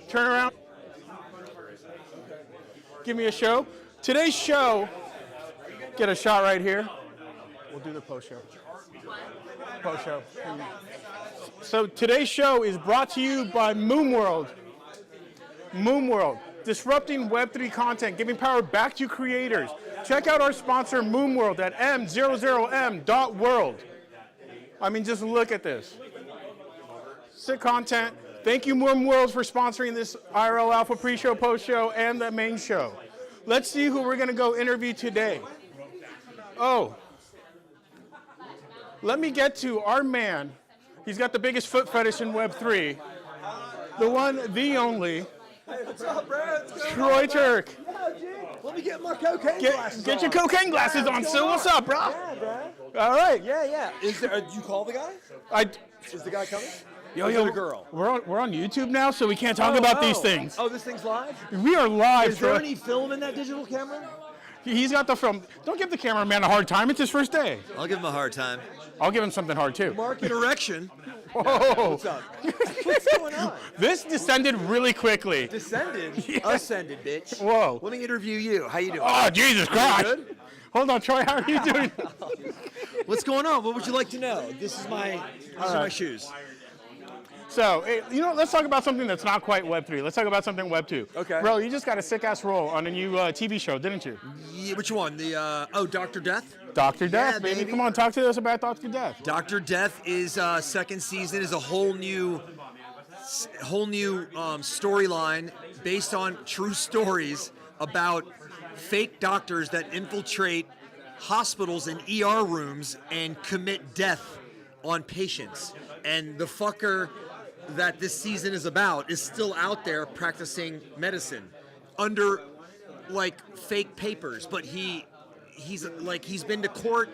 Turn around. Give me a show. Today's show, get a shot right here. We'll do the post show. Post show. So today's show is brought to you by Moonworld. Moonworld, disrupting Web3 content, giving power back to creators. Check out our sponsor, Moonworld, at m00m.world. I mean, just look at this. Sick content. Thank you, Moonworld, for sponsoring this IRL Alpha pre-show, post-show, and the main show. Let's see who we're going to go interview today. Oh, let me get to our man. He's got the biggest foot fetish in Web3. The one, the only. Hey, what's up, bro? Troy Turk. Let me get my cocaine glasses Get your cocaine glasses on, Sue. What's up, bro? Yeah, bro. All right. Yeah. Is there? Did you call the guy? Is the guy coming? Yo, Is it a girl? We're on YouTube now, so we can't talk about these things. Oh, this thing's live? We are live. Is there any film in that digital camera? He's got the film. Don't give the cameraman a hard time. It's his first day. I'll give him a hard time. I'll give him something hard, too. Market erection. Whoa. What's up? What's going on? This descended really quickly. Descended? Yeah. Ascended, bitch. Whoa. Let me interview you. How you doing? Oh, Jesus Christ. Good? Hold on, Troy. How are you doing? What's going on? What would you like to know? These are my shoes. So, hey, let's talk about something that's not quite Web3. Let's talk about something Web2. Okay. Bro, you just got a sick-ass role on a new TV show, didn't you? Yeah, which one? The Dr. Death? Dr. Death, Yeah, baby. baby. Come on, talk to us about Dr. Death. Dr. Death is second season is a whole new storyline based on true stories about fake doctors that infiltrate hospitals and ER rooms and commit death on patients. And the fucker that this season is about is still out there practicing medicine under like fake papers, but he's been to court,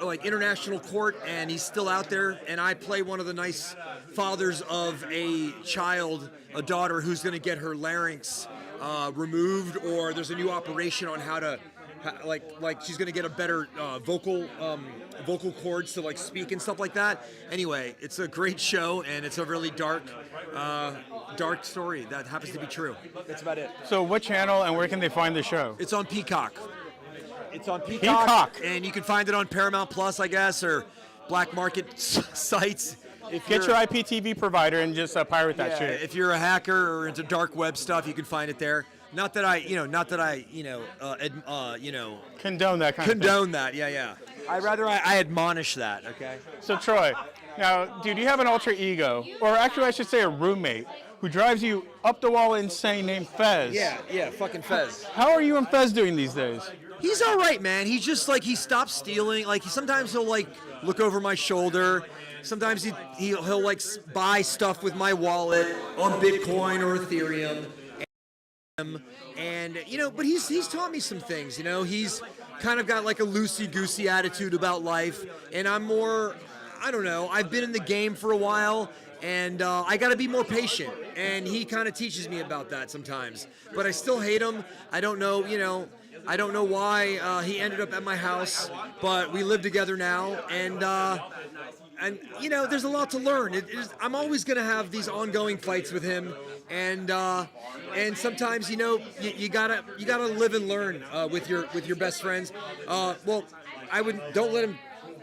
like international court, and he's still out there. And I play one of the nice fathers of a child, a daughter who's going to get her larynx removed, or there's a new operation on how to like she's going to get a better vocal cords to like speak and stuff like that. Anyway, it's a great show, and it's a really dark story that happens to be true. That's about it. So what channel and where can they find the show? It's on Peacock. It's on Peacock. And you can find it on Paramount Plus, I guess, or black market sites. Get your IPTV provider and just pirate that shit. If you're a hacker or into dark web stuff, you can find it there. Not that I condone that kind of thing. Condone that, yeah. I admonish that, okay? So Troy, now, dude, you have an alter ego, or actually I should say a roommate, who drives you up the wall insane named Fez. Yeah, fucking Fez. How are you and Fez doing these days? He's all right, man. He's just like, he stopped stealing. Like, sometimes he'll like look over my shoulder. Sometimes he'll like buy stuff with my wallet on Bitcoin or Ethereum. And but he's taught me some things. He's kind of got like a loosey-goosey attitude about life, and I'm more, I don't know, I've been in the game for a while, and I got to be more patient, and he kind of teaches me about that sometimes. But I still hate him. I don't know why he ended up at my house, but we live together now, and there's a lot to learn. I'm always going to have these ongoing fights with him, and sometimes you gotta live and learn with your best friends. Don't let him,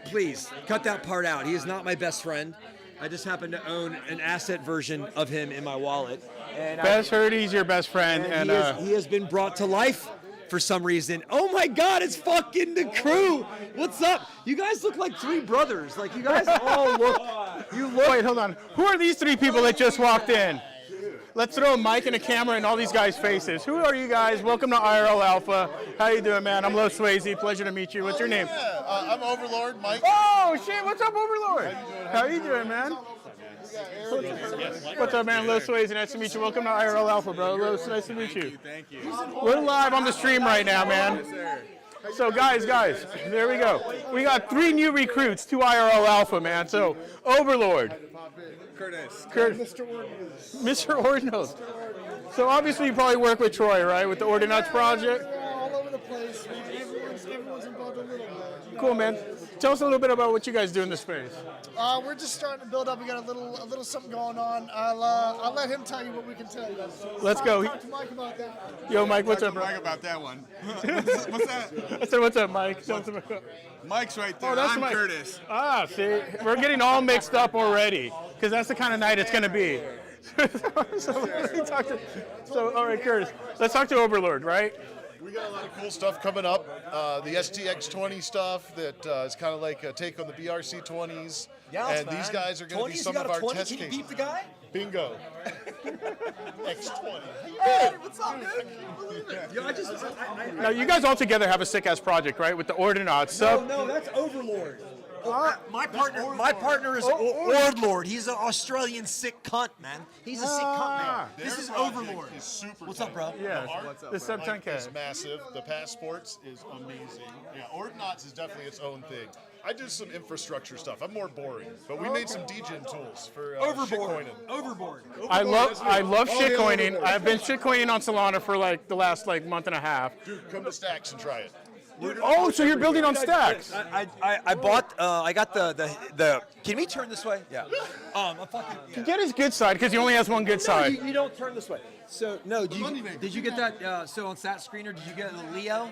please cut that part out. He is not my best friend. I just happen to own an asset version of him in my wallet. And Fez heard he's your best friend, and he has been brought to life for some reason. Oh my God, it's fucking the crew. What's up? You guys look like three brothers. Like, you guys all look. Wait, hold on. Who are these three people that just walked in? Let's throw a mic and a camera in all these guys' faces. Who are you guys? Welcome to IRL Alpha. How you doing, man? I'm Lo Swayze. Pleasure to meet you. What's your name? I'm Overlord, Mike. Oh, shit. What's up, Overlord? How you doing, man? What's up, man? Lo Swayze. Nice to meet you. Welcome to IRL Alpha, bro. Lo, nice to meet you. Thank you. We're live on the stream right now, man. So, guys, there we go. We got 3 new recruits to IRL Alpha, man. So, Overlord. Curtis. Mr. Ordinals. So obviously you probably work with Troy, right? With the Ordinals project? Yeah, all over the place. Everyone's involved a little bit. Cool, man. Tell us a little bit about what you guys do in the space. We're just starting to build up. We got a little something going on. I'll let him tell you what we can tell you. Let's go. Talk to Mike about that. Yo, Mike, what's up, bro? Mike about that one. What's that? I said, what's up, Mike? Tell us about- Mike's right there. Oh, that's I'm Mike. Curtis. Ah, see, we're getting all mixed up already because that's the kind of night it's going to be. All right, Curtis, let's talk to Overlord, right? We got a lot of cool stuff coming up. The STX20 stuff that is kind of like a take on the BRC20s. And these guys are going to be some of our test Can you cases. beat the guy? Bingo. X20. Hey, what's up, man? Can you believe it? Yo, Now, you guys all together have a sick-ass project, right, with the Ordinauts. So, No, that's Overlord. My partner is Ordlord. He's an Australian sick cunt, man. He's a sick cunt, man. This is Overlord. Is super What's up, bro? yeah, the sub Like, 10K. is massive. The passports is amazing. Yeah, Ordnauts is definitely its own thing. I do some infrastructure stuff. I'm more boring, but we made some degen tools for Overboard. shitcoining. Overboard. I love Oh, yeah, shitcoining. Overlord. I've been shitcoining on Solana for like the last month and a half. Dude, come to Stacks and try it. Oh, so you're building on stacks? I bought. I got the. Can we turn this way? Yeah. I'm fucking. Yeah. Get his good side because he only has one good side. You don't turn this way. So no. Did you get that? So on Stat Screener, did you get the Leo?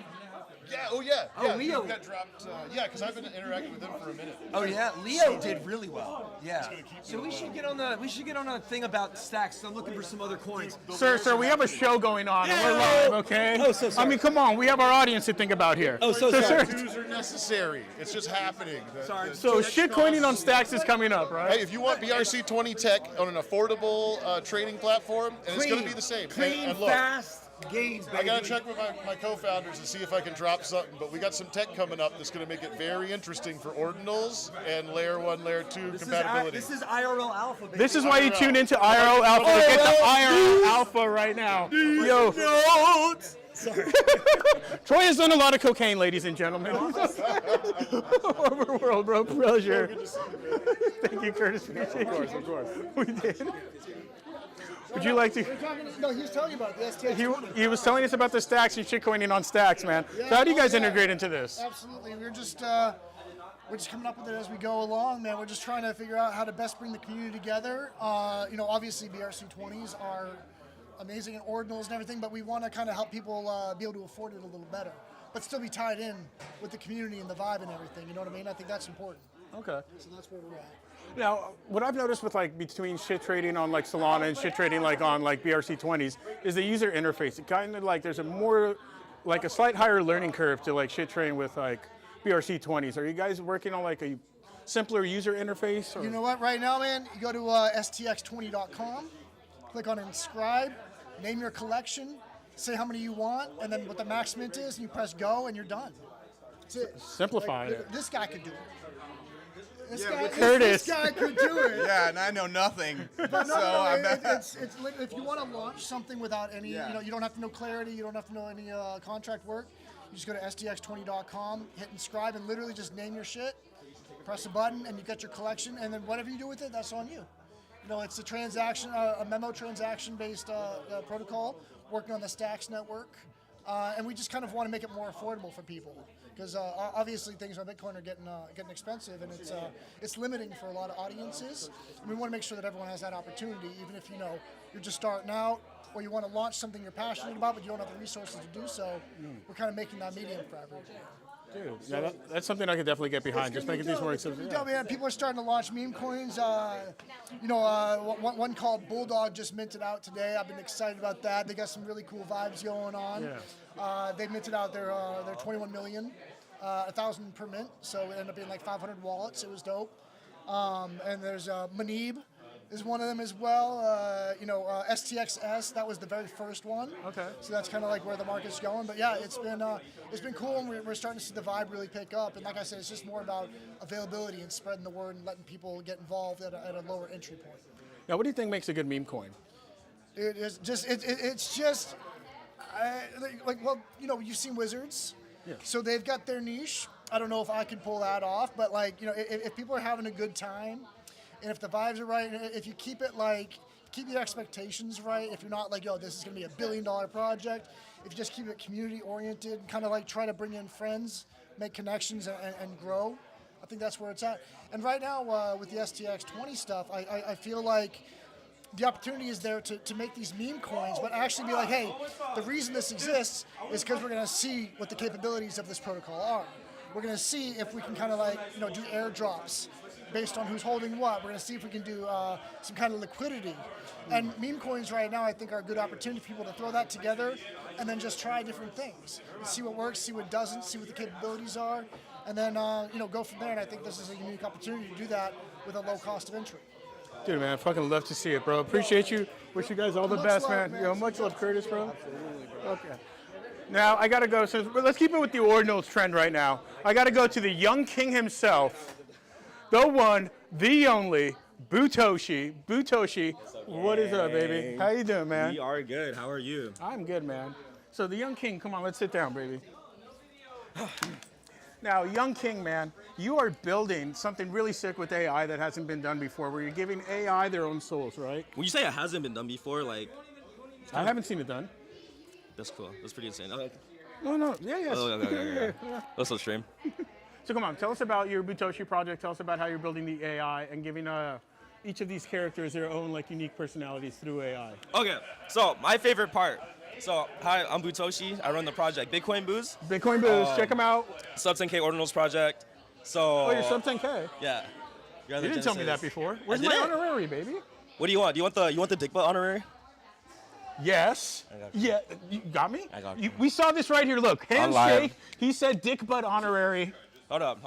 Yeah, oh yeah. Oh, yeah, Leo. he got dropped. Yeah, because I've been interacting with him for a minute. Oh yeah, Leo did really well. Yeah. So we should get on the thing about stacks. So I'm looking for some other coins. Sir, we have a show going on and we're live, okay? Oh, so sorry. I mean, come on, we have our audience to think about here. Oh, so sorry. sir, Twos are necessary. It's just happening. Sorry. so shitcoining on stacks is coming up, Hey, right? if you want BRC20 tech on an affordable trading platform, and it's going to be the same. Clean, and look, fast gains, baby. I got to check with my co-founders to see if I can drop something, but we got some tech coming up that's going to make it very interesting for ordinals and layer 1, layer 2 compatibility. This is IRL Alpha, baby. This is why you tune into IRL Alpha to get the IRL Alpha right now. Yo, Sorry. Troy has done a lot of cocaine, ladies and gentlemen. Overworld, bro, pleasure. Thank you, Curtis. Of course. We did. Would you like to? No, he was telling you about the STX. He was telling us about the stacks and shitcoining on stacks, man. So how do you guys integrate into this? Absolutely. We're just coming up with it as we go along, man. We're just trying to figure out how to best bring the community together. Obviously BRC20s are amazing and ordinals and everything, but we want to kind of help people be able to afford it a little better, but still be tied in with the community and the vibe and everything. You know what I mean? I think that's important. Okay. So that's where we're at. Now, what I've noticed with between shit trading on Solana and shit trading on BRC20s is the user interface. It kind of there's a slight higher learning curve to shit trading with BRC20s. Are you guys working on a simpler user interface? Or? You know what? Right now, man, you go to stx20.com, click on inscribe, name your collection, say how many you want, and then what the max mint is, and you press go, and you're done. That's it. Simplifying it. This guy could do it. Curtis. This guy could do it. Yeah, and I know nothing. But So if you want to launch something without any, you don't have to know Clarity, you don't have to know any contract work. You just go to stx20.com, hit inscribe, and literally just name your shit, press a button, and you get your collection. And then whatever you do with it, that's on you. It's a transaction, a memo transaction-based protocol working on the Stacks network, and we just kind of want to make it more affordable for people. Because obviously things on Bitcoin are getting expensive, and it's limiting for a lot of audiences. And we want to make sure that everyone has that opportunity, even if you're just starting out, or you want to launch something you're passionate about, but you don't have the resources to do so. We're kind of making that medium for everyone. Dude, yeah, that's something I could definitely get behind. Just making these more accessible. Yeah. People are starting to launch meme coins. One called Bulldog just minted out today. I've been excited about that. They got some really cool vibes going on. Yeah. They minted out their 21 million, 1,000 per mint. So it ended up being 500 wallets. It was dope. And there's Manib is one of them as well. STXS, that was the very first one. Okay. So that's kind of where the market's going. But yeah, it's been cool, and we're starting to see the vibe really pick up. And like I said, it's just more about availability and spreading the word and letting people get involved at a lower entry point. Now, what do you think makes a good meme coin? It is just you've seen Wizards, so they've got their niche. I don't know if I could pull that off, but if people are having a good time, and if the vibes are right, and if you keep it keep your expectations right, if you're not this is gonna be $1 billion project, if you just keep it community oriented, kind of try to bring in friends, make connections, and grow. I think that's where it's at. And right now, with the STX 20 stuff, I feel like the opportunity is there to make these meme coins, but actually be like, hey, the reason this exists is because we're going to see what the capabilities of this protocol are. We're going to see if we can kind of like, do airdrops based on who's holding what. We're going to see if we can do some kind of liquidity. And meme coins right now, I think, are a good opportunity for people to throw that together and then just try different things. See what works, see what doesn't, see what the capabilities are, and then go from there. And I think this is a unique opportunity to do that with a low cost of entry. Dude, man, I fucking love to see it, bro. Appreciate you. Wish you guys all the best, love, man. Yo, much love, Curtis, bro. Absolutely, bro. Okay. Now, I got to go. So let's keep it with the ordinals trend right now. I got to go to the young king himself, the one, the only, Butoshi. Butoshi, what is up, baby? How you doing, man? We are good. How are you? I'm good, man. So the young king, come on, let's sit down, baby. Now, young king, man, you are building something really sick with AI that hasn't been done before, where you're giving AI their own souls, right? When you say it hasn't been done before, like, I haven't seen it done. that's cool. That's pretty insane. Okay. No, yeah, yes. Oh, okay. That's so stream. So come on, tell us about your Butoshi project. Tell us about how you're building the AI and giving each of these characters their own like unique personalities through AI. Okay, so my favorite part. So, hi, I'm Butoshi. I run the project Bitcoin Booze. Bitcoin Booze, check them out. Sub 10K Ordinals project. So. Oh, you're sub 10K. Yeah. You didn't tell me that before. Where's my honorary, baby? What do you want? Do you want the dick butt honorary? Yes. I got you. Yeah, you got me? I got you. We saw this right here. Look, handshake. He said dick butt honorary. Hold up.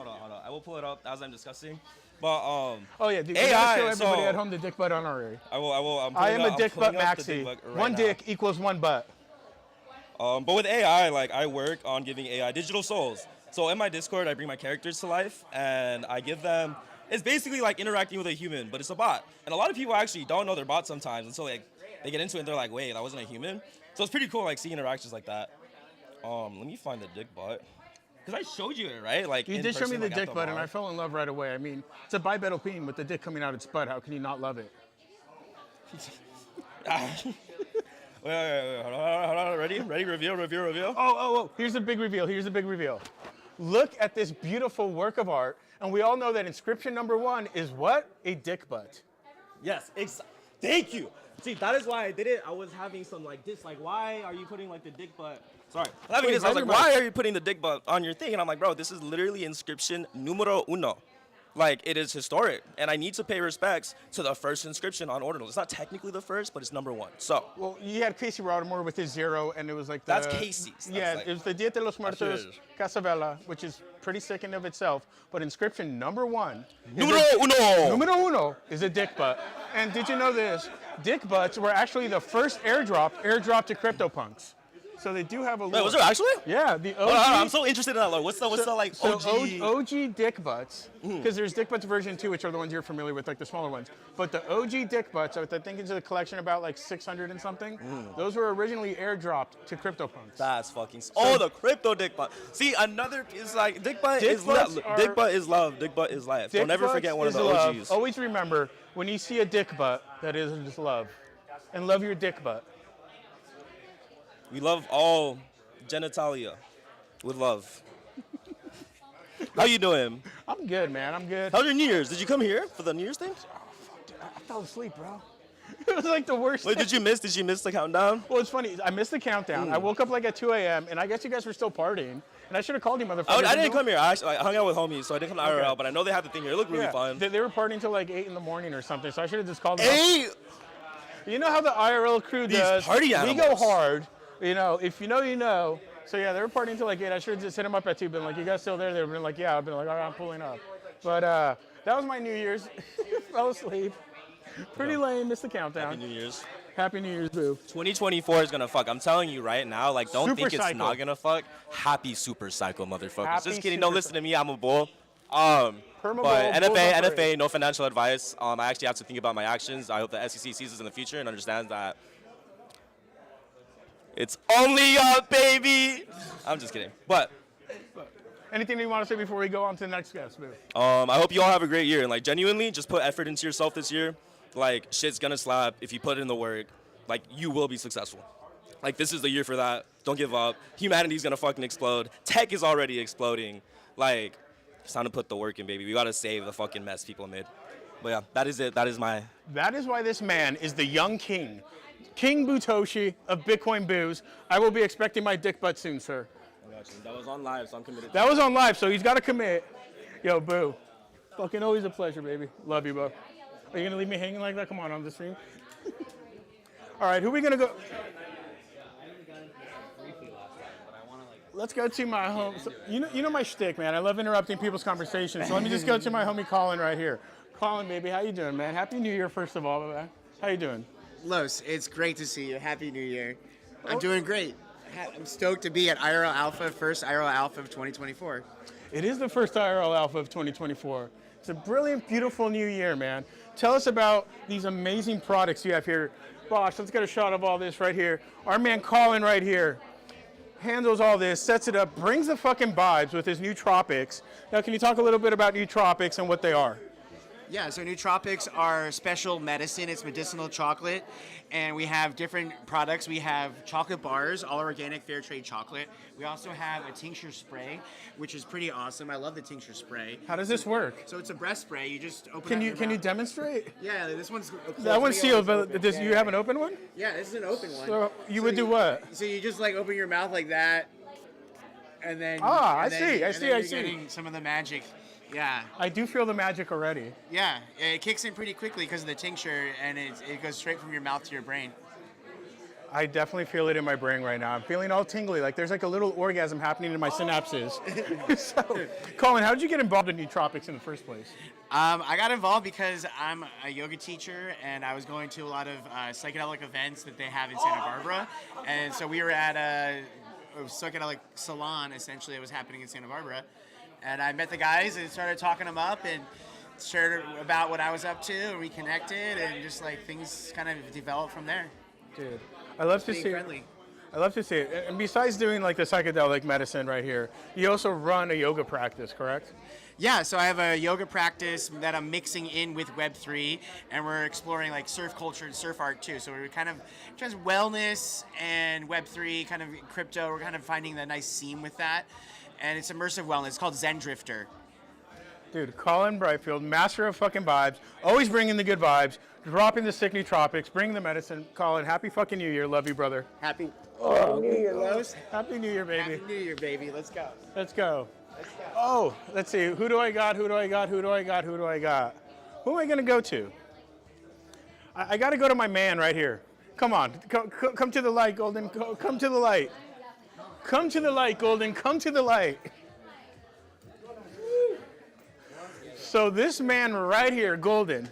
I will pull it up as I'm discussing. But oh yeah, dude, AI. show everybody So at home the dick butt honorary. I will. I am a dick butt maxi. One dick equals one butt. But with AI, like I work on giving AI digital souls. So in my Discord, I bring my characters to life and I give them. It's basically like interacting with a human, but it's a bot. And a lot of people actually don't know they're bots sometimes until like they get into it and they're like, wait, that wasn't a human. So it's pretty cool, like seeing interactions like that. Let me find the dick butt. Because I showed you it, right? Like you in did show me person, the like, dick butt, and I fell in love right away. I mean, it's a bipedal peen with the dick coming out its butt. How can you not love it? Wait, hold on. Ready? Reveal. Oh. Here's a big reveal. Look at this beautiful work of art. And we all know that inscription number 1 is what? A dick butt. Yes, thank you. See, that is why I did it. I was having some like this, like, why are you putting like the dick butt? Sorry. I was like, why are you putting the dick butt on your thing? And I'm like, bro, this is literally inscription numero uno. Like, it is historic, and I need to pay respects to the first inscription on Ordinals. It's not technically the first, but it's number 1. So. Well, you had Casey Rodamore with his 0, and it was like the... That's Casey's. Yeah, it was the Dia de los Muertos Casavella, which is pretty sick in of itself, but inscription number 1... Numero uno is a dick butt. And did you know this? Dick butts were actually the first airdrop to CryptoPunks. So they do have a Wait, was there actually? Yeah, the OG. I'm so interested in that. Like, what's the like OG? OG dick butts, because there's dick butts version 2, which are the ones you're familiar with, like the smaller ones. But the OG dick butts, I think it's a collection about like 600 and something. Those were originally airdropped to CryptoPunks. That's fucking. The crypto dick butt. See, another is like dick butt is love. Dick butt is love. Dick butt is life. Don't ever forget one of the OGs. Always remember, when you see a dick butt, that is just love, and love your dick butt. We love all genitalia with love. How you doing? I'm good, man. I'm good. How's your New Year's? Did you come here for the New Year's thing? Oh, fuck, dude. I fell asleep, bro. It was like the worst. Wait, did you miss the countdown? Well, it's funny. I missed the countdown. I woke up like at 2 a.m. and I guess you guys were still partying. And I should have called you, motherfuckers. I didn't come here. I hung out with homies, so I didn't come to IRL. But I know they had the thing here. It looked really fun. They were partying till like 8 in the morning or something. So I should have just called them. 8. You know how the IRL crew does. Party animals. We go hard. You know, if you know, you know. So yeah, they were partying till like 8. I should have just hit them up at 2, been like, you guys still there? They would have been like, yeah. I've been like, all right, I'm pulling up. But that was my New Year's. Fell asleep. Pretty lame, missed the countdown. Happy New Year's. Happy New Year's, boo. 2024 is gonna fuck. I'm telling you right now, like, don't Super think it's cycle. not gonna fuck. Happy super cycle, motherfuckers. Happy Just kidding. super Don't listen to me. I'm a bull. Perma But bull, bulls NFA, operate. no financial advice. I actually have to think about my actions. I hope the SEC sees this in the future and understands that it's only up, baby. I'm just kidding. But Anything you want to say before we go on to the next guest, boo? I hope you all have a great year. And like genuinely, just put effort into yourself this year. Like shit's gonna slap if you put in the work. Like you will be successful. Like this is the year for that. Don't give up. Humanity's gonna fucking explode. Tech is already exploding. Like It's time to put the work in, baby. We gotta save the fucking mess people made. But yeah, that is it. That is my. That is why this man is the young king. King Butoshi of Bitcoin Booze. I will be expecting my dick butt soon, sir. That was on live, so I'm committed. That was on live, so he's got to commit. Yo, Boo. Fucking always a pleasure, baby. Love you, bro. Are you going to leave me hanging like that? Come on the stream. All right, who are we going to go? Let's go to my home. So, you know my shtick, man. I love interrupting people's conversations. So let me just go to my homie Colin right here. Colin, baby, how you doing, man? Happy New Year, first of all, man. How you doing? Los, it's great to see you. Happy New Year. I'm doing great. I'm stoked to be at IRL Alpha, first IRL Alpha of 2024. It is the first IRL Alpha of 2024. It's a brilliant, beautiful new year, man. Tell us about these amazing products you have here. Bosh, let's get a shot of all this right here. Our man Colin right here handles all this, sets it up, brings the fucking vibes with his nootropics. Now, can you talk a little bit about nootropics and what they are? Yeah, so nootropics are special medicine. It's medicinal chocolate, and we have different products. We have chocolate bars, all organic, fair trade chocolate. We also have a tincture spray, which is pretty awesome. I love the tincture spray. How does this work? So it's a breath spray. You just open. Can up you your can you mouth. demonstrate? Yeah, this one's. That one's sealed, open. but does you have an open one? Yeah, this is an open one. So you would do what? So you just like open your mouth like that, and then. I and then see. you're getting some of the magic. Yeah. I do feel the magic already. Yeah, it kicks in pretty quickly because of the tincture, and it goes straight from your mouth to your brain. I definitely feel it in my brain right now. I'm feeling all tingly, like there's like a little orgasm happening in my synapses. So, Colin, how did you get involved in nootropics in the first place? I got involved because I'm a yoga teacher, and I was going to a lot of psychedelic events that they have in Santa Barbara, and so we were at a psychedelic salon, essentially, that was happening in Santa Barbara. And I met the guys and started talking them up and shared about what I was up to, and we connected, and just like things kind of developed from there. Dude, I love to Being see friendly. it. I love to see it. And besides doing like the psychedelic medicine right here, you also run a yoga practice, correct? Yeah, so I have a yoga practice that I'm mixing in with Web3, and we're exploring like surf culture and surf art too. So we're kind of just wellness and Web3, kind of crypto. We're kind of finding the nice seam with that. And it's immersive wellness. It's called Zen Drifter. Dude, Colin Brightfield, master of fucking vibes, always bringing the good vibes, dropping the sick nootropics, bringing the medicine. Colin, happy fucking New Year. Love you, brother. Happy New Year, Los. Happy New Year, baby. Happy New Year, baby. Let's go. Let's go. Oh, let's see. Who do I got? Who do I got? Who do I got? Who do I got? Who am I going to go to? I got to go to my man right here. Come on. Come to the light, Golden. Come to the light. Come to the light, Golden. Come to the light. So this man right here, Golden,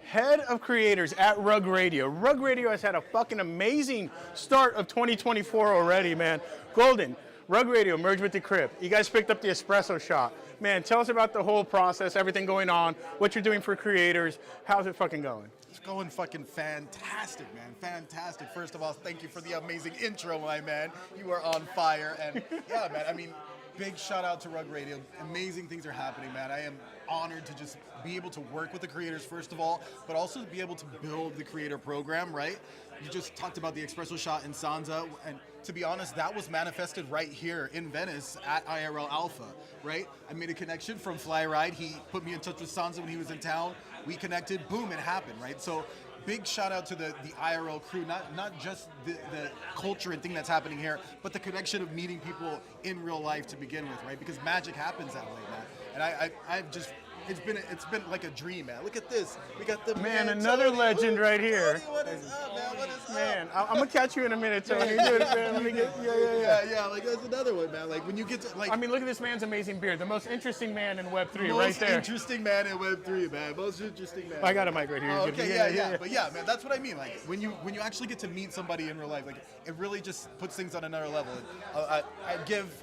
head of creators at Rug Radio. Rug Radio has had a fucking amazing start of 2024 already, man. Golden, Rug Radio merged with the Crypt. You guys picked up the espresso shot. Man, tell us about the whole process, everything going on, what you're doing for creators. How's it fucking going? It's going fucking fantastic, man. Fantastic. First of all, thank you for the amazing intro, my man. You are on fire. And yeah, man, I mean, big shout out to Rug Radio. Amazing things are happening, man. I am honored to just be able to work with the creators, first of all, but also to be able to build the creator program, right? You just talked about the espresso shot in Sansa, and to be honest, that was manifested right here in Venice at IRL Alpha, right? I made a connection from Fly Ride. He put me in touch with Sansa when he was in town. We connected, boom, it happened, right? So big shout out to the IRL crew, not just the culture and thing that's happening here, but the connection of meeting people in real life to begin with, right? Because magic happens that way, man. And I've just, it's been like a dream, man. Look at this. We got the Man, another Tony. legend right here. Tony, what is up, man? What is Man, up? I'm gonna catch you in a minute, Tony. Dude, man, let me get, Yeah, like that's another one, man. Like when you get to like I mean, look at this man's amazing beard. The most interesting man in Web3 most right there. interesting man in Web3, man. Most interesting man. I got a mic right here. Oh, You can- okay, yeah. But yeah, man, that's what I mean. Like when you actually get to meet somebody in real life, like it really just puts things on another level. I give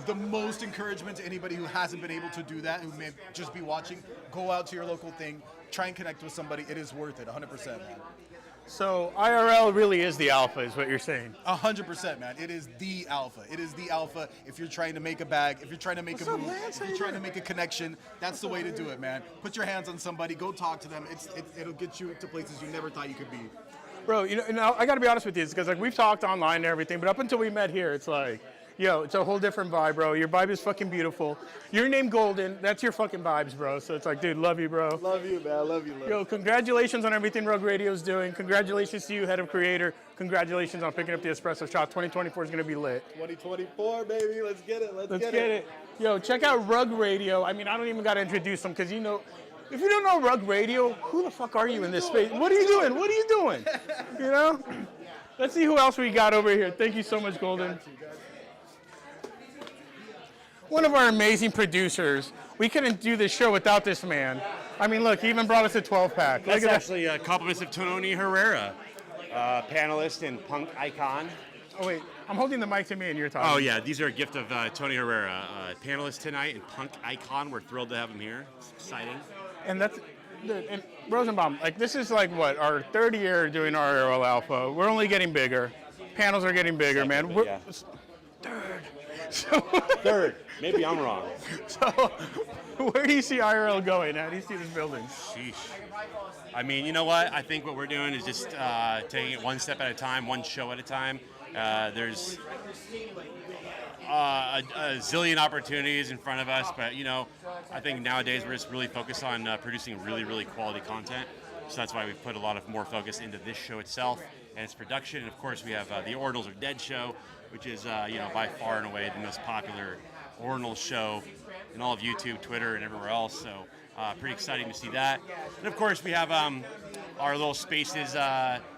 the most encouragement to anybody who hasn't been able to do that, who may just be watching. Go out to your local thing, try and connect with somebody. It is worth it, 100%, man. So IRL really is the alpha, is what you're saying. 100%, man. It is the alpha. It is the alpha. If you're trying to make a bag, if you're trying to make a move, if you're trying to make a connection, that's the way to do it, man. Put your hands on somebody. Go talk to them. It'll get you to places you never thought you could be. Bro, you know, I got to be honest with you, because like we've talked online and everything, but up until we met here, it's like Yo, it's a whole different vibe, bro. Your vibe is fucking beautiful. Your name Golden, that's your fucking vibes, bro. So it's like, dude, love you, bro. Love you, man. Love you. Yo, congratulations on everything Rug Radio's doing. Congratulations to you, head of creator. Congratulations on picking up the espresso shot. 2024 is gonna be lit. 2024, baby. Let's get it. Let's get it. Yo, check out Rug Radio. I mean, I don't even gotta introduce them because you know, if you don't know Rug Radio, who the fuck are you in this space? What are you doing? What are you doing? You know? Let's see who else we got over here. Thank you so much, Golden. One of our amazing producers. We couldn't do this show without this man. I mean, look, he even brought us a 12-pack. That's actually compliments of Tony Herrera, panelist and punk icon. Oh, wait. I'm holding the mic to me and you're talking. Oh, yeah. These are a gift of Tony Herrera, panelist tonight and punk icon. We're thrilled to have him here. It's exciting. And that's... And Rosenbaum, like this is like what, our third year doing our RL Alpha. We're only getting bigger. Panels are getting bigger, man. Yeah. Third. Third. Maybe I'm wrong. So, where do you see IRL going? How do you see this building? Sheesh. I mean, you know what? I think what we're doing is just taking it one step at a time, one show at a time. There's a zillion opportunities in front of us, but you know, I think nowadays we're just really focused on producing really, really quality content. So that's why we've put a lot of more focus into this show itself and its production. And of course, we have the Ordinals Are Dead show, which is you know, by far and away the most popular Ordinal show in all of YouTube, Twitter, and everywhere else. So pretty exciting to see that. And of course, we have our little Spaces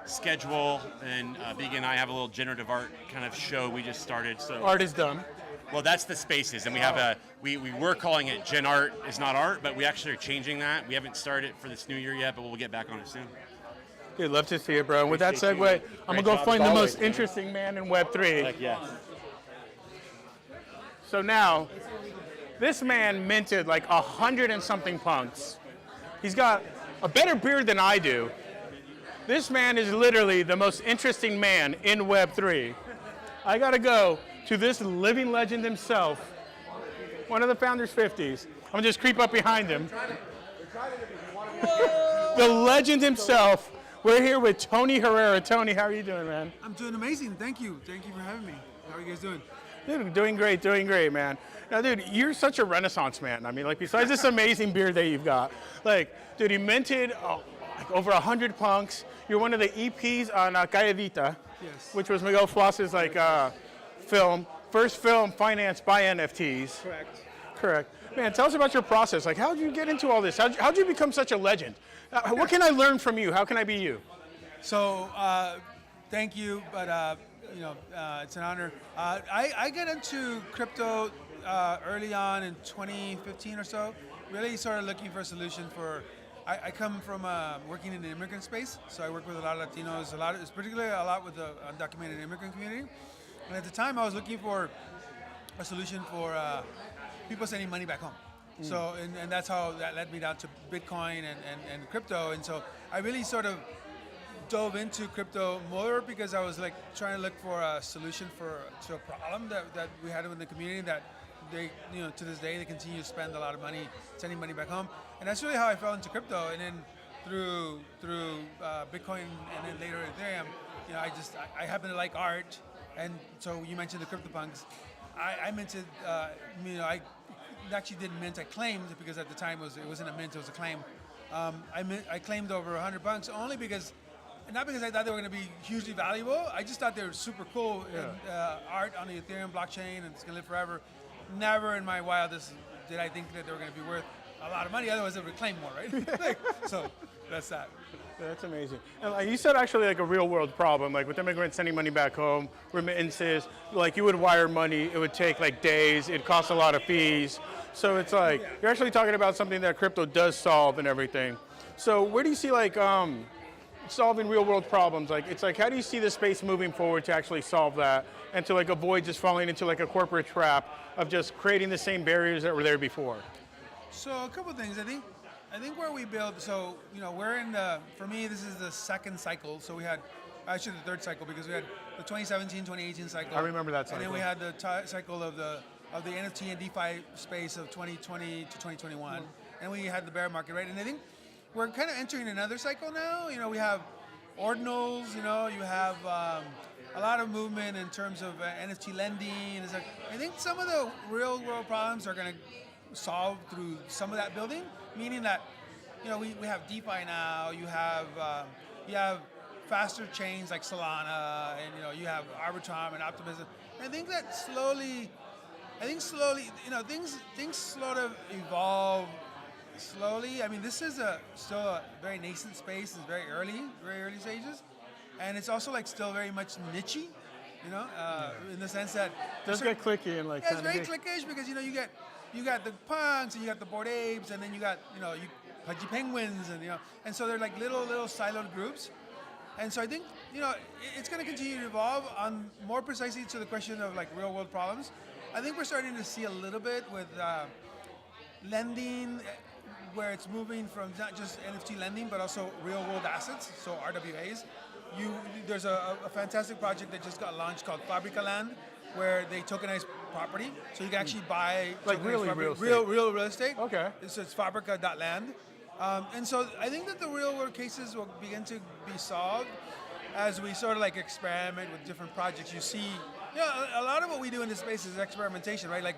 schedule, and Big and I have a little generative art kind of show we just started. So Art is done. well, that's the Spaces, and we have we were calling it Gen Art is not art, but we actually are changing that. We haven't started for this new year yet, but we'll get back on it soon. Dude, love to see it, bro. And with that segue, I'm gonna go find the most interesting man in Web3. Heck yeah. So now, this man minted like 100 and something punks. He's got a better beard than I do. This man is literally the most interesting man in Web3. I gotta go to this living legend himself, one of the founders 50s. I'm gonna just creep up behind him. The legend himself. We're here with Tony Herrera. Tony, how are you doing, man? I'm doing amazing. Thank you. Thank you for having me. How are you guys doing? Dude, doing great, man. Now, dude, you're such a renaissance man. I mean, like, besides this amazing beard that you've got, like, dude, you minted like over 100 punks. You're one of the EPs on Calle Vita, Yes. which was Miguel Floss's, like, film. First film financed by NFTs. Correct. Man, tell us about your process. Like, how did you get into all this? How'd you become such a legend? What can I learn from you? How can I be you? So, thank you, but you know, it's an honor. I got into crypto early on in 2015 or so. Really started looking for a solution for. I come from working in the immigrant space, so I work with a lot of Latinos, particularly a lot with the undocumented immigrant community. And at the time, I was looking for a solution for people sending money back home. So, and that's how that led me down to Bitcoin and crypto. And so I really sort of dove into crypto more because I was like trying to look for a solution to a problem that we had in the community that they, you know, to this day, they continue to spend a lot of money sending money back home. And that's really how I fell into crypto. And then through Bitcoin and then later Ethereum, you know, I happen to like art. And so you mentioned the CryptoPunks. I minted, you know, I actually didn't mint, I claimed, because at the time it wasn't a mint, it was a claim. I claimed over 100 punks only because, not because I thought they were going to be hugely valuable, I just thought they were super cool. Yeah. And, art on the Ethereum blockchain and it's going to live forever. Never in my wildest did I think that they were going to be worth a lot of money, otherwise they would claim more, right? So that's that. That's amazing. And like you said, actually, like a real world problem, like with immigrants sending money back home, remittances, like you would wire money, it would take like days, it costs a lot of fees. So it's like, you're actually talking about something that crypto does solve and everything. So where do you see like solving real world problems? Like, it's like, how do you see the space moving forward to actually solve that and to like avoid just falling into like a corporate trap of just creating the same barriers that were there before? So a couple things, I think where we build, so, you know, we're in the, for me, this is the second cycle. So we had, actually the third cycle, because we had the 2017, 2018 cycle. I remember that cycle. And then we had the cycle of the NFT and DeFi space of 2020 to 2021. And we had the bear market, right? And I think we're kind of entering another cycle now. You know, we have ordinals, you know, you have a lot of movement in terms of NFT lending. I think some of the real world problems are going to solve through some of that building, meaning that we have DeFi now. You have faster chains like Solana, and you have Arbitrum and Optimism. And I think that slowly, things sort of evolve slowly. I mean, this is still a very nascent space. It's very early stages, and it's also like still very much nichey, in the sense that Does get clicky and like. yeah, it's very clickish because you got the punks and you got the bored apes and then you got you pudgy penguins and so they're like little siloed groups, and so I think it's going to continue to evolve. On more precisely to the question of like real world problems, I think we're starting to see a little bit with lending, where it's moving from not just NFT lending, but also real-world assets, so RWAs. There's a fantastic project that just got launched called Fabrica Land, where they tokenize property, so you can actually buy like really real real estate. Okay. So it's Fabrica.land, and so I think that the real-world cases will begin to be solved as we sort of like experiment with different projects. You see, a lot of what we do in this space is experimentation, right? Like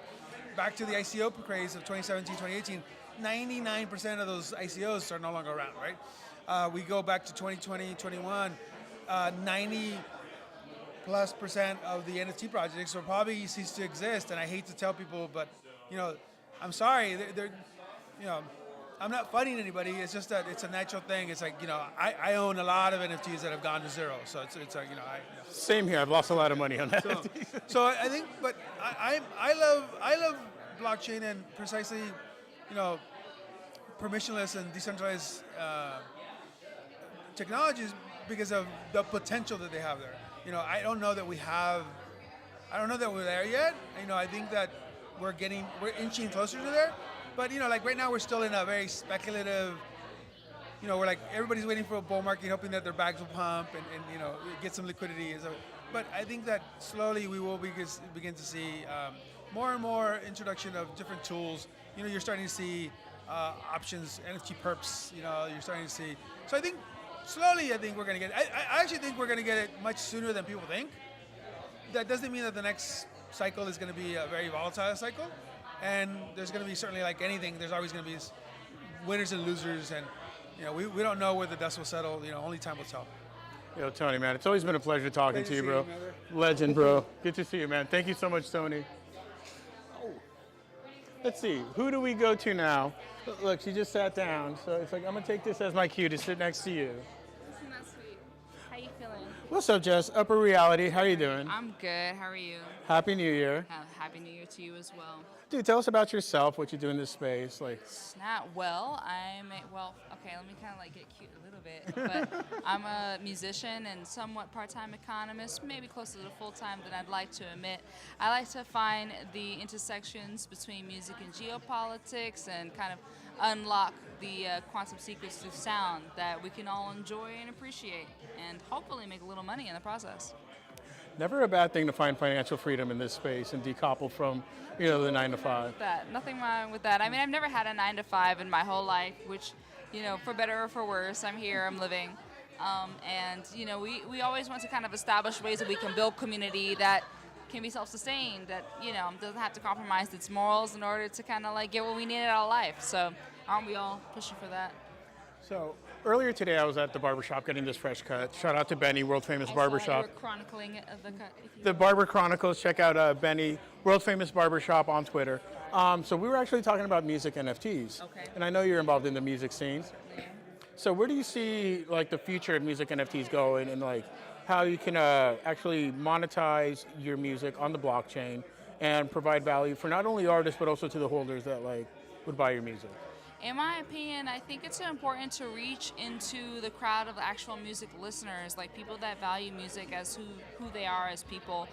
back to the ICO craze of 2017, 2018. 99% of those ICOs are no longer around, right? We go back to 2020, 21, 90+% of the NFT projects will probably cease to exist. And I hate to tell people, but I'm sorry, I'm not fighting anybody. It's just that it's a natural thing. It's like I own a lot of NFTs that have gone to zero. So it's like Same here. I've lost a lot of money on that. So I think, but I love blockchain and precisely permissionless and decentralized technologies because of the potential that they have there. I don't know that we're there yet. I think that we're inching closer to there. But like right now we're still in a very speculative. We're like everybody's waiting for a bull market, hoping that their bags will pump and get some liquidity. But I think that slowly we will begin to see more and more introduction of different tools. You're starting to see options, NFT perps. You're starting to see. So I think slowly, I think we're going to get it. I actually think we're going to get it much sooner than people think. That doesn't mean that the next cycle is going to be a very volatile cycle. And there's going to be certainly like anything. There's always going to be winners and losers, and we don't know where the dust will settle. Only time will tell. Yo, Tony, man, it's always been a pleasure talking to you, bro. You, Legend, bro. Good to see you, man. Thank you so much, Tony. Let's see, who do we go to now? Look, she just sat down, so it's like I'm gonna take this as my cue to sit next to you. Isn't that sweet? How you feeling? What's up, Jess? Upper Reality, how are you doing? I'm good. How are you? Happy New Year. Happy New Year to you as well. Dude, tell us about yourself, what you do in this space. Snap. Well, okay, let me kind of like get cute a little bit. But I'm a musician and somewhat part-time economist, maybe closer to full-time than I'd like to admit. I like to find the intersections between music and geopolitics and kind of unlock the quantum secrets through sound that we can all enjoy and appreciate and hopefully make a little money in the process. Never a bad thing to find financial freedom in this space and decouple from, the 9 to 5. Nothing wrong with that. I mean, I've never had a 9 to 5 in my whole life, which, for better or for worse, I'm here, I'm living. And we always want to kind of establish ways that we can build community that can be self-sustained, that, doesn't have to compromise its morals in order to kind of like get what we need out of life. So aren't we all pushing for that? So earlier today, I was at the barbershop getting this fresh cut. Shout out to Benny, world famous barbershop. We're chronicling the cut. The Barber Chronicles. Check out Benny, world famous barbershop on Twitter. So we were actually talking about music NFTs. Okay. And I know you're involved in the music scene. Certainly. So where do you see like the future of music NFTs going, and like how you can actually monetize your music on the blockchain and provide value for not only artists but also to the holders that like would buy your music? In my opinion, I think it's important to reach into the crowd of actual music listeners, like people that value music as who they are as people.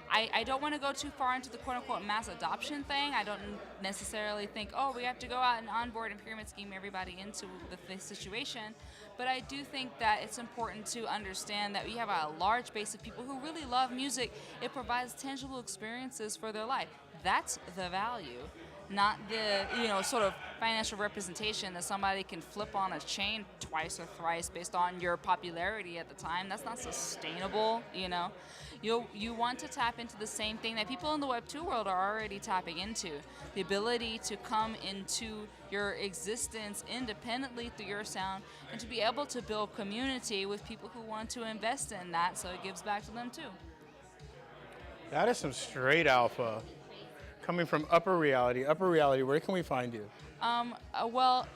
I don't want to go too far into the quote-unquote mass adoption thing. I don't necessarily think, we have to go out and onboard and pyramid scheme everybody into the situation. But I do think that it's important to understand that we have a large base of people who really love music. It provides tangible experiences for their life. That's the value, not the sort of financial representation that somebody can flip on a chain twice or thrice based on your popularity at the time. That's not sustainable, you know. You want to tap into the same thing that people in the Web2 world are already tapping into. The ability to come into your existence independently through your sound and to be able to build community with people who want to invest in that so it gives back to them too. That is some straight alpha. Coming from Upper Reality. Upper Reality, where can we find you? Well,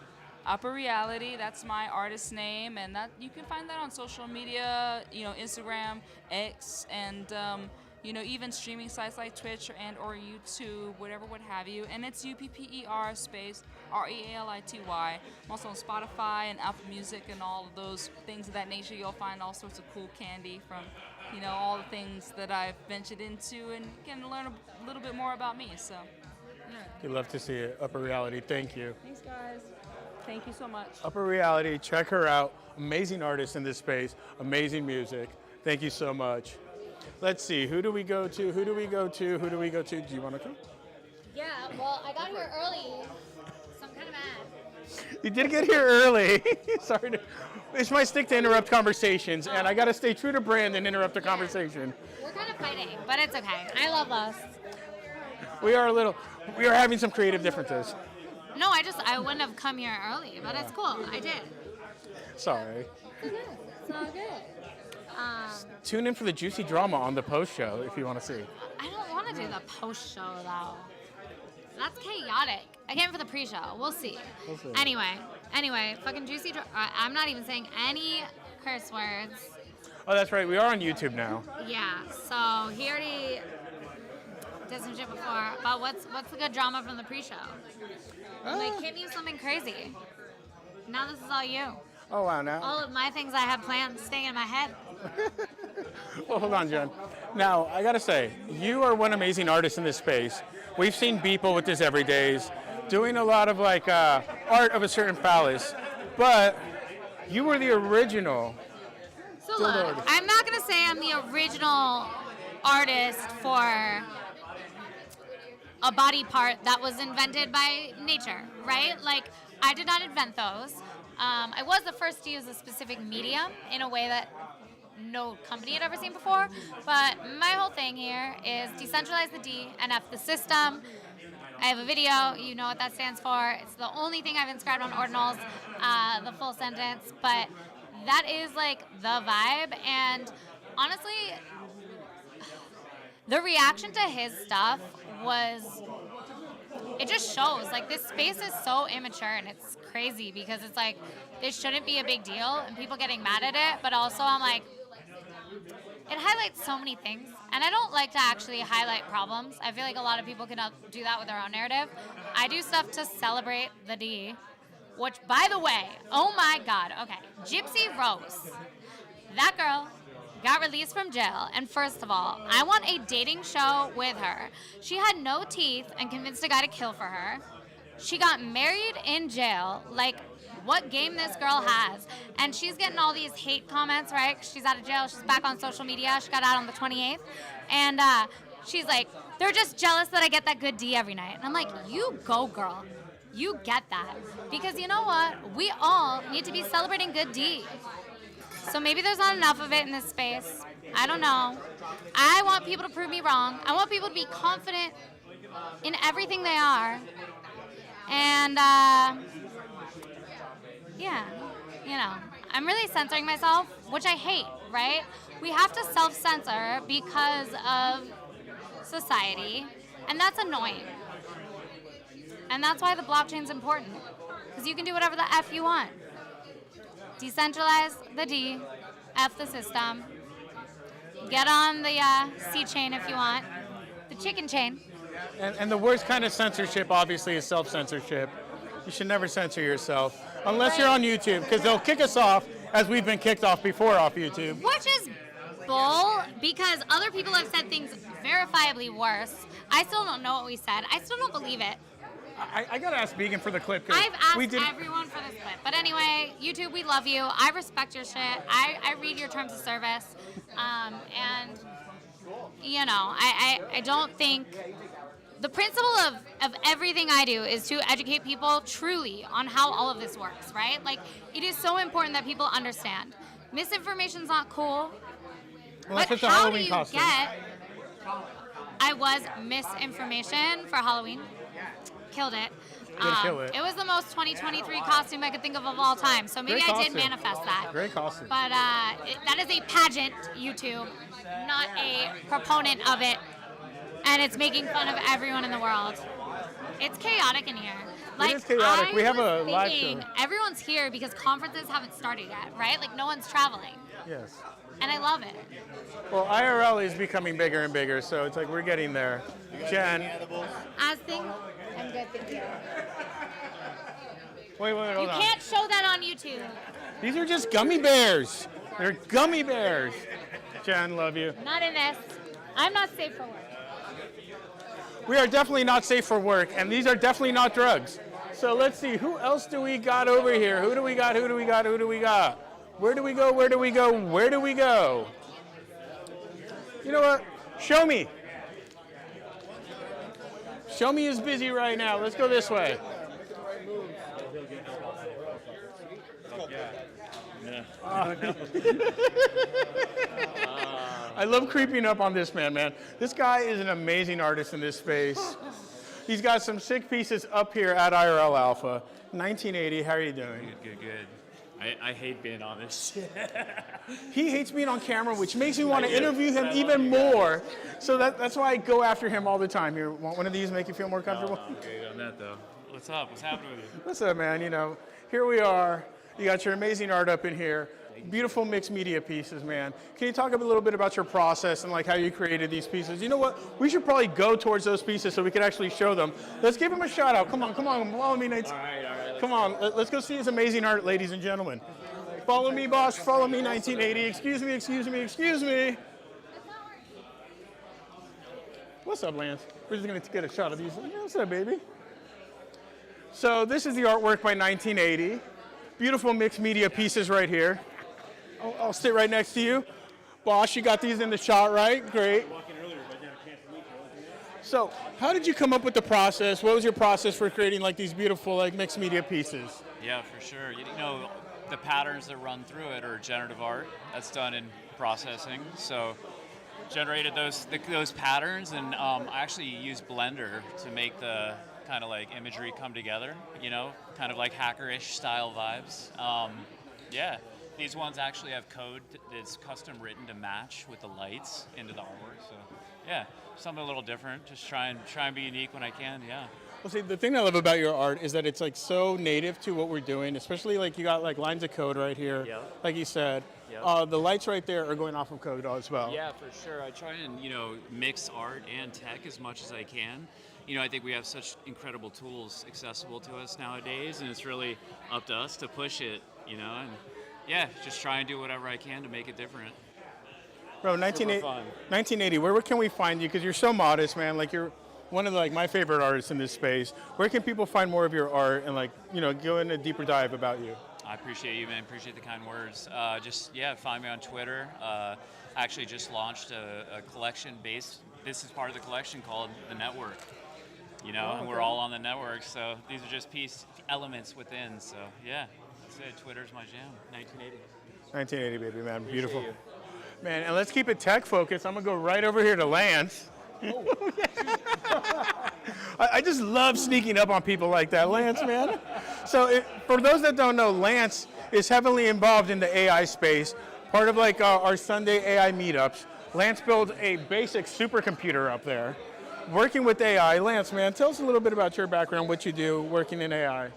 Upper Reality, that's my artist name, and that you can find that on social media, you know, Instagram, X, and you know, even streaming sites like Twitch or YouTube, whatever, what have you. And it's UPPER space REALITY. I'm also on Spotify and Apple Music and all of those things of that nature. You'll find all sorts of cool candy from, you know, all the things that I've ventured into, and you can learn a little bit more about me. So, yeah. We'd love to see it. Upper Reality, thank you. Thanks, guys. Thank you so much. Upper Reality, check her out. Amazing artist in this space, amazing music. Thank you so much. Let's see, who do we go to? Who do we go to? Who do we go to? Do you want to come? Yeah, well, I got here early, so I'm kind of mad. You did get here early. Sorry to, it's my stick to interrupt conversations, and I got to stay true to brand and interrupt the conversation. We're kind of fighting, but it's okay. I love us. We are having some creative differences. No, I wouldn't have come here early, but it's cool. I did. Sorry. It's all good. Tune in for the juicy drama on the post show if you want to see. I don't want to do the post show though. That's chaotic. I came for the pre-show. We'll see. Anyway, fucking juicy. I'm not even saying any curse words. Oh, that's right. We are on YouTube now. Yeah. So he already did some shit before. But what's the good drama from the pre-show? Like, hit me with something crazy. Now this is all you. Oh, wow, now. All of my things I had planned staying in my head. Well, hold on, Jen. Now, I got to say, you are one amazing artist in this space. We've seen people with this every days doing a lot of like art of a certain phallus, but you were the original. So look, I'm not going to say I'm the original artist for a body part that was invented by nature, right? Like, I did not invent those. I was the first to use a specific medium in a way that no company had ever seen before. But my whole thing here is decentralize the D and F the system. I have a video, you know what that stands for. It's the only thing I've inscribed on ordinals, the full sentence. But that is like the vibe. And honestly, the reaction to his stuff it just shows, like, this space is so immature, and it's crazy because it's like, this shouldn't be a big deal, and people getting mad at it, but also I'm like, it highlights so many things, and I don't like to actually highlight problems. I feel like a lot of people can do that with their own narrative. I do stuff to celebrate the D, which, by the way, oh my God, okay, Gypsy Rose, that girl got released from jail, and first of all, I want a dating show with her. She had no teeth and convinced a guy to kill for her. She got married in jail. Like, what game this girl has? And she's getting all these hate comments, right? She's out of jail. She's back on social media. She got out on the 28th. And she's like, they're just jealous that I get that good D every night. And I'm like, you go, girl. You get that. Because you know what? We all need to be celebrating good D. So maybe there's not enough of it in this space. I don't know. I want people to prove me wrong. I want people to be confident in everything they are. And, yeah, you know, I'm really censoring myself, which I hate, right? We have to self-censor because of society, and that's annoying. And that's why the blockchain's important, because you can do whatever the F you want. Decentralize the D, F the system. Get on the C chain if you want, the chicken chain. And the worst kind of censorship, obviously, is self-censorship. You should never censor yourself, unless you're on YouTube, because they'll kick us off, as we've been kicked off before off YouTube. Which is bull, because other people have said things verifiably worse. I still don't know what we said. I still don't believe it. I got to ask Vegan for the clip. I've asked everyone for this clip. But anyway, YouTube, we love you. I respect your shit. I read your terms of service. And, you know, I don't think the principle of everything I do is to educate people truly on how all of this works, right? Like, it is so important that people understand. Misinformation's not cool. Well, But that's just a how do Halloween you costume. get? I was misinformation for Halloween. Killed it. Didn't kill it. It was the most 2023 costume I could think of all time. So maybe Great I did costume. manifest that. Great costume. But that is a pageant, YouTube, not a proponent of it. And it's making fun of everyone in the world. It's chaotic in here. Like, is chaotic. I We have was a live thinking show. Everyone's here because conferences haven't started yet, right? Like, no one's traveling. Yes. And I love it. Well, IRL is becoming bigger and bigger, so it's like we're getting there. Jen. As things, I'm good, thank you. Wait, hold You on. can't show that on YouTube. These are just gummy bears. They're gummy bears. Jen, love you. Not in this. I'm not safe for work. We are definitely not safe for work, and these are definitely not drugs. So let's see, who else do we got over here? Who do we got? Who do we got? Who do we got? Where do we go? Where do we go? Where do we go? You know what? Show me. Show me is busy right now. Let's go this way. I love creeping up on this man. This guy is an amazing artist in this space. He's got some sick pieces up here at IRL Alpha. 1980, how are you doing? Good. I hate being on this shit. He hates being on camera, which makes me want to interview him even more. So that's why I go after him all the time. You want one of these, make you feel more comfortable? No, I'm good on that though. What's up? What's happening with you? What's up, man? You know, here we are. You got your amazing art up in here. Beautiful mixed media pieces, man. Can you talk a little bit about your process and like how you created these pieces? You know what? We should probably go towards those pieces so we can actually show them. Let's give him a shout out. Come on, follow me, Nate. All right. Come on, let's go see his amazing art, ladies and gentlemen. Follow me, boss. Follow me, 1980. Excuse me. What's up, Lance? We're just gonna get a shot of these. What's up, baby? So this is the artwork by 1980. Beautiful mixed media pieces right here. I'll sit right next to you. Boss, you got these in the shot, right? Great. So how did you come up with the process? What was your process for creating like these beautiful like mixed media pieces? Yeah, for sure. You know, the patterns that run through it are generative art. That's done in processing. So generated those patterns, and I actually used Blender to make the kind of like imagery come together. You know, kind of like hacker-ish style vibes. Yeah. These ones actually have code that's custom written to match with the lights into the artwork. So, yeah, something a little different. Just try and be unique when I can. Yeah. Well, see, the thing I love about your art is that it's like so native to what we're doing. Especially like you got like lines of code right here, like you said. Yep. The lights right there are going off of code as well. Yeah, for sure. I try and mix art and tech as much as I can. You know, I think we have such incredible tools accessible to us nowadays, and it's really up to us to push it. You know, and yeah, just try and do whatever I can to make it different. Bro, 1980, where can we find you? Because you're so modest, man. Like you're one of my favorite artists in this space. Where can people find more of your art and go in a deeper dive about you? I appreciate you, man. Appreciate the kind words. Find me on Twitter. Actually just launched a collection based. This is part of the collection called The Network. And we're all on the network, so these are just elements within. So yeah. Twitter's my jam. 1980. 1980, baby, man. Beautiful. Man, and let's keep it tech focused. I'm going to go right over here to Lance. I just love sneaking up on people like that, Lance, man. So for those that don't know, Lance is heavily involved in the AI space. Part of our Sunday AI meetups. Lance built a basic supercomputer up there. Working with AI. Lance, man, tell us a little bit about your background, what you do working in AI.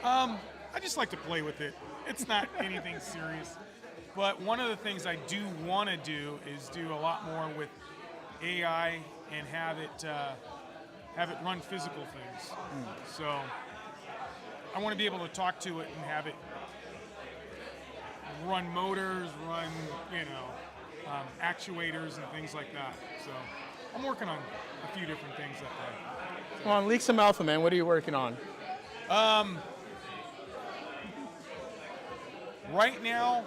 I just like to play with it. It's not anything serious. But one of the things I do want to do is do a lot more with AI and have it run physical things. So I want to be able to talk to it and have it run motors, run actuators and things like that. So I'm working on a few different things that way. Come on, leak some alpha, man. What are you working on? Right now,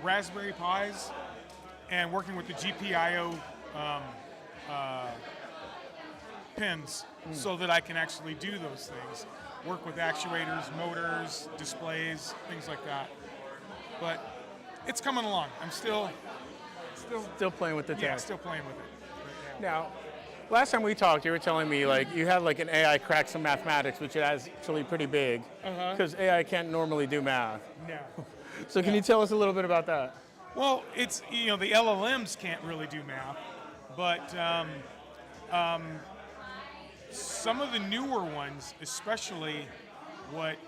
Raspberry Pis and working with the GPIO pins so that I can actually do those things. Work with actuators, motors, displays, things like that. But it's coming along. I'm still playing with the tech. Yeah, still playing with it. Now, last time we talked, you were telling me like you had like an AI crack some mathematics, which is actually pretty big, because AI can't normally do math. No. So can you tell us a little bit about that? Well, it's, the LLMs can't really do math, but some of the newer ones, especially what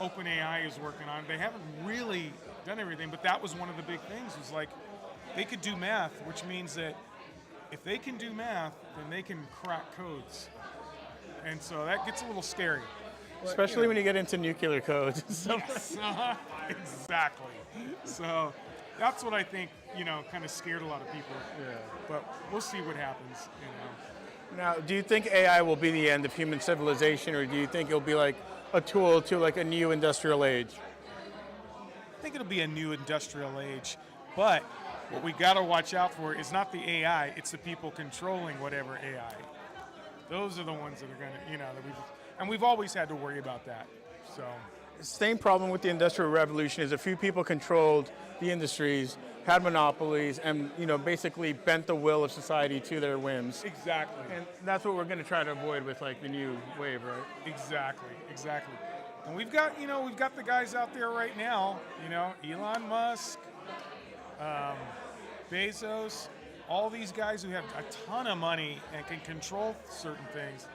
OpenAI is working on, they haven't really done everything, but that was one of the big things, was like they could do math, which means that if they can do math, then they can crack codes. And so that gets a little scary. Especially when you get into nuclear codes. Yes, exactly. So that's what I think, kind of scared a lot of people. Yeah. But we'll see what happens, Now, do you think AI will be the end of human civilization, or do you think it'll be like a tool to like a new industrial age? I think it'll be a new industrial age, but what we got to watch out for is not the AI, it's the people controlling whatever AI. Those are the ones that are going to, we've always had to worry about that. So, the same problem with the Industrial Revolution is a few people controlled the industries, had monopolies, and basically bent the will of society to their whims. Exactly. And that's what we're going to try to avoid with like the new wave, right? Exactly. And we've got the guys out there right now, Elon Musk, Bezos, all these guys who have a ton of money and can control certain things.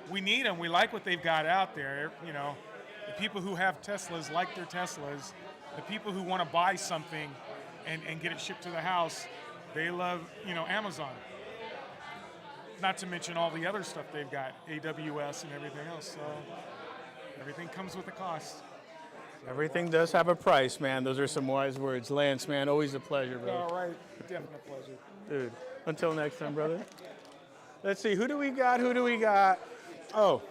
We need them. We like what they've got out there. The people who have Teslas like their Teslas. The people who want to buy something and get it shipped to the house, they love, Amazon. Not to mention all the other stuff they've got, AWS and everything else. So everything comes with a cost. Everything does have a price, man. Those are some wise words. Lance, man, always a pleasure, bro. All right, definite pleasure. Dude, until next time, brother. Let's see, who do we got? Oh.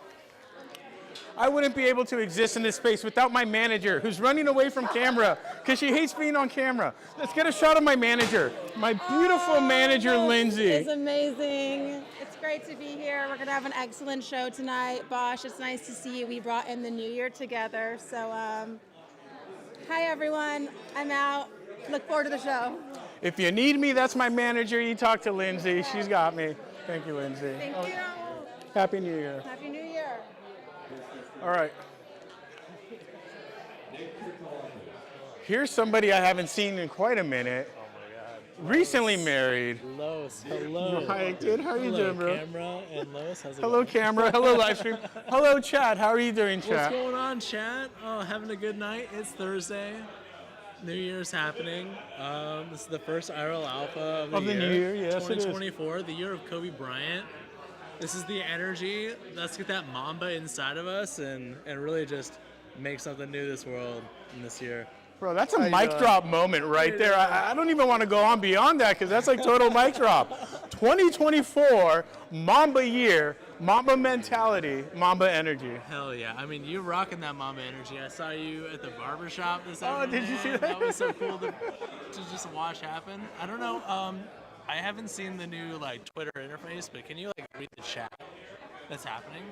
I wouldn't be able to exist in this space without my manager, who's running away from camera because she hates being on camera. Let's get a shot of my manager, my beautiful manager, Lindsay. It's amazing. It's great to be here. We're going to have an excellent show tonight. Bosch, it's nice to see you. We brought in the new year together. So, hi, everyone. I'm out. Look forward to the show. If you need me, that's my manager. You talk to Lindsay. She's got me. Thank you, Lindsay. Thank you. Happy New Year. Happy New Year. All right. Here's somebody I haven't seen in quite a minute. Oh my God. Recently married. Los, hello. Hi, dude. How are you doing, bro? Camera and Los. How's it Hello, going? camera. Hello, live stream. Hello, chat. How are you doing, chat? What's going on, chat? Oh, having a good night. It's Thursday. New Year's happening. This is the first IRL Alpha of the new year. Yes, it is. 2024, the year of Kobe Bryant. This is the energy. Let's get that Mamba inside of us and really just make something new this world in this year. Bro, that's a mic drop moment right there. I don't even want to go on beyond that because that's like total mic drop. 2024, Mamba year, Mamba mentality, Mamba energy. Hell yeah. I mean, you're rocking that Mamba energy. I saw you at the barbershop this afternoon. Oh, did you see that? That was so cool to just watch happen. I don't know. I haven't seen the new Twitter interface, but can you read the chat that's happening?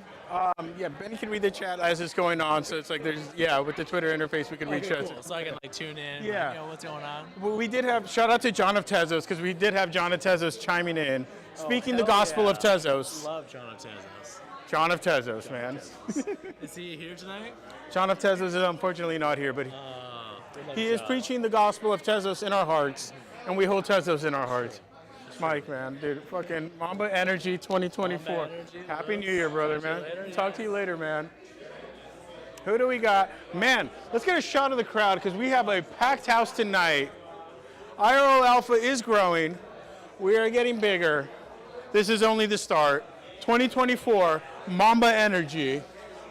Yeah, Ben can read the chat as it's going on, so it's with the Twitter interface we can reach out. Cool. So I can tune in. Yeah. What's going on? Well, we did have shout out to John of Tezos because we did have John of Tezos chiming in, speaking the gospel of Tezos. Love John of Tezos. John of Tezos, man. Is he here tonight? John of Tezos is unfortunately not here, but he is preaching the gospel of Tezos in our hearts, and we hold Tezos in our hearts. Mike, man, dude, fucking Mamba Energy 2024. Mamba Energy, Happy New Year, brother, man. Talk to you later, man. Who do we got? Man, let's get a shot of the crowd because we have a packed house tonight. IRL Alpha is growing. We are getting bigger. This is only the start. 2024, Mamba Energy.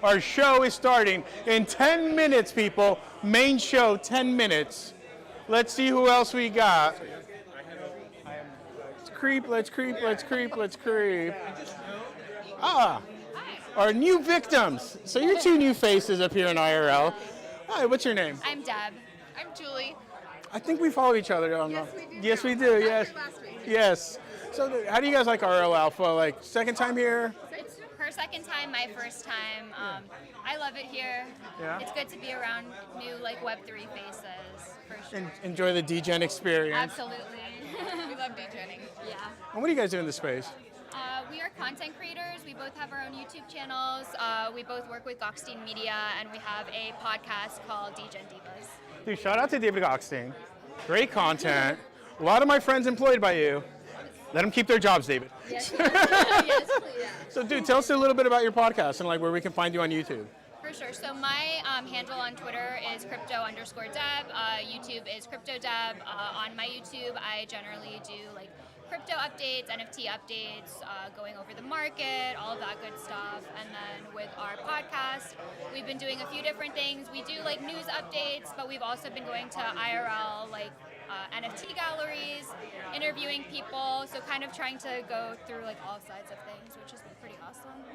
Our show is starting in 10 minutes, people. Main show, 10 minutes. Let's see who else we got. Let's creep. Ah, our new victims. So you're two new faces up here in IRL. Hi, what's your name? I'm Deb. I'm Julie. I think we follow each other on Yes, we do. Yes, we do. Yes. Last week. Yes. So how do you guys like RL Alpha? Like second time here? It's her second time, my first time. I love it here. Yeah. It's good to be around new like Web3 faces, for sure. Enjoy the DGen experience. Absolutely. We love DJing. Yeah. And what do you guys do in the space? We are content creators. We both have our own YouTube channels. We both work with Gockstein Media, and we have a podcast called DGen Divas. Dude, shout out to David Gockstein. Great content. A lot of my friends employed by you. Let them keep their jobs, David. Yes, yes, please. So, dude, tell us a little bit about your podcast and like where we can find you on YouTube. For sure. So my handle on Twitter is crypto_deb. YouTube is cryptodeb. On my YouTube, I generally do like crypto updates, NFT updates, going over the market, all of that good stuff. And then with our podcast, we've been doing a few different things. We do like news updates, but we've also been going to IRL, like NFT galleries, interviewing people. So kind of trying to go through like all sides of things, which has been pretty awesome.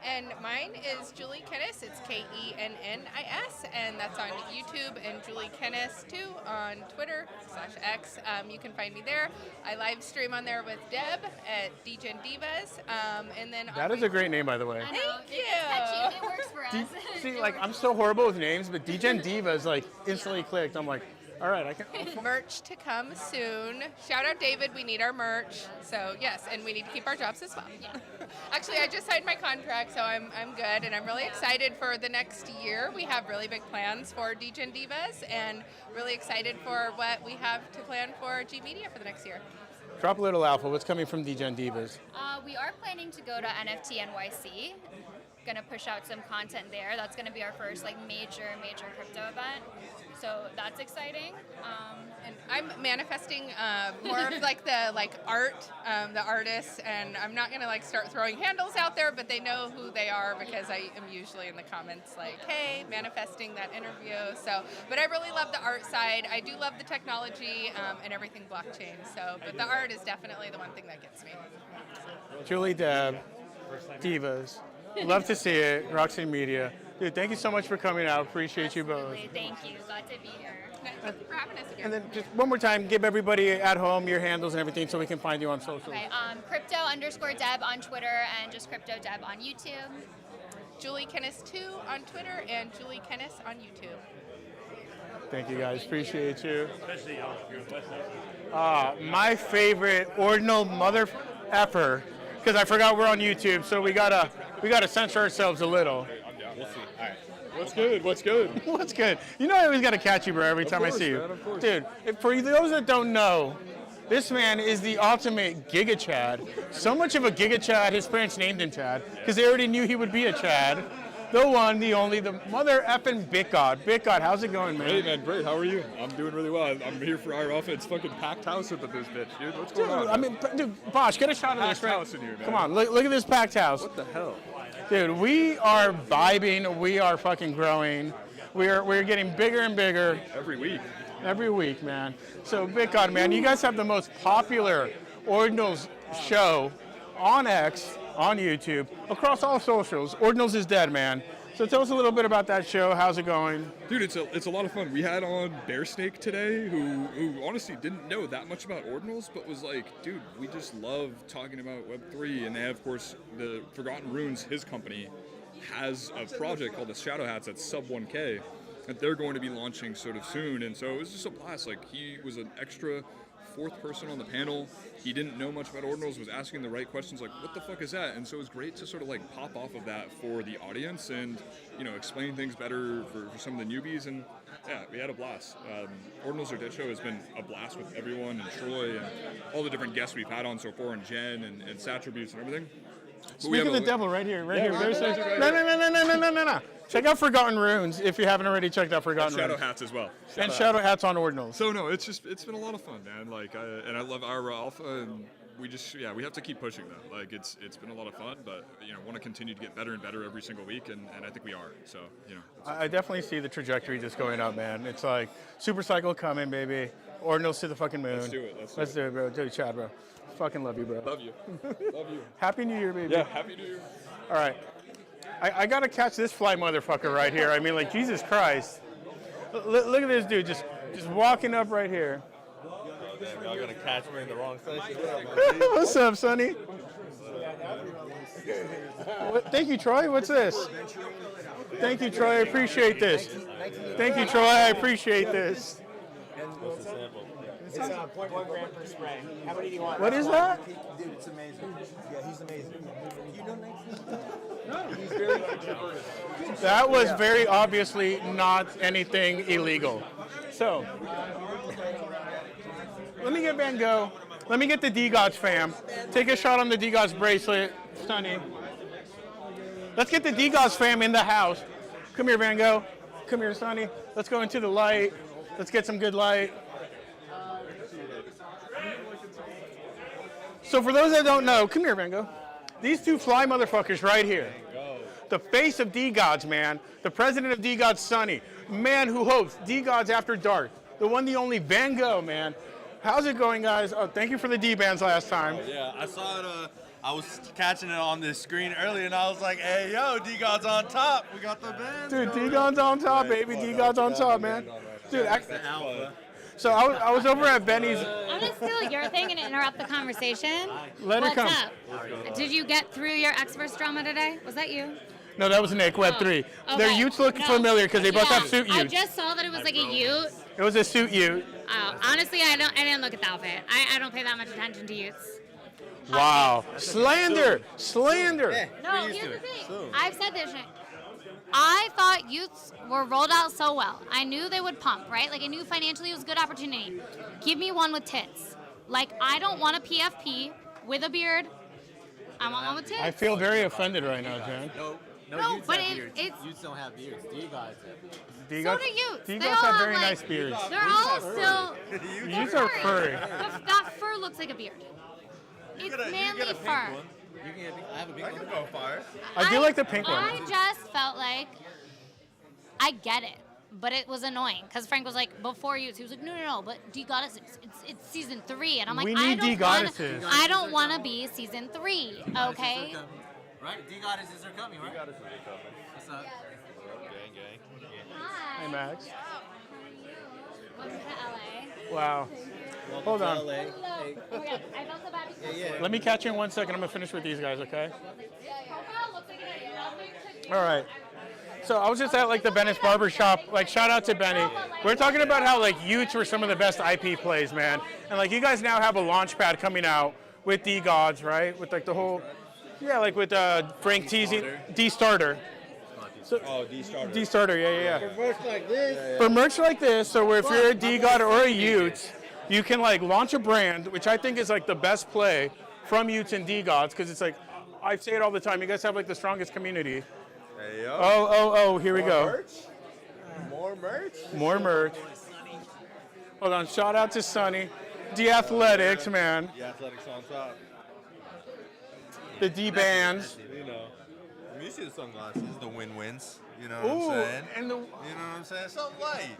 And mine is Julie Kennis. It's KENNIS, and that's on YouTube, and Julie Kennis too on Twitter/X. You can find me there. I live stream on there with Deb at DGen Divas, and then That is a great name, by the way. Thank you. It's catchy. It works for us. See, like I'm so horrible with names, but DGen Divas like instantly clicked. I'm like, all right, I can. Merch to come soon. Shout out David, we need our merch. So yes, and we need to keep our jobs as well. Yeah. Actually, I just signed my contract, so I'm good, and I'm really excited for the next year. We have really big plans for DGen Divas, and really excited for what we have to plan for G Media for the next year. Drop a little alpha. What's coming from DGen Divas? We are planning to go to NFT NYC. Gonna push out some content there. That's gonna be our first like major crypto event. So that's exciting. And I'm manifesting more of like the art, the artists, and I'm not gonna like start throwing handles out there, but they know who they are because I am usually in the comments like, hey, manifesting that interview. So, but I really love the art side. I do love the technology and everything blockchain. So, but the art is definitely the one thing that gets me. Julie, Deb, Divas. Love to see it. Roxy Media. Dude, thank you so much for coming out. Appreciate you both. Thank you. Glad to be here. Thank you for having us again. And then just one more time, give everybody at home your handles and everything so we can find you on social. Okay, crypto_deb on Twitter and just cryptodeb on YouTube. Julie Kennis 2 on Twitter and Julie Kennis on YouTube. Thank you guys. Appreciate you. My favorite ordinal mother effer, because I forgot we're on YouTube, so we gotta censor ourselves a little. We'll see. All right. What's good? What's good? What's good? You know I always gotta catch you, bro, every time I see you. Man, of course. Dude, for those that don't know, this man is the ultimate Giga Chad. So much of a Giga Chad, his parents named him Chad, because they already knew he would be a Chad. The one, the only, the mother effing BitGod. BitGod, how's it going, man? Hey, man, great. How are you? I'm doing really well. I'm here for our office. It's fucking packed house with this bitch, dude. What's going on? I mean, dude, Bosh, get a shot of this, Packed right? house in here, man. Come on, look at this packed house. What the hell? Dude, we are vibing. We are fucking growing. We're getting bigger and bigger. Every week. Every week, man. So, BitGod, man, you guys have the most popular Ordinals show on X, on YouTube, across all socials. Ordinals is dead, man. So tell us a little bit about that show. How's it going? Dude, it's a lot of fun. We had on Bear Snake today, who honestly didn't know that much about Ordinals, but was like, dude, we just love talking about Web3. And they have, of course, the Forgotten Runes, his company, has a project called the Shadow Hats at sub 1K that they're going to be launching sort of soon. And so it was just a blast. Like, he was an extra fourth person on the panel. He didn't know much about Ordinals, was asking the right questions like, what the fuck is that? And so it was great to sort of like pop off of that for the audience and, you know, explain things better for some of the newbies. And yeah, we had a blast. Ordinals Are Dead show has been a blast with everyone and Troy and all the different guests we've had on so far, and Jen and Sattributes and everything. Speak of the devil right here, right here. Right No. Check out Forgotten Runes if you haven't already checked out Forgotten Shadow Runes. Hats as well. And Shadow Hats on Ordinals. So no, it's been a lot of fun, man. Like, I love our alpha, and we have to keep pushing that. Like, it's been a lot of fun, but you know, want to continue to get better and better every single week, and I think we are. So you know, I definitely see the trajectory just going up, man. It's like super cycle coming, baby. Ordinals to the fucking moon. Let's do it. Let's do it, bro. Dude, Chad, bro. Fucking love you, bro. Love you. Love you. Happy New Year, baby. Yeah, Happy New Year. All right. I gotta catch this fly motherfucker right here. I mean, like, Jesus Christ. Look at this dude just walking up right here. Damn, y'all gonna catch me in the wrong session. What's up, Sonny? Thank you, Troy. What's this? Thank you, Troy. I appreciate this. Thank you, Troy. I appreciate this. What's the sample? It's 0.1 gram per spray. How many do you want? What is that? Dude, it's amazing. Yeah, he's amazing. You know Nate? He's very introverted. That was very obviously not anything illegal. So, let me get Van Gogh. Let me get the D-Gods fam. Take a shot on the D-Gods bracelet. Stunny. Let's get the D-Gods fam in the house. Come here, Van Gogh. Come here, Sonny. Let's go into the light. Let's get some good light. So for those that don't know, come here, Van Gogh. These two fly motherfuckers right here. The face of D-Gods, man. The president of D-Gods, Sonny. Man who hosts D-Gods After Dark. The one, the only Van Gogh, man. How's it going, guys? Oh, thank you for the D-Bands last time. Yeah, I saw it. I was catching it on the screen earlier, and I was like, "Hey, yo, D-God's on top. We got the band." Dude, D-God's on top, baby. D-God's on top, man. Dude, so I was over at Benny's. I'm gonna steal your thing and interrupt the conversation. Let her come. What's up? Did you get through your X-Verse drama today? Was that you? No, that was Nick, Web3. Okay. Their utes look familiar because they both have suit utes. I just saw that it was like a ute. It was a suit ute. Honestly, I didn't look at the outfit. I don't pay that much attention to utes. Wow. Slander. Slander. No, here's the thing. I've said this shit. I thought youths were rolled out so well. I knew they would pump, right? Like, I knew financially it was a good opportunity. Give me one with tits. Like, I don't want a PFP with a beard. I want one with tits. I feel very offended right now, Jen. No, but it's... Youths don't have beards. D-Gods have So do youths. They D-Gods all have very like, nice beards. They're all still... Youths are furry. That fur looks like a beard. It's manly fur. You can get I have a big one. I can go fire. I do like the pink one. I just felt like I get it, but it was annoying because Frank was like, before you, he was like, no, but D-Goddess, it's season 3, and I'm like, We need D-Goddesses. I don't want to be season 3, okay? Right? D-Goddesses are coming, right? D-Goddesses are coming. What's up? Gang, gang. Hi. Hey, Max. Welcome to LA. Wow. Hold on. Oh my God, I felt so bad because Let me catch you in 1 second. I'm going to finish with these guys, okay? All right. So I was just at like the Venice barber shop. Like, shout out to Benny. We're talking about how like Utes were some of the best IP plays, man. And like you guys now have a launch pad coming out with D-Gods, right? With like the whole, like with Frank teasing D-Starter. Oh, D-Starter. D-Starter, yeah. For merch like this. For merch like this, so if you're a D-God or a Ute, you can like launch a brand, which I think is like the best play from Utes and D-Gods, because it's like, I say it all the time, you guys have like the strongest community. Hey, yo. Oh, here we go. Merch? More merch? More merch. Hold on, shout out to Sonny. The Athletics, man. The Athletics on top. The D-Bands. You know. I mean, you see the sunglasses, the win-wins. You know Ooh, what I'm saying? and you know what I'm saying? So light.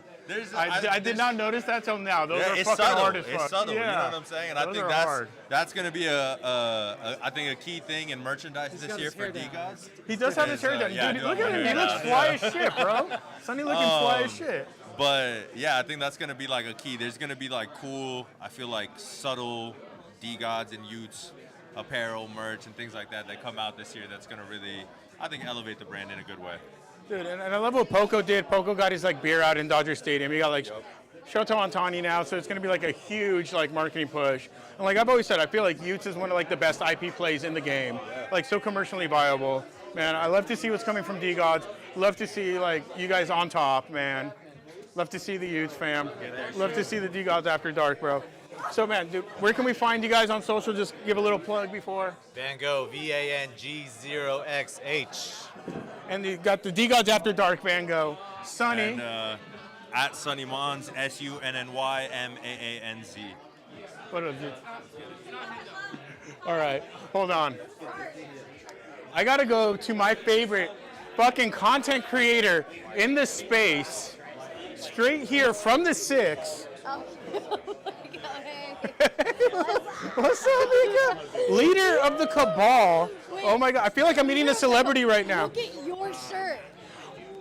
I did not notice that till now. Those are it's fucking subtle. hard as fuck. It's subtle. Yeah. You know what I'm saying? And I Those think are hard. that's going to be I think a key thing in merchandise this year for D-Gods. He does have his hair done. Yeah, Dude, look at him. He looks fly as shit, bro. Sonny looking fly as shit. But yeah, I think that's going to be like a key. There's going to be like cool, I feel like subtle D-Gods and Utes apparel, merch, and things like that come out this year that's going to really, I think, elevate the brand in a good way. Dude, and I love what Poco did. Poco got his like beer out in Dodger Stadium. He got like Shoto Antani now, so it's gonna be like a huge like marketing push. And like I've always said, I feel like Utes is one of like the best IP plays in the game. Like so commercially viable. Man, I love to see what's coming from D-Gods. Love to see like you guys on top, man. Love to see the Utes fam. Love to see the D-Gods After Dark, bro. So man, dude, where can we find you guys on social? Just give a little plug before. Van Gogh, VANG0XH. And you got the D-Gods After Dark, Van Gogh. Sonny. And at Sonny Mons, SUNNYMAANZ. What is it? All right, hold on. I gotta go to my favorite fucking content creator in the space, straight here from the 6. What's up, Mika? Leader of the Cabal. Oh my God, I feel like I'm meeting a celebrity right now. Look at your shirt.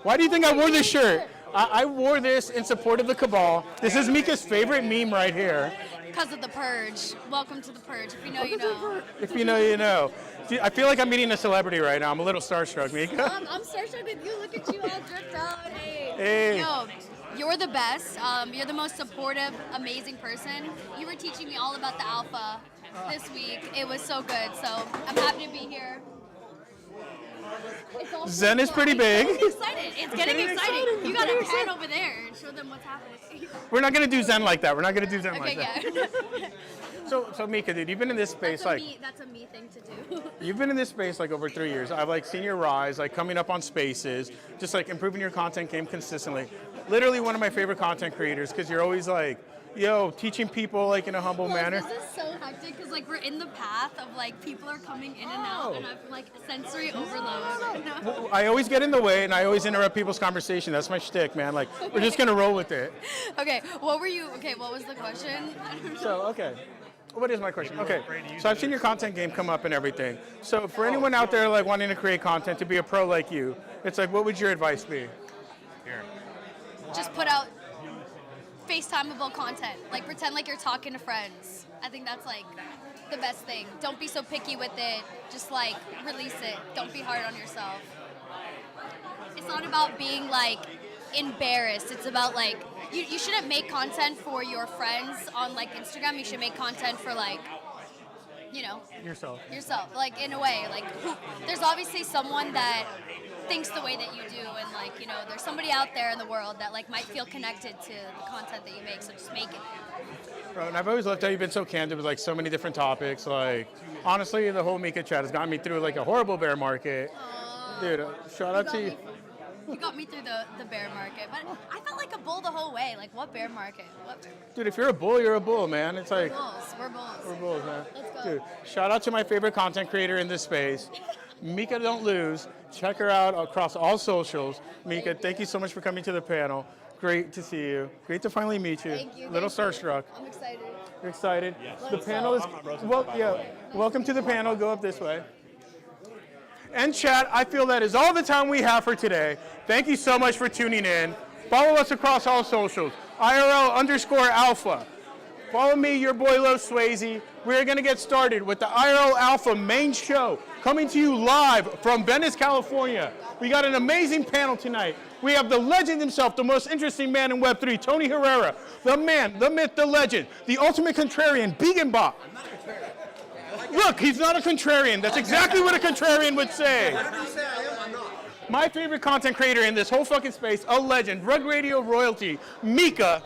Why do you think I wore this shirt? I wore this in support of the Cabal. This is Mika's favorite meme right here. Because of the purge. Welcome to the purge. If you know, you know. If you know, you know. See, I feel like I'm meeting a celebrity right now. I'm a little starstruck, Mika. I'm starstruck with you. Look at you all dripped out. Hey. Hey. Yo, you're the best. You're the most supportive, amazing person. You were teaching me all about the alpha this week. It was so good. So I'm happy to be here. It's all Zen is pretty big. It's excited. It's getting exciting. You got to pan over there and show them what's happening. We're not going to do Zen like that. We're not going to do Zen like Okay, that. yeah. So Mika, dude, you've been in this space That's a me thing to do. you've been in this space like over 3 years. I've like seen your rise, like coming up on spaces, just like improving your content game consistently. Literally one of my favorite content creators because you're always like, yo, teaching people like in a humble manner. This is so hectic because like we're in the path of like people are coming in and out and I'm like sensory overload. Well, I always get in the way and I always interrupt people's conversation. That's my shtick, man. Like we're just gonna roll with it. Okay, what was the question? So okay. What is my question? Okay, so I've seen your content game come up and everything. So for anyone out there like wanting to create content to be a pro like you, it's like, what would your advice be? Here. Just put out FaceTimeable content. Like pretend like you're talking to friends. I think that's like the best thing. Don't be so picky with it. Just like release it. Don't be hard on yourself. It's not about being like embarrassed. It's about like you shouldn't make content for your friends on like Instagram. You should make content for like, you know, Yourself. like in a way, like there's obviously someone that thinks the way that you do, and like, you know, there's somebody out there in the world that like might feel connected to the content that you make, so just make it. Bro, and I've always loved how you've been so candid with like so many different topics. Like honestly, the whole Mika chat has gotten me through like a horrible bear market. Dude, shout out to you. You got me through the bear market, but I felt like a bull the whole way. Like, what bear market? What? Dude, if you're a bull, you're a bull, man. It's like We're bulls. we're bulls, man. Let's go. Dude, shout out to my favorite content creator in this space, Mika. Don't lose. Check her out across all socials. Mika, thank you so much for coming to the panel. Great to see you. Great to finally meet you. Thank you. Little Thank you. starstruck. I'm excited. You're excited? Yes. The panel is welcome to the panel. Go up this way. And chat, I feel that is all the time we have for today. Thank you so much for tuning in. Follow us across all socials, IRL_alpha. Follow me, your boy Lo Swayze. We're going to get started with the IRL Alpha main show, coming to you live from Venice, California. We got an amazing panel tonight. We have the legend himself, the most interesting man in Web3, Tony Herrera, the man, the myth, the legend, the ultimate contrarian, Vegan Bot. Look, he's not a contrarian. That's exactly what a contrarian would say. My favorite content creator in this whole fucking space, a legend, Rug Radio royalty, Mika,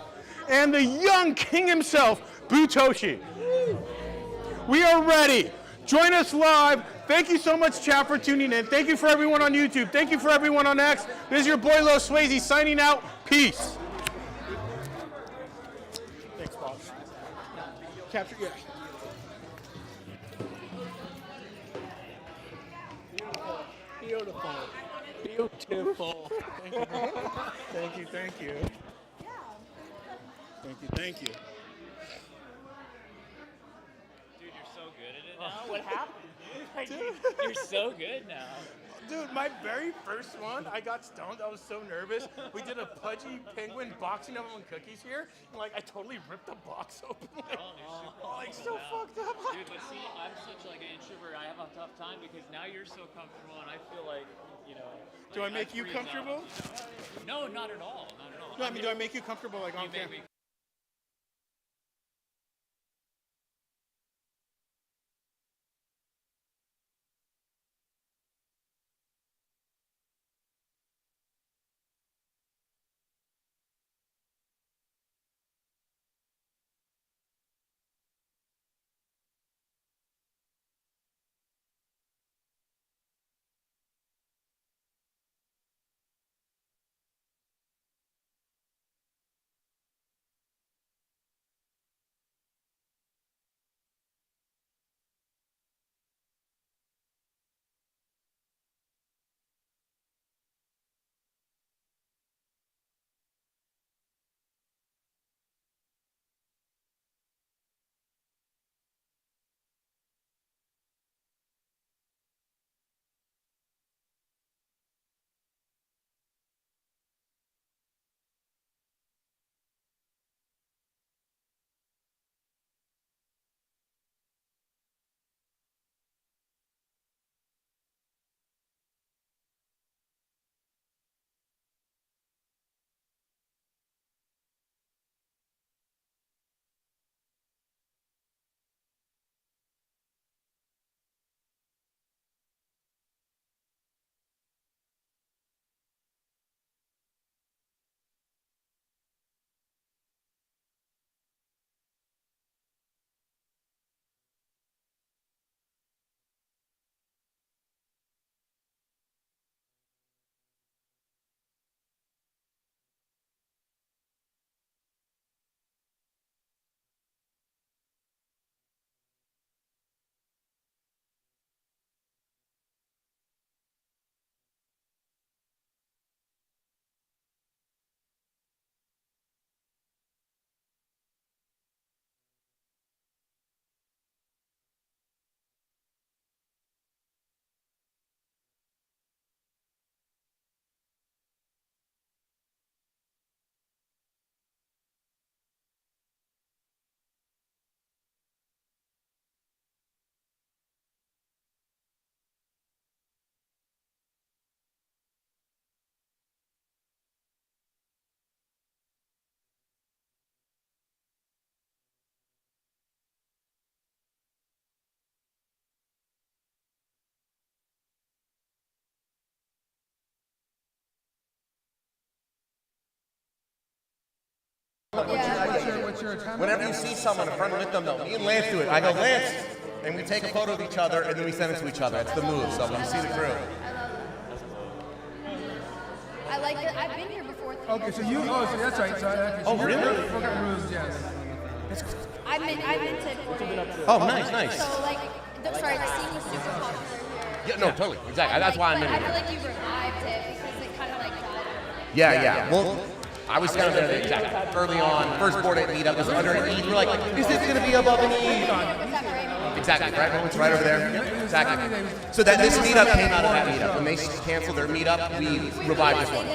and the young king himself, Butoshi. We are ready. Join us live. Thank you so much, chat, for tuning in. Thank you for everyone on YouTube. Thank you for everyone on X. This is your boy Lo Swayze signing out. Peace. Thanks, boss. Capture, yeah. Beautiful. Beautiful. Thank you. Thank you. Thank you. Thank you. Thank you. Dude, you're so good at it now. What happened? Like, you're so good now. Dude, my very first one, I got stoned. I was so nervous. We did a pudgy penguin boxing of them cookies here, and like I totally ripped the box open. Like so fucked up. Dude, but see, I'm such like an introvert. I have a tough time because now you're so comfortable, and I feel like, you know. Do I like, make you freeze out. comfortable? No, not at all. Not at all. No, I mean, do I make you comfortable like on You make camera? me Whenever you see someone in front of them, no, me and Lance do it. I go, Lance, and we take a photo of each other, and then we send it to each other. It's the move, so when you see the crew. I like it. I've been here before. Okay, so that's right. So really? Forgotten Rules, yes. I minted for it. Oh, nice. So like, sorry, the scene was super popular here. Yeah, no, totally, exactly. That's why I'm in I here. feel like you revived it because it kind of like died. Yeah. Well, I was kind of there exactly early on. First board at meetup was under an E. We're like, is this going to be above an E? Exactly, right? It's right over there. Yep, exactly. So this meetup came out of that meetup. When they canceled their meetup, we revived this one.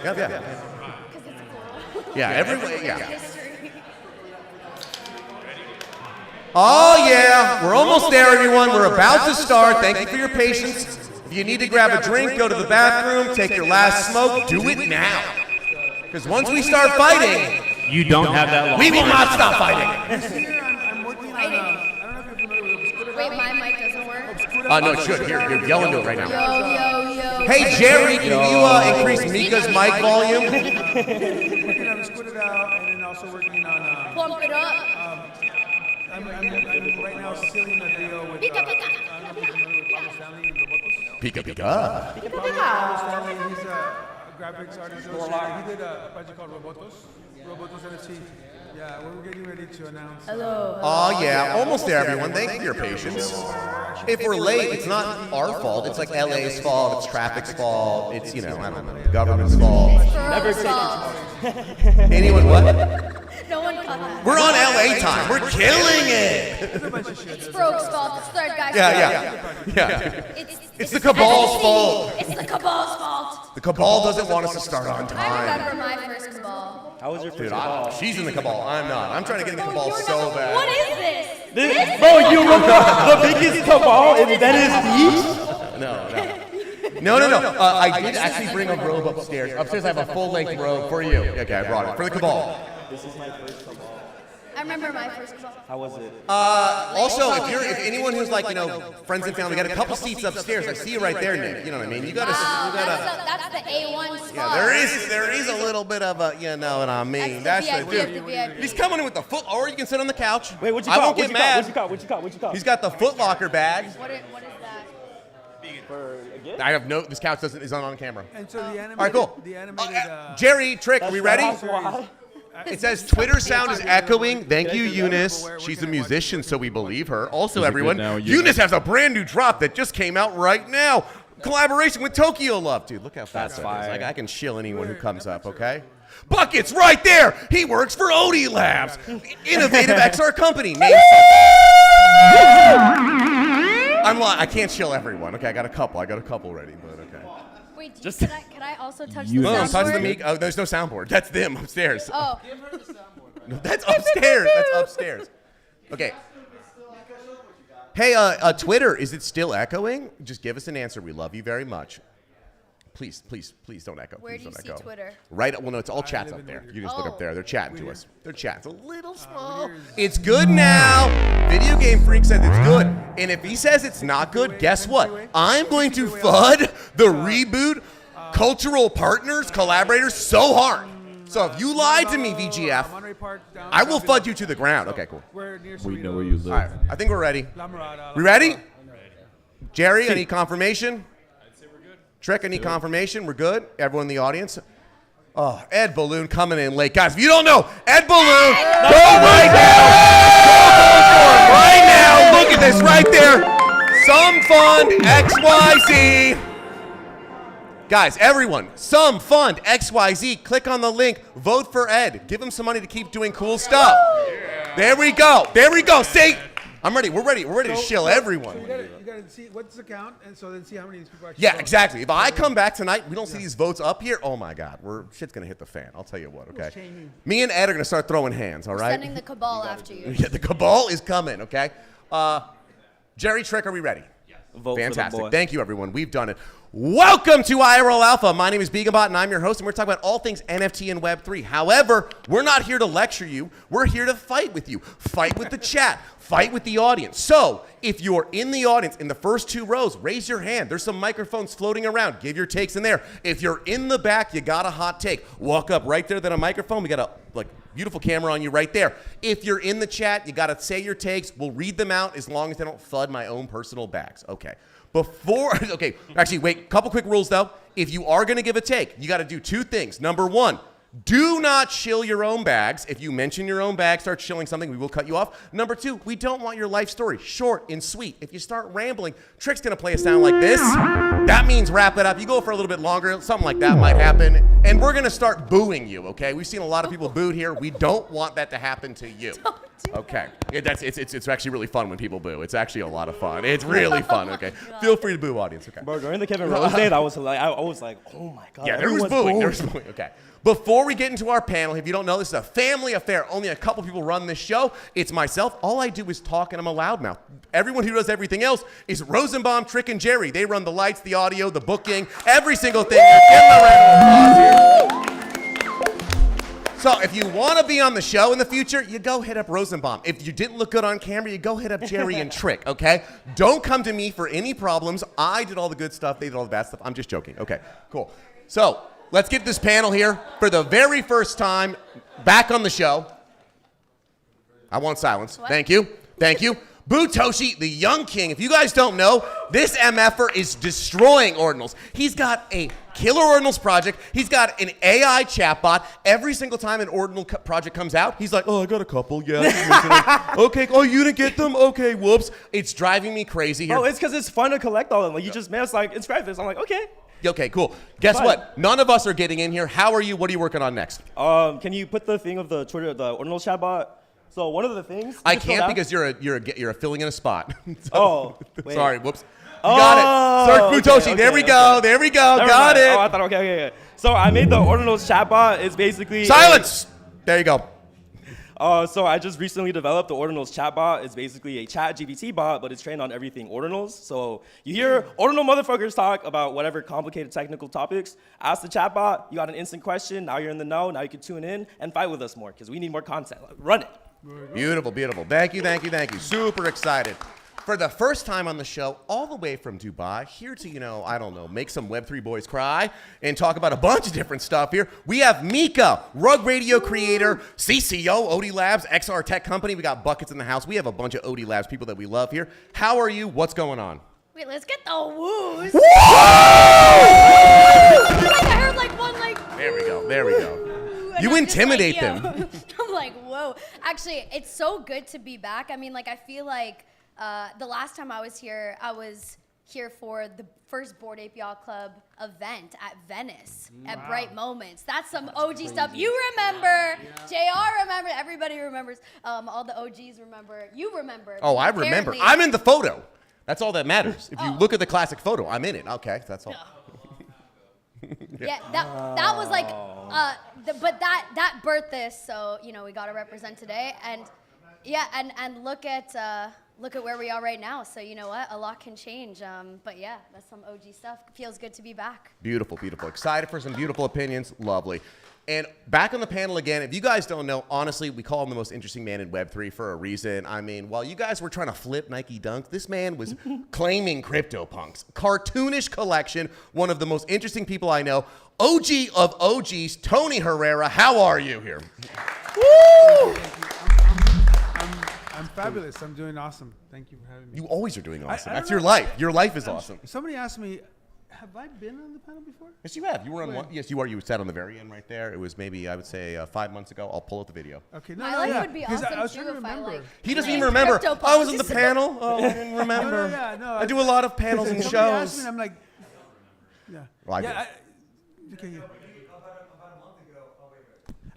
Yeah. Yeah, everybody, yeah. Oh yeah, we're almost there, everyone. We're about to start. Thank you for your patience. If you need to grab a drink, go to the bathroom, take your last smoke, do it now. Because once we start fighting, you don't have that long. We will not stop fighting. Wait, my mic doesn't work? No, it should. Here, yell into it right now. Yo. Hey, Jerry, can you increase Mika's mic volume? Working on Squid It Out, and then also working on... Plump it up. I'm right now sealing a deal with... Pika. Pablo Stanley, he's a graphics artist. He did a project called Robotos NFT. Yeah, we're getting ready to announce. Hello. Oh yeah, almost there, everyone. Thank you for your patience. If we're late, it's not our fault. It's like LA's fault. It's traffic's fault. It's I don't know, government's fault. Never fault. Anyone what? No one caught that. We're on LA time. We're killing it. It's Froge's fault. It's third guy's Yeah. It's the Cabal's fault. It's the Cabal's fault. The Cabal doesn't want us to start on I time. remember my first Cabal. How was your Dude, she's in the Cabal. I'm not. I'm trying to get in the Cabal so bad. What is this? Bro, you remember the biggest cabal in Venice Beach? No. I did actually bring a robe upstairs. Upstairs, I have a full-length robe for you. Okay, I brought it for the Cabal. This is my first cabal. I remember my first Cabal. How was it? Also, if anyone who's like friends and family, we got a couple seats upstairs. I see you right there, Nick. You know what I mean? You gotta. That's the A1 spot. Yeah, there is a little bit of a, you know what I mean? That's the VIP. He's coming in with the foot, or you can sit on the couch. Wait, what you I got? won't get mad. What you got? He's got the Foot Locker bag. What is that? I have this couch is on camera. And so the animated... All right, cool. The animated... Jerry, Trick, are we ready? It says Twitter sound is echoing. Thank you, Eunice. She's a musician, so we believe her. Also, everyone, Eunice has a brand new drop that just came out right now. Collaboration with Tokyo Love. Dude, look how fast that is. Like, I can shill anyone who comes up, okay? Bucket's right there. He works for Odie Labs, innovative XR company. I can't shill everyone. Okay, I got a couple ready, but okay. Wait, can I also touch the Boom, soundboard? touch the mic. Oh, there's no soundboard. That's them upstairs. Oh. No, that's upstairs. That's upstairs. Okay. Hey, Twitter, is it still echoing? Just give us an answer. We love you very much. Please don't echo. Where do you see Twitter? Right. Well, no, it's all chats up there. You just look up there. They're chatting to us. They're chatting. It's a little small. It's good now. Video Game Freak says it's good. And if he says it's not good, guess what? I'm going to FUD the reboot cultural partners, collaborators so hard. So if you lied to me, VGF, I will FUD you to the ground. Okay, cool. We know where you live. All right, I think we're ready. We ready? Jerry, I need confirmation. Trick, I need confirmation. We're good? Everyone in the audience? Oh, Ed Balloon coming in late. Guys, if you don't know, Ed Balloon, go right now. Right now. Look at this right there. Some Fund XYZ. Guys, everyone, Some Fund XYZ. Click on the link. Vote for Ed. Give him some money to keep doing cool stuff. There we go. Say, I'm ready. We're ready to shill everyone. You gotta see what's the count, and so then see how many of these people actually. Yeah, exactly. If I come back tonight, we don't see these votes up here. Oh my God, shit's gonna hit the fan. I'll tell you what. Okay. Me and Ed are gonna start throwing hands. All right. Sending the Cabal after you. Yeah, the Cabal is coming. Okay. Jerry, Trick, are we ready? Vote Fantastic. for the boy. Thank you, everyone. We've done it. Welcome to IRL Alpha. My name is Beagambot, and I'm your host, and we're talking about all things NFT and Web3. However, we're not here to lecture you. We're here to fight with you. Fight with the chat. Fight with the audience. So, if you're in the audience in the first 2 rows, raise your hand. There's some microphones floating around. Give your takes in there. If you're in the back, you got a hot take. Walk up right there to the microphone. We got a beautiful camera on you right there. If you're in the chat, you got to say your takes. We'll read them out as long as they don't flood my own personal bags. Okay. Actually, wait, couple quick rules though. If you are going to give a take, you got to do 2 things. Number 1, do not shill your own bags. If you mention your own bag, start shilling something, we will cut you off. Number 2, we don't want your life story. Short and sweet. If you start rambling, Trick's going to play a sound like this. That means wrap it up. You go for a little bit longer, something like that might happen. And we're going to start booing you, okay? We've seen a lot of people booed here. We don't want that to happen to you. Okay. It's actually really fun when people boo. It's actually a lot of fun. It's really fun, okay? Feel free to boo, audience, okay? Bro, during the Kevin Rose day, that was like, I was like, oh my God. Yeah, there was booing. Okay. Before we get into our panel, if you don't know, this is a family affair. Only a couple people run this show. It's myself. All I do is talk, and I'm a loudmouth. Everyone who does everything else is Rosenbaum, Trick, and Jerry. They run the lights, the audio, the booking, every single thing. Give them a round of applause here. So if you want to be on the show in the future, you go hit up Rosenbaum. If you didn't look good on camera, you go hit up Jerry and Trick, okay? Don't come to me for any problems. I did all the good stuff. They did all the bad stuff. I'm just joking. Okay, cool. So let's get this panel here for the very first time back on the show. I want silence. What? Thank you. Thank you. Butoshi, the young king. If you guys don't know, this MFer is destroying ordinals. He's got a killer ordinals project. He's got an AI chatbot. Every single time an ordinal project comes out, he's like, oh, I got a couple. Yeah. Okay. Oh, you didn't get them? Okay, whoops. It's driving me crazy here. Oh, it's because it's fun to collect all of them. Like, you just, man, it's like, inscribe this. I'm like, okay. Okay, cool. Guess what? None of us are getting in here. How are you? What are you working on next? Can you put the thing of the Twitter, the ordinals chatbot? So one of the things I can't because you're filling in a spot. Wait. Sorry, whoops. You got it. Search Butoshi. Okay, there we go. There we go. Never Got mind. it. Oh, I thought okay. So I made the ordinals chatbot. It's basically silence. There you go. So I just recently developed the ordinals chatbot. It's basically a chat GPT bot, but it's trained on everything ordinals. So you hear ordinal motherfuckers talk about whatever complicated technical topics. Ask the chatbot. You got an instant question. Now you're in the know. Now you can tune in and fight with us more because we need more content. Run it. Beautiful, beautiful. Thank you. Super excited. For the first time on the show, all the way from Dubai, here to, make some Web3 boys cry and talk about a bunch of different stuff here. We have Mika, Rug Radio creator, CCO, OD Labs, XR Tech Company. We got buckets in the house. We have a bunch of OD Labs people that we love here. How are you? What's going on? Wait, let's get the woos. Woo! I heard like one like. There we go. You intimidate them. I'm like, whoa. Actually, it's so good to be back. I mean, like, I feel like the last time I was here for the first Bored Ape Yacht Club event at Venice at Bright Moments. That's some OG stuff. You remember. JR remembers. Everybody remembers. All the OGs remember. You remember. Oh, I remember. I'm in the photo. That's all that matters. If you look at the classic photo, I'm in it. Okay, that's all. No. Yeah, that was like, but that birthed this, so we got to represent today, and yeah, and look at where we are right now. So you know what, a lot can change, but yeah, that's some OG stuff. Feels good to be back. Beautiful. Excited for some beautiful opinions. Lovely. And back on the panel again, if you guys don't know, honestly, we call him the most interesting man in Web3 for a reason. I mean, while you guys were trying to flip Nike Dunks, this man was claiming CryptoPunks. Cartoonish collection, one of the most interesting people I know. OG of OGs, Tony Herrera. How are you here? Woo! I'm fabulous. I'm doing awesome. Thank you for having me. You always are doing awesome. That's your life. Your life is awesome. Somebody asked me, have I been on the panel before? Yes, you have. You were on one. Yes, you are. You sat on the very end right there. It was maybe, I would say, 5 months ago. I'll pull up the video. Okay. My life would be awesome, I was too, trying to if I, remember. like, He doesn't even remember. I was on the CryptoPunks. panel. Oh, I didn't remember. No, I do a lot of panels and Somebody asked shows. me, and I'm like, yeah. Well,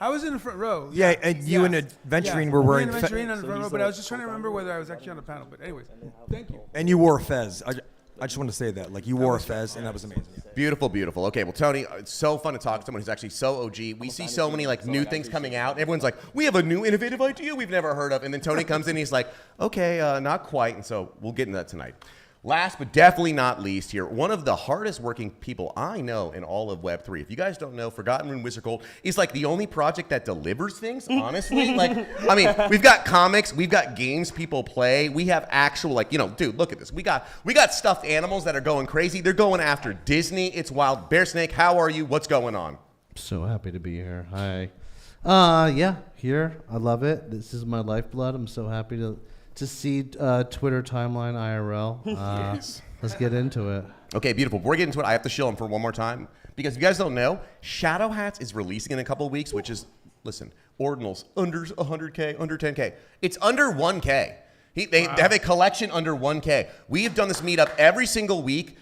I was in the front row. Yeah, and you and Adventurine were wearing. Me and Adventurine on the front row, but I was just trying to remember whether I was actually on the panel. But anyways, thank you. And you wore a fez. I just want to say that, like, you wore a fez, and that was amazing. Beautiful. Okay, well, Tony, it's so fun to talk to someone who's actually so OG. We see so many new things coming out. Everyone's like, we have a new innovative idea we've never heard of, and then Tony comes in, and he's like, okay, not quite, and so we'll get into that tonight. Last but definitely not least here, one of the hardest working people I know in all of Web3. If you guys don't know, Forgotten Rune Wizard Gold is like the only project that delivers things, honestly. I mean, we've got comics, we've got games people play, we have actual, like, dude, look at this. We got stuffed animals that are going crazy. They're going after Disney. It's wild. Bear Snake, how are you? What's going on? So happy to be here. Hi. Yeah, here. I love it. This is my lifeblood. I'm so happy to see Twitter timeline IRL. Yes. Let's get into it. Okay, beautiful. Before we get into it, I have to show them for one more time. Because if you guys don't know, Shadow Hats is releasing in a couple of weeks, which is, listen, ordinals, under 100K, under 10K. It's under 1K. They have a collection under 1K. We have done this meetup every single week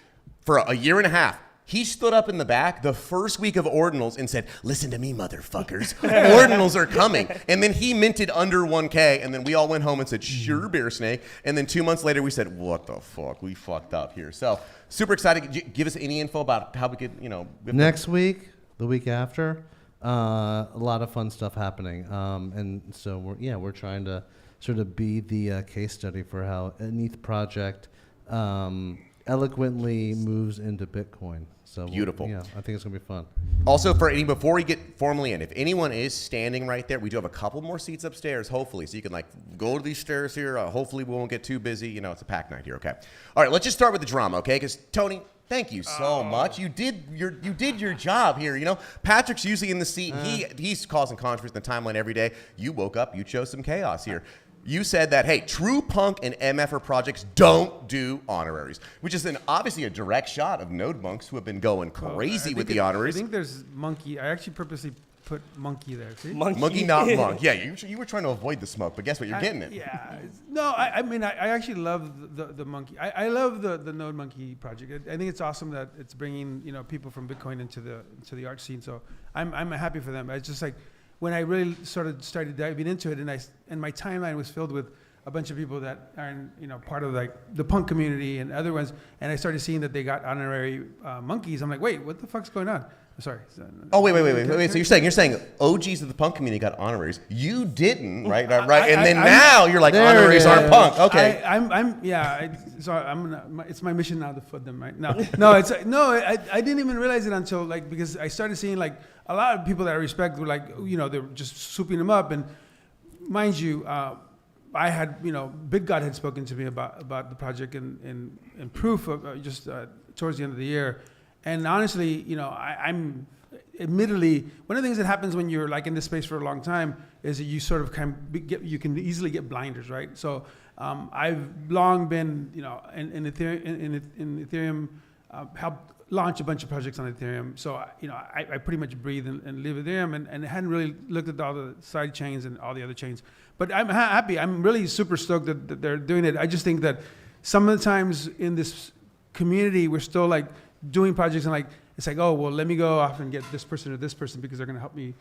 for a year and a half. He stood up in the back the first week of Ordinals and said, listen to me, motherfuckers. Ordinals are coming. And then he minted under 1K, and then we all went home and said, sure, Bear Snake. And then 2 months later, we said, what the fuck? We fucked up here. So super excited. Give us any info about how we could, Next week, the week after, a lot of fun stuff happening. And so we're trying to sort of be the case study for how an ETH project eloquently moves into Bitcoin. So beautiful. I think it's gonna be fun. Also, before we get formally in, if anyone is standing right there, we do have a couple more seats upstairs, hopefully, so you can go to these stairs here. Hopefully, we won't get too busy. It's a packed night here. Okay. All right, let's just start with the drama, okay? Because Tony, thank you so much. You did your job here. Patrick's usually in the seat. He's causing controversy in the timeline every day. You woke up. You chose some chaos here. You said that, hey, true punk and MFer projects don't do honoraries, which is obviously a direct shot of node monks who have been going crazy with the honoraries. I think there's monkey. I actually purposely put monkey there. See? Monkey, not monk. Yeah, you were trying to avoid the smoke, but guess what? You're getting it. Yeah. No, I mean, I actually love the monkey. I love the Node Monkey project. I think it's awesome that it's bringing people from Bitcoin into the art scene. So I'm happy for them. It's just like, when I really started diving into it, and my timeline was filled with a bunch of people that are part of the punk community and other ones, and I started seeing that they got honorary monkeys. I'm like, wait, what the fuck's going on? I'm sorry. Oh wait. So you're saying OGs of the punk community got honoraries? You didn't, right? Right. And then now you're like, honoraries aren't punk. Okay. It's my mission now to foot them, right? I didn't even realize it until because I started seeing a lot of people that I respect were they're just souping them up. And mind you, I had, BitGod had spoken to me about the project and proof of just towards the end of the year. And honestly, I'm admittedly, one of the things that happens when you're in this space for a long time is that you sort of you can easily get blinders, right? So I've long been, in Ethereum, helped launch a bunch of projects on Ethereum. So, I pretty much breathe and live Ethereum and hadn't really looked at all the side chains and all the other chains. But I'm happy. I'm really super stoked that they're doing it. I just think that some of the times in this community, we're still doing projects and it's oh, well, let me go off and get this person or this person because they're going to help me.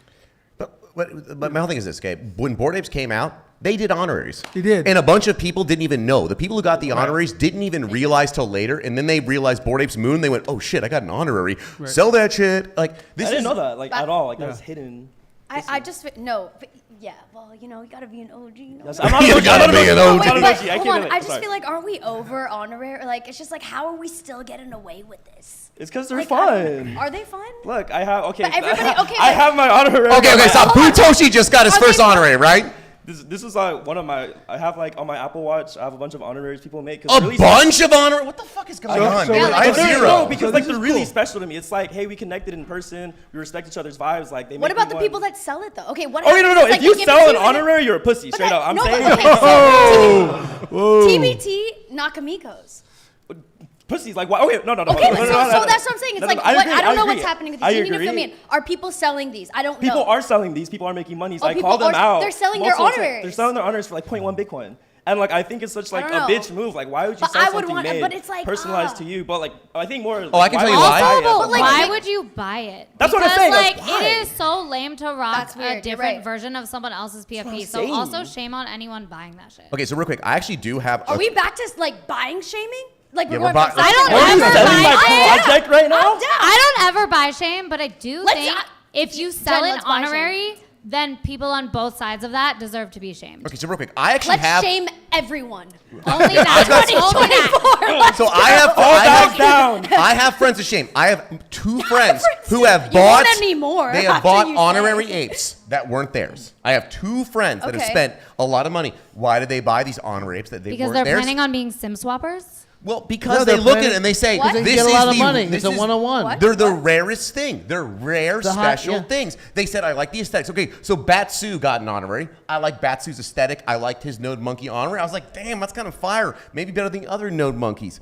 But my whole thing is this, Gabe. When Bored Apes came out, they did honoraries. They did. And a bunch of people didn't even know. The people who got the honoraries didn't even realize till later, and then they realized Bored Apes Moon. They went, oh shit, I got an honorary. Right. Sell that shit. I didn't know that at all. That was hidden. I just no. But yeah, well, you gotta be an OG. Yes, I'm not an OG. Gotta be an OG. But hold on, I just feel aren't we over honorary? It's just how are we still getting away with this? It's because they're fun. Are they fun? Look, I have But everybody, okay. I have my honorary. Okay, stop. Butoshi just got his first honorary, right? This is one of my. I have on my Apple Watch. I have a bunch of honoraries people make. A bunch of honoraries? What the fuck is going on? I have zero. No, because they're really special to me. It's hey, we connected in person. We respect each other's vibes. They. What about the people that sell it though? Okay, what? Oh no! If you sell an honorary, you're a pussy. Straight up, I'm saying. TBT Nakamiko's. Pussies, why? Okay, no. Okay, so that's what I'm saying. It's I don't know what's happening with these. You need to fill me in. Are people selling these? I don't know. People are selling these. People are making money. So I call them out. They're selling their honoraries. They're selling their honoraries for 0.1 Bitcoin. And I think it's such a bitch move. Why would you sell something made but it's personalized to you? But I think more. I can tell you why. But why would you buy it? That's what I'm saying. It is so lame to rock a different version of someone else's PFP. So also shame on anyone buying that shit. Okay, so real quick, I actually do have. Are we back to buying shaming? I don't ever buy shame, but I do think if you sell an honorary, then people on both sides of that deserve to be shamed. Okay, so real quick, I actually Let's shame everyone. Only that. 2024. So I have friends of shame. I have 2 friends who have bought. You want any more They have after bought you honorary say. apes that weren't theirs. I have 2 friends that have Okay. spent a lot of money. Why did they buy these honorary apes that they Because weren't they're theirs? planning on being sim swappers? Well, because they look at it and they say, What? They this get a is lot of the- money. this It's a is- one-on-one. They're the rarest thing. They're rare, The high- special yeah. things. They said, I like the aesthetics. Okay, so Batsu got an honorary. I like Batsu's aesthetic. I liked his Node Monkey honorary. I was like, damn, that's kind of fire. Maybe better than other Node Monkeys.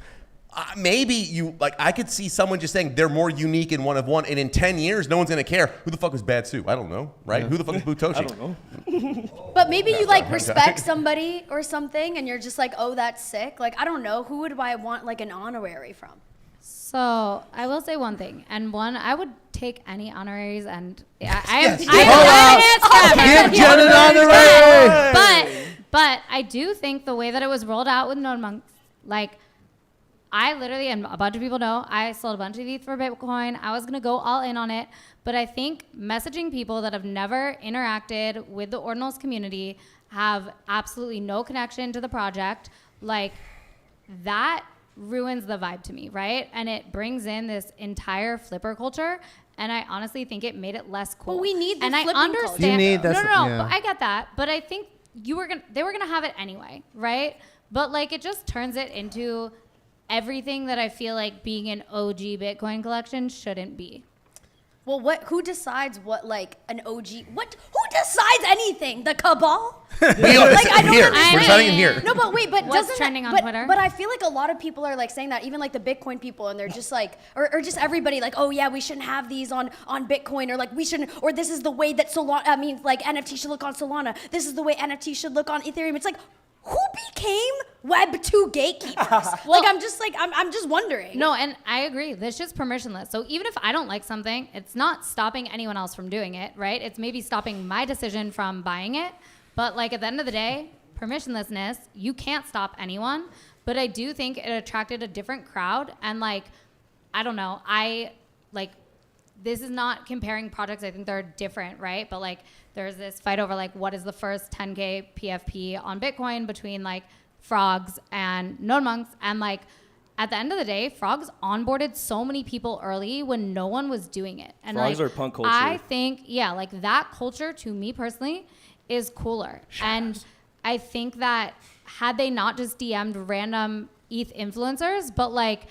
Maybe you, like, I could see someone just saying they're more unique and one of one, and in 10 years, no one's going to care. Who the fuck is Batsu? I don't know, right? Yeah. Who the fuck is Butoshi? I don't know. But maybe you like respect somebody or something, and you're just like, oh, that's sick. Like, I don't know. Who would I want like an honorary from? So I will say one thing, and one, I would take any honoraries, and Yes. Give Jen an honorary. But I do think the way that it was rolled out with Node Monks, like, I literally, and a bunch of people know, I sold a bunch of ETH for Bitcoin. I was gonna go all in on it, but I think messaging people that have never interacted with the Ordinals community, have absolutely no connection to the project, like, that ruins the vibe to me, right? And it brings in this entire flipper culture, and I honestly think it made it less cool. But we need the and I flipping culture. understand. You need no, that's- no, yeah. but I get that. But I think they were gonna have it anyway, right? But like, it just turns it into everything that I feel like being an OG Bitcoin collection shouldn't be. Well, who decides what like an OG? Who decides anything? The cabal? We're deciding in here. No, but wait, but What's doesn't trending on but, Twitter? But I feel like a lot of people are like saying that, even like the Bitcoin people, and they're just like, or just everybody like, oh yeah, we shouldn't have these on Bitcoin, or like we shouldn't, or this is the way that Solana. I mean, like NFT should look on Solana. This is the way NFT should look on Ethereum. It's like, who became Web2 gatekeepers? Like, I'm just wondering. No, and I agree. This shit's permissionless. So even if I don't like something, it's not stopping anyone else from doing it, right? It's maybe stopping my decision from buying it. But like, at the end of the day, permissionlessness, you can't stop anyone. But I do think it attracted a different crowd. And like, I don't know, this is not comparing projects. I think they're different, right? But like, there's this fight over like, what is the first 10K PFP on Bitcoin between like Frogs and Node Monks. And like, at the end of the day, Frogs onboarded so many people early when no one was doing it. And Frogs like, are punk culture. I think, yeah, like that culture to me personally is cooler. And I think that had they not just DM'd random ETH influencers, but like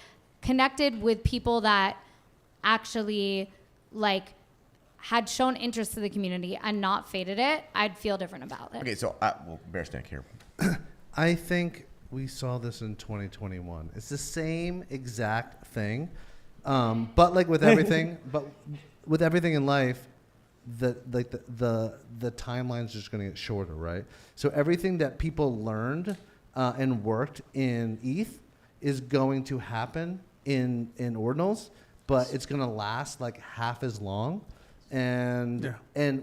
connected with people that actually like had shown interest to the community and not faded it, I'd feel different about it. Okay, so bear snack here. I think we saw this in 2021. It's the same exact thing, but like with everything, in life, the timeline's just going to get shorter, right? So everything that people learned and worked in ETH is going to happen in Ordinals, but it's going to last like half as long. And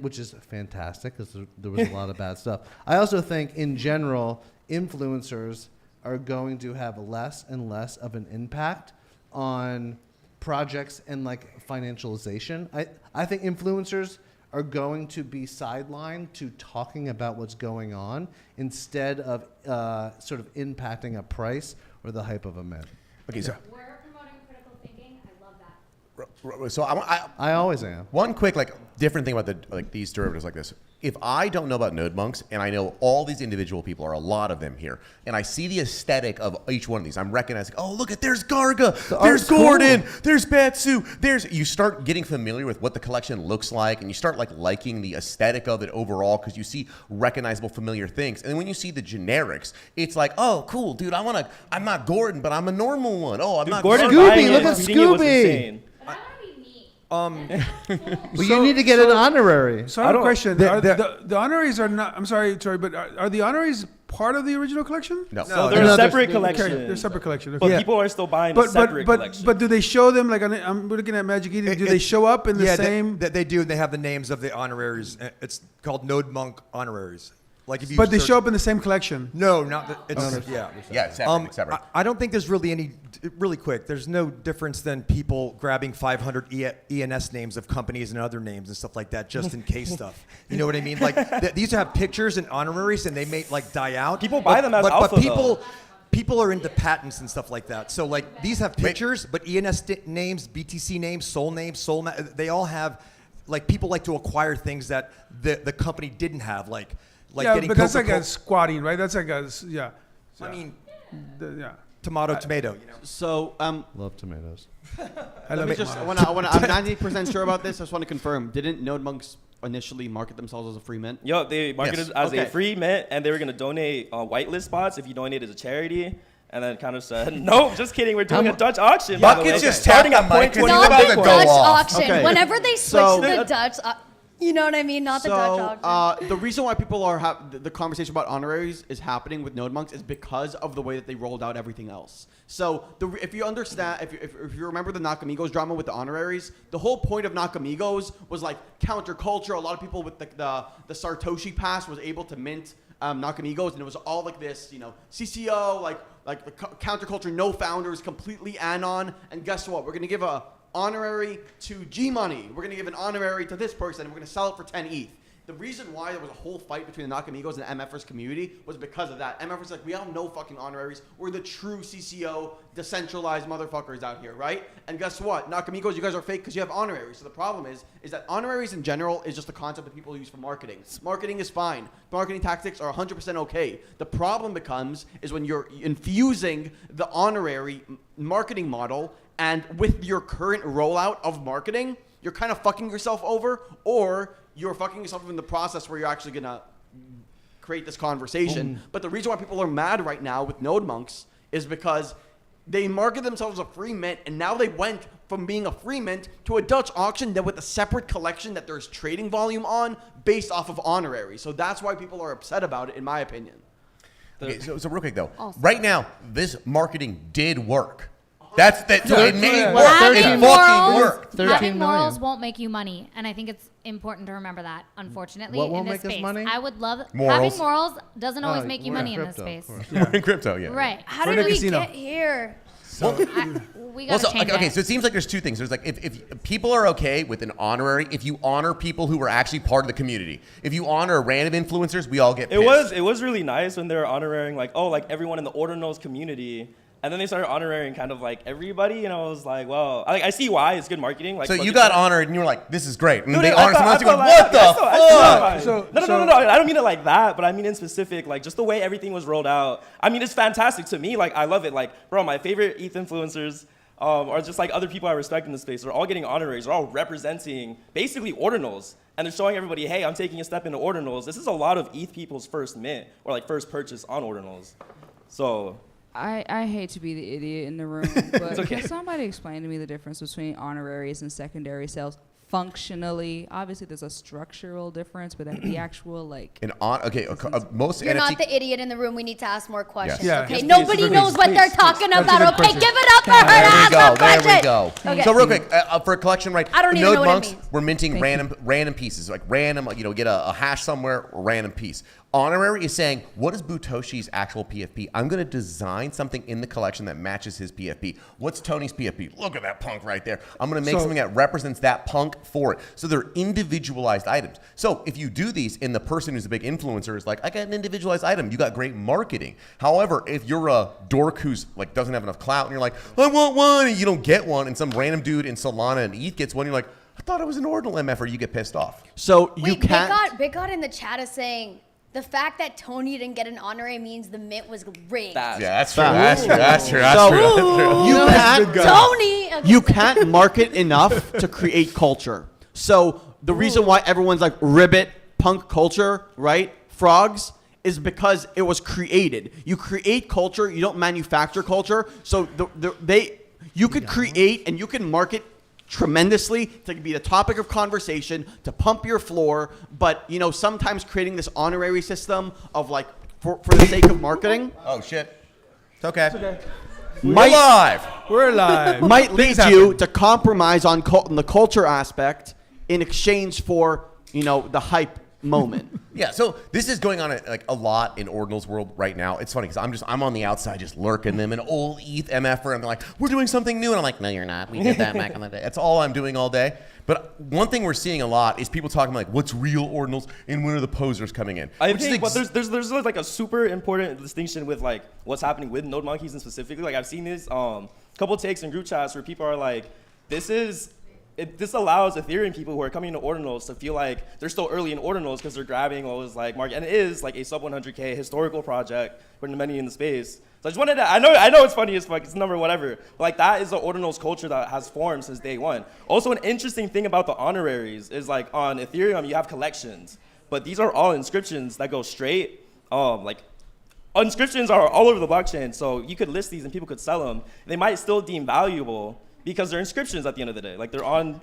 which is fantastic because there was a lot of bad stuff. I also think in general, influencers are going to have less and less of an impact on projects and like financialization. I think influencers are going to be sidelined to talking about what's going on instead of sort of impacting a price or the hype of a mint. Okay, so We're promoting critical thinking. I love that. So I always am. One quick different thing about these derivatives like this. If I don't know about Node Monks and I know all these individual people, or a lot of them here, and I see the aesthetic of each one of these, I'm recognizing, oh, look there's Garga, there's Gordon, there's Batsu, you start getting familiar with what the collection looks like, and you start liking the aesthetic of it overall because you see recognizable, familiar things. And then when you see the generics, it's like, oh, cool, dude, I'm not Gordon, but I'm a normal one. Oh, I'm not Gordon. Scooby, look at Scooby. Well, you need to get an honorary. So I have a question. The honoraries are not. I'm sorry, but are the honoraries part of the original collection? No. So they're a separate collection. Okay, they're a separate collection. But Okay. people are still buying a separate collection. But do they show them I'm looking at Magic Eden? Do they show up in the same? They do. They have the names of the honoraries. It's called Node Monk honoraries. Like if you But they show up in the same collection. No, not the, it's separate. I don't think there's really any. Really quick, there's no difference than people grabbing 500 ENS names of companies and other names and stuff like that, just in case stuff. You know what I mean? Like these have pictures and honoraries, and they may die out. People buy them as alpha, but people. though. people are into patents and stuff like that. So like these have pictures, but ENS names, BTC names, Soul names, they all have, like, people like to acquire things that the company didn't have, like yeah, getting but that's like Coca-Cola. a squatting, right? That's like a yeah. I mean, yeah. tomato, you know. So Love tomatoes. let me just. I wanna. I'm 90% sure about this. I just want to confirm. Didn't Node Monks initially market themselves as a free mint? Yo, they marketed as a free mint, and they were gonna donate whitelist spots if you donated to charity. And then kind of said, no, just kidding. We're doing a Dutch auction. Buckets just starting at Mike, 0.21. Not the Dutch auction. Okay. Whenever they switch So- to the Dutch, you know what I mean? Not the Dutch auction. The reason why people are the conversation about honoraries is happening with Node Monks is because of the way that they rolled out everything else. So if you understand, if you remember the Nakamigos drama with the honoraries, the whole point of Nakamigos was like counterculture. A lot of people with the Sartoshi pass was able to mint Nakamigos, and it was all like this, you know, CCO, like the counterculture, no founders, completely anon. And guess what? We're gonna give a honorary to G Money. We're gonna give an honorary to this person, and we're gonna sell it for 10 ETH. The reason why there was a whole fight between the Nakamigos and the MFers community was because of that. MFers like, we have no fucking honoraries. We're the true CCO, decentralized motherfuckers out here, right? And guess what? Nakamigos, you guys are fake because you have honoraries. So the problem is that honoraries in general is just a concept that people use for marketing. Marketing is fine. Marketing tactics are 100% okay. The problem becomes is when you're infusing the honorary marketing model, and with your current rollout of marketing, you're kind of fucking yourself over, or you're fucking yourself in the process where you're actually gonna create this conversation. But the reason why people are mad right now with Node Monks is because they market themselves as a free mint, and now they went from being a free mint to a Dutch auction that with a separate collection that there's trading volume on based off of honorary. So that's why people are upset about it, in my opinion. Okay, so real quick though, Awesome. right now this marketing did work. That's that. So it made Having work. It fucking morals- worked. Having morals won't make you money, and I think it's important to remember that. Unfortunately, What won't in this make us space, money? I would love Morals. having morals doesn't always Oh, make you we're in money in this crypto, space. of We're in crypto, yeah. Right. How We're in did a we casino. get here? We gotta change okay, it. so it seems like there's two things. There's like if people are okay with an honorary, if you honor people who are actually part of the community, if you honor random influencers, we all get pissed. It was really nice when they were honoring like everyone in the Ordinals community. And then they started honoring kind of like everybody, and I was like, well, I see why it's good marketing. Like, So you got honored, and you were like, "This is great." And No, they I honored thought- someone else. I You went, thought "What the like- fuck?" No. I don't mean it like that, but I mean in specific, like just the way everything was rolled out. I mean, it's fantastic to me. Like, I love it. Like, bro, my favorite ETH influencers are just like other people I respect in the space. They're all getting honoraries. They're all representing basically Ordinals. And they're showing everybody, hey, I'm taking a step into Ordinals. This is a lot of ETH people's first mint or like first purchase on Ordinals. So... I hate to be the idiot in the room, but okay. can somebody explain to me the difference between honoraries and secondary sales functionally? Obviously, there's a structural difference, but the actual like. Most You're NFT not the idiot in the room. We need to ask more questions. Yeah. Okay. Yes, Nobody please, knows please, what they're please. talking That's a about. good Okay. question. Give it up for her. There we Ask go. a There we question. go. Okay. So real quick, for a collection, right? I don't even Node know what it Monks, means. we're minting Thank random pieces, like random, get a hash somewhere, random piece. Honorary is saying, what is Butoshi's actual PFP? I'm going to design something in the collection that matches his PFP. What's Tony's PFP? Look at that punk right there. I'm going to make something that represents that punk for it. So they're individualized items. So if you do these and the person who's a big influencer is like, I got an individualized item, you got great marketing. However, if you're a dork who's like doesn't have enough clout and you're like, I want one, and you don't get one, and some random dude in Solana and ETH gets one, you're like, I thought it was an ordinal MF, you get pissed off. So Wait, Big God in the chat is saying the fact that Tony didn't get an honorary means the mint was rigged. That's true. That's true. Tony. Okay. You can't market enough to create culture. So the reason why everyone's like ribbit punk culture, right? Frogs is because it was created. You create culture, you don't manufacture culture. So you could create and you can market tremendously to be the topic of conversation, to pump your floor, but sometimes creating this honorary system of like for the sake of marketing. Oh shit. It's okay. We're live. We're live. Might lead you to compromise on the culture aspect in exchange for the hype moment. Yeah, so this is going on a lot in Ordinal's world right now. It's funny because I'm on the outside just lurking them, an old ETH MFer, and they're like, we're doing something new, and I'm like, no, you're not. We did that back in the day. That's all I'm doing all day. But one thing we're seeing a lot is people talking like, what's real Ordinals and when are the posers coming in? I think but there's like a super important distinction with like what's happening with node monkeys and specifically. Like I've seen this couple takes in group chats where people are like, this allows Ethereum people who are coming into Ordinals to feel like they're still early in Ordinals because they're grabbing what was like market, and it is like a sub 100K historical project for many in the space. So I just wanted to, I know it's funny as fuck, it's a number, whatever, but like that is the Ordinals culture that has formed since day one. Also, an interesting thing about the honoraries is like on Ethereum, you have collections, but these are all inscriptions that go straight, like inscriptions are all over the blockchain, so you could list these and people could sell them. They might still deem valuable because they're inscriptions at the end of the day. Like they're on,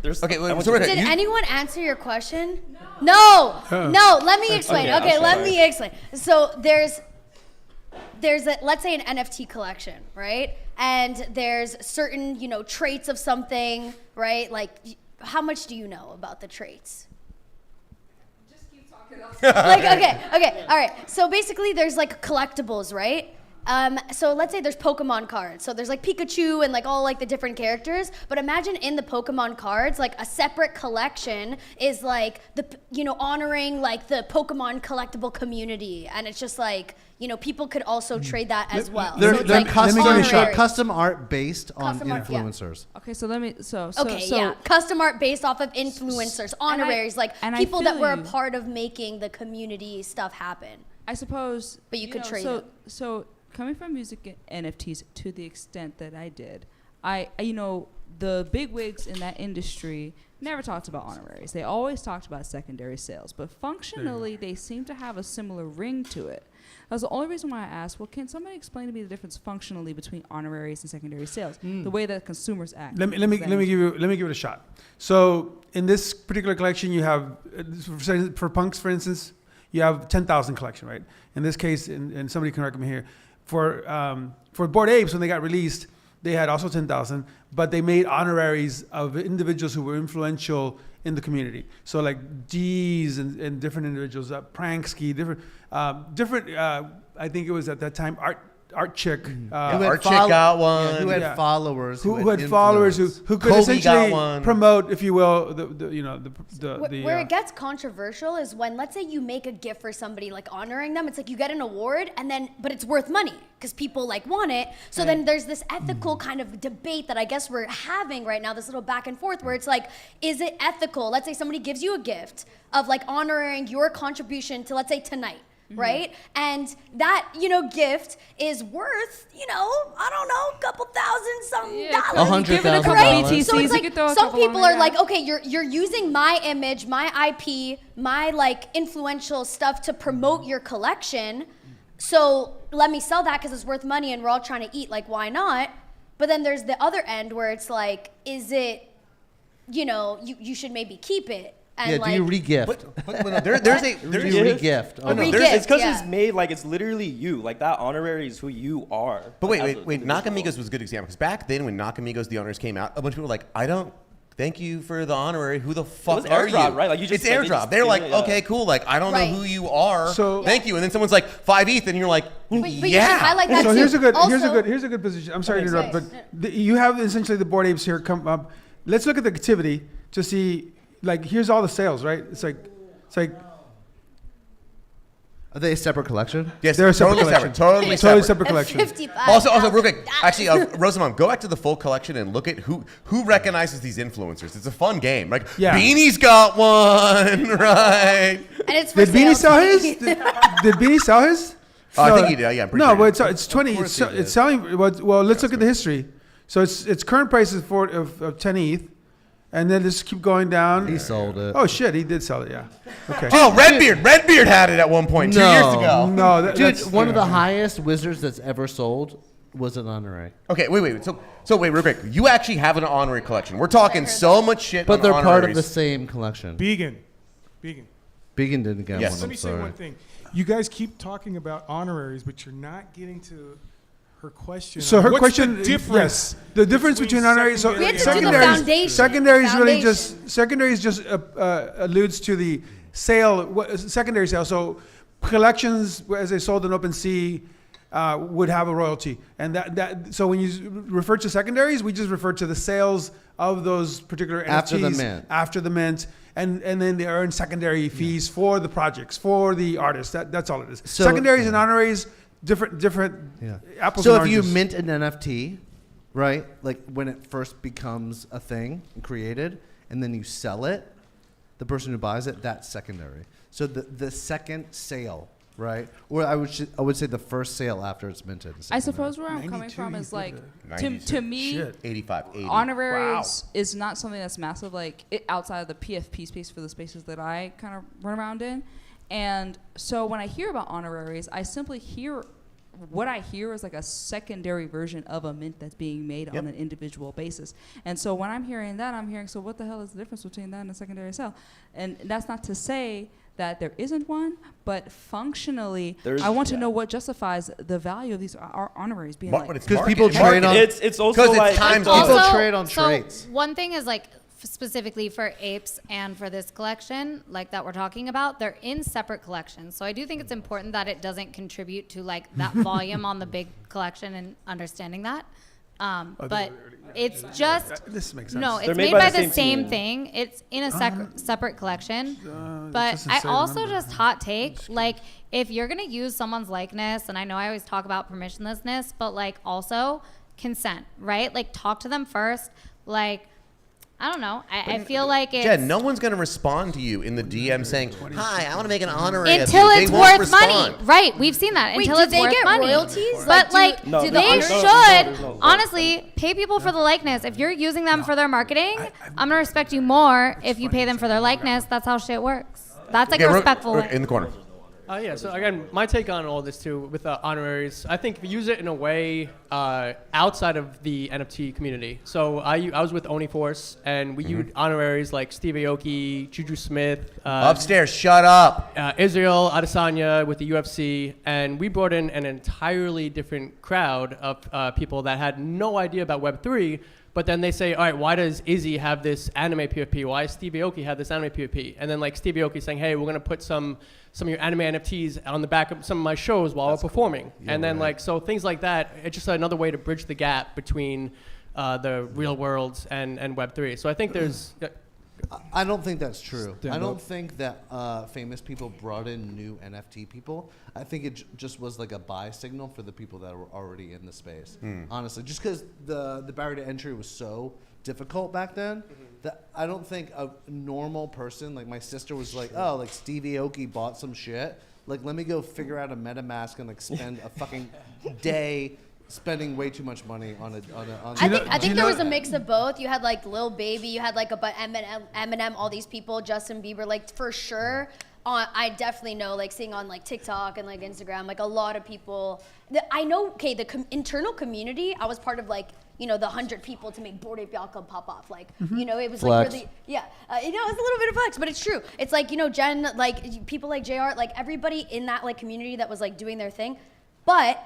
there's. Okay, did anyone answer your question? No, let me explain. Okay, let me explain. So there's let's say an NFT collection, right? And there's certain, traits of something, right? Like, how much do you know about the traits? Just keep talking. Okay, all right. So basically there's like collectibles, right? So let's say there's Pokemon cards. So there's like Pikachu and like all like the different characters. But imagine in the Pokemon cards, like a separate collection is like honoring like the Pokemon collectible community. And it's just like, people could also trade that as well. They're so it's like custom art based on influencers. Okay, so let me, custom art based off of influencers, honoraries, like people that were a you. part of making the community stuff happen. I suppose. But you could trade so, them. So coming from music NFTs to the extent that I did, I the big wigs in that industry never talked about honoraries. They always talked about secondary sales, but functionally they seem to have a similar ring to it. That's the only reason why I asked, well, can somebody explain to me the difference functionally between honoraries and secondary sales? The way that consumers act. Let me give it a shot. So in this particular collection, you have for punks, for instance, you have 10,000 collection, right? In this case, and somebody can correct me here, for Bored Apes when they got released, they had also 10,000, but they made honoraries of individuals who were influential in the community. So like D's and different individuals, Pranksky, different. I think it was at that time Art Chick. Art Chick got one. Who had followers? Who had followers who could Kobe essentially got one. promote, if you will, where it gets controversial is when, let's say, you make a gift for somebody, like honoring them. It's like you get an award, but it's worth money because people like want it. So then there's this ethical kind of debate that I guess we're having right now. This little back and forth where it's like, is it ethical? Let's say somebody gives you a gift of like honoring your contribution to, let's say, tonight. Right? And that, gift is worth, I don't know, a couple thousand dollars. $100,000. Right? So it's like some people are like, okay, you're using my image, my IP, my like influential stuff to promote your collection. So let me sell that because it's worth money and we're all trying to eat. Like, why not? But then there's the other end where it's like, is it, you should maybe keep it. And do you re-gift? There's a re-gift. It's because it's made like it's literally you. Like that honorary is who you are. But wait. Nakamigos was a good example because back then when Nakamigos the honors came out, a bunch of people were like, I don't. Thank you for the honorary. Who the fuck are airdrop, you? Right? Like it's airdrop. They're like, okay, cool. Like I don't know who you are. So thank you. And then someone's like 5 ETH, and you're like, but you should highlight that so too. here's a good position. I'm sorry to interrupt, but you have essentially the Bored Apes here come up. Let's look at the activity to see. Like, here's all the sales, right? It's like. Are they a separate collection? Yes, they're a separate totally collection. Totally At separate collection. 55. Also, real quick, actually, Rosamond, go back to the full collection and look at who recognizes these influencers. It's a fun game. Like, Beanie's got one, right? And it's for Did Beanie sell his? Did Beanie sell his? I think he did. Yeah, I'm pretty sure. No, but it's 20. It's selling. Well, let's look at the history. So its current price is of 10 ETH. And then just keep going down. He sold it. Oh shit, he did sell it. Yeah. Okay. Oh, Redbeard had it at one point 2 years ago. No, that's one of the highest wizards that's ever sold was an honorary. Okay, wait. So wait, real quick. You actually have an honorary collection. We're talking so much shit. But they're on part of honoraries. the same collection. Began didn't get one. Let me say one thing. You guys keep talking about honoraries, but you're not getting to her question. So her what's question, the difference? yes, the difference between honoraries. So We have to do the foundation. Secondaries really just alludes to the secondary sale. So collections, as they sold in OpenSea, would have a royalty, and so when you refer to secondaries, we just refer to the sales of those particular NFTs after the mint, and then they earn secondary fees for the projects, for the artists. That's all it is. So, secondaries and honoraries, different apples So and if you oranges. mint an NFT, right, like when it first becomes a thing and created, and then you sell it, the person who buys it, that's secondary. So the second sale, right? Or I would say the first sale after it's minted. I suppose where I'm coming from is like, to me, 85, 80. honoraries is not something that's massive, like outside of the PFP space for the spaces that I kind of run around in. And so when I hear about honoraries, I simply hear, what I hear is like a secondary version of a mint that's being made on an individual basis. And so when I'm hearing that, I'm hearing, so what the hell is the difference between that and a secondary sale? And that's not to say that there isn't one, but functionally, I want to know what justifies the value of these honoraries being like. Because people trade on. It's also like people trade on traits. One thing is like specifically for apes and for this collection, like that we're talking about, they're in separate collections. So I do think it's important that it doesn't contribute to like that volume on the big collection and understing that. But it's just this makes sense. no, it's made by the same thing. It's in a separate collection. But I also just hot take, like if you're gonna use someone's likeness, and I know I always talk about permissionlessness, but like also consent, right? Like talk to them first. Like I don't know. I feel like it's Jen, no one's going to respond to you in the DM saying, "Hi, I want to make an honorary." Until of you." it's They won't worth respond. money, right? We've seen that. Wait, Until do it's they worth get money. royalties? But Like, like, do they they- should honestly pay people for the likeness. If you're using them for their marketing, I'm gonna respect you more if you pay them for their likeness. That's how shit works. That's like a respectful way. In the corner. Yeah, so again, my take on all this too with honoraries, I think if you use it in a way outside of the NFT community. So I was with Oniforce, and we used honoraries like Steve Aoki, Juju Smith. Upstairs, shut up. Israel Adesanya with the UFC, and we brought in an entirely different crowd of people that had no idea about Web3. But then they say, all right, why does Izzy have this anime PFP? Why does Steve Aoki have this anime PFP? And then like Steve Aoki saying, hey, we're gonna put some of your anime NFTs on the back of some of my shows while we're performing. Yeah, and then right. like, so things like that, it's just another way to bridge the gap between the real world and Web3. So I think there's... I don't think that's true. Stand I don't up. think that famous people brought in new NFT people. I think it just was like a buy signal for the people that were already in the space. Honestly, just because the barrier to entry was so difficult back then, that I don't think a normal person, like my sister was like, oh, like Steve Aoki bought some shit. Like, let me go figure out a MetaMask and like spend a fucking day spending way too much money on a. I think there was a mix of both. You had like Lil Baby, you had like Eminem, all these people, Justin Bieber, like for sure. I definitely know, like seeing on like TikTok and like Instagram, like a lot of people. I know. Okay, the internal community. I was part of like the 100 people to make Bored Ape Yacht Club pop off. Like it was Flex. like really it's a little bit of flex, but it's true. It's like Jen, like people like JR, like everybody in that like community that was like doing their thing, but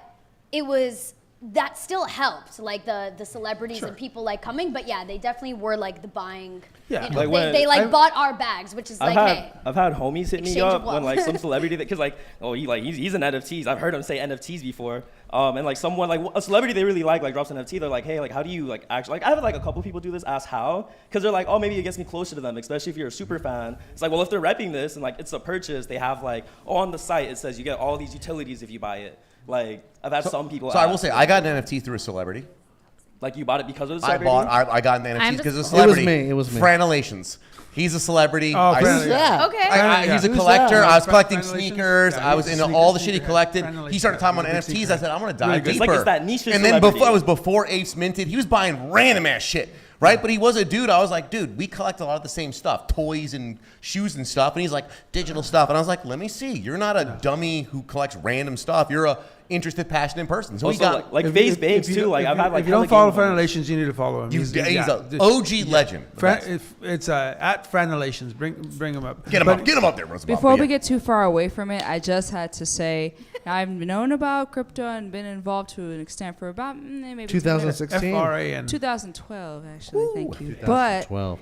it was. That still helped, like the celebrities and people like coming, but yeah, they definitely were like the buying. Yeah, they bought our bags, which is I've had homies hit me exchange up of wealth. when like some celebrity because like he's in NFTs. I've heard him say NFTs before. And like someone like a celebrity they really like drops an NFT. They're like, hey, like how do you like actually like I have like a couple people do this. Ask how, because they're like, oh, maybe it gets me closer to them, especially if you're a super fan. It's like, well, if they're repping this and like it's a purchase, they have like on the site it says you get all these utilities if you buy it. Like I've had some people. So I will say I got an NFT through a celebrity. Like you bought it because of the celebrity? I got an NFT because of a celebrity. It was me. Franelations. He's a celebrity. Oh, Who's that? Okay. He's a Who's collector. that? I was collecting Franelations? sneakers. Yeah, I was he's a into all the sneaker shit he collected. He started talking about Franelations. NFTs. I said, I'm going to dive It's deeper. like it's that niche and then celebrity. before Apes minted. He was buying random ass shit. Right? But he was a dude. I was like, dude, we collect a lot of the same stuff, toys and shoes and stuff. And he's like, digital stuff. And I was like, let me see. You're not a dummy who collects random stuff. You're a interested, passionate person. So Also, we got like Vase Banks too. Like I've had like if you don't hella follow game owners. Franelations, you need to follow him. He's an OG legend. It's at Franelations. Bring him up. Get him up. Get him up there, Roosevelt. Before we get too far away from it, I just had to say I've known about crypto and been involved to an extent for about maybe 2016? FRAN. 2012 actually. Thank you. But 2012.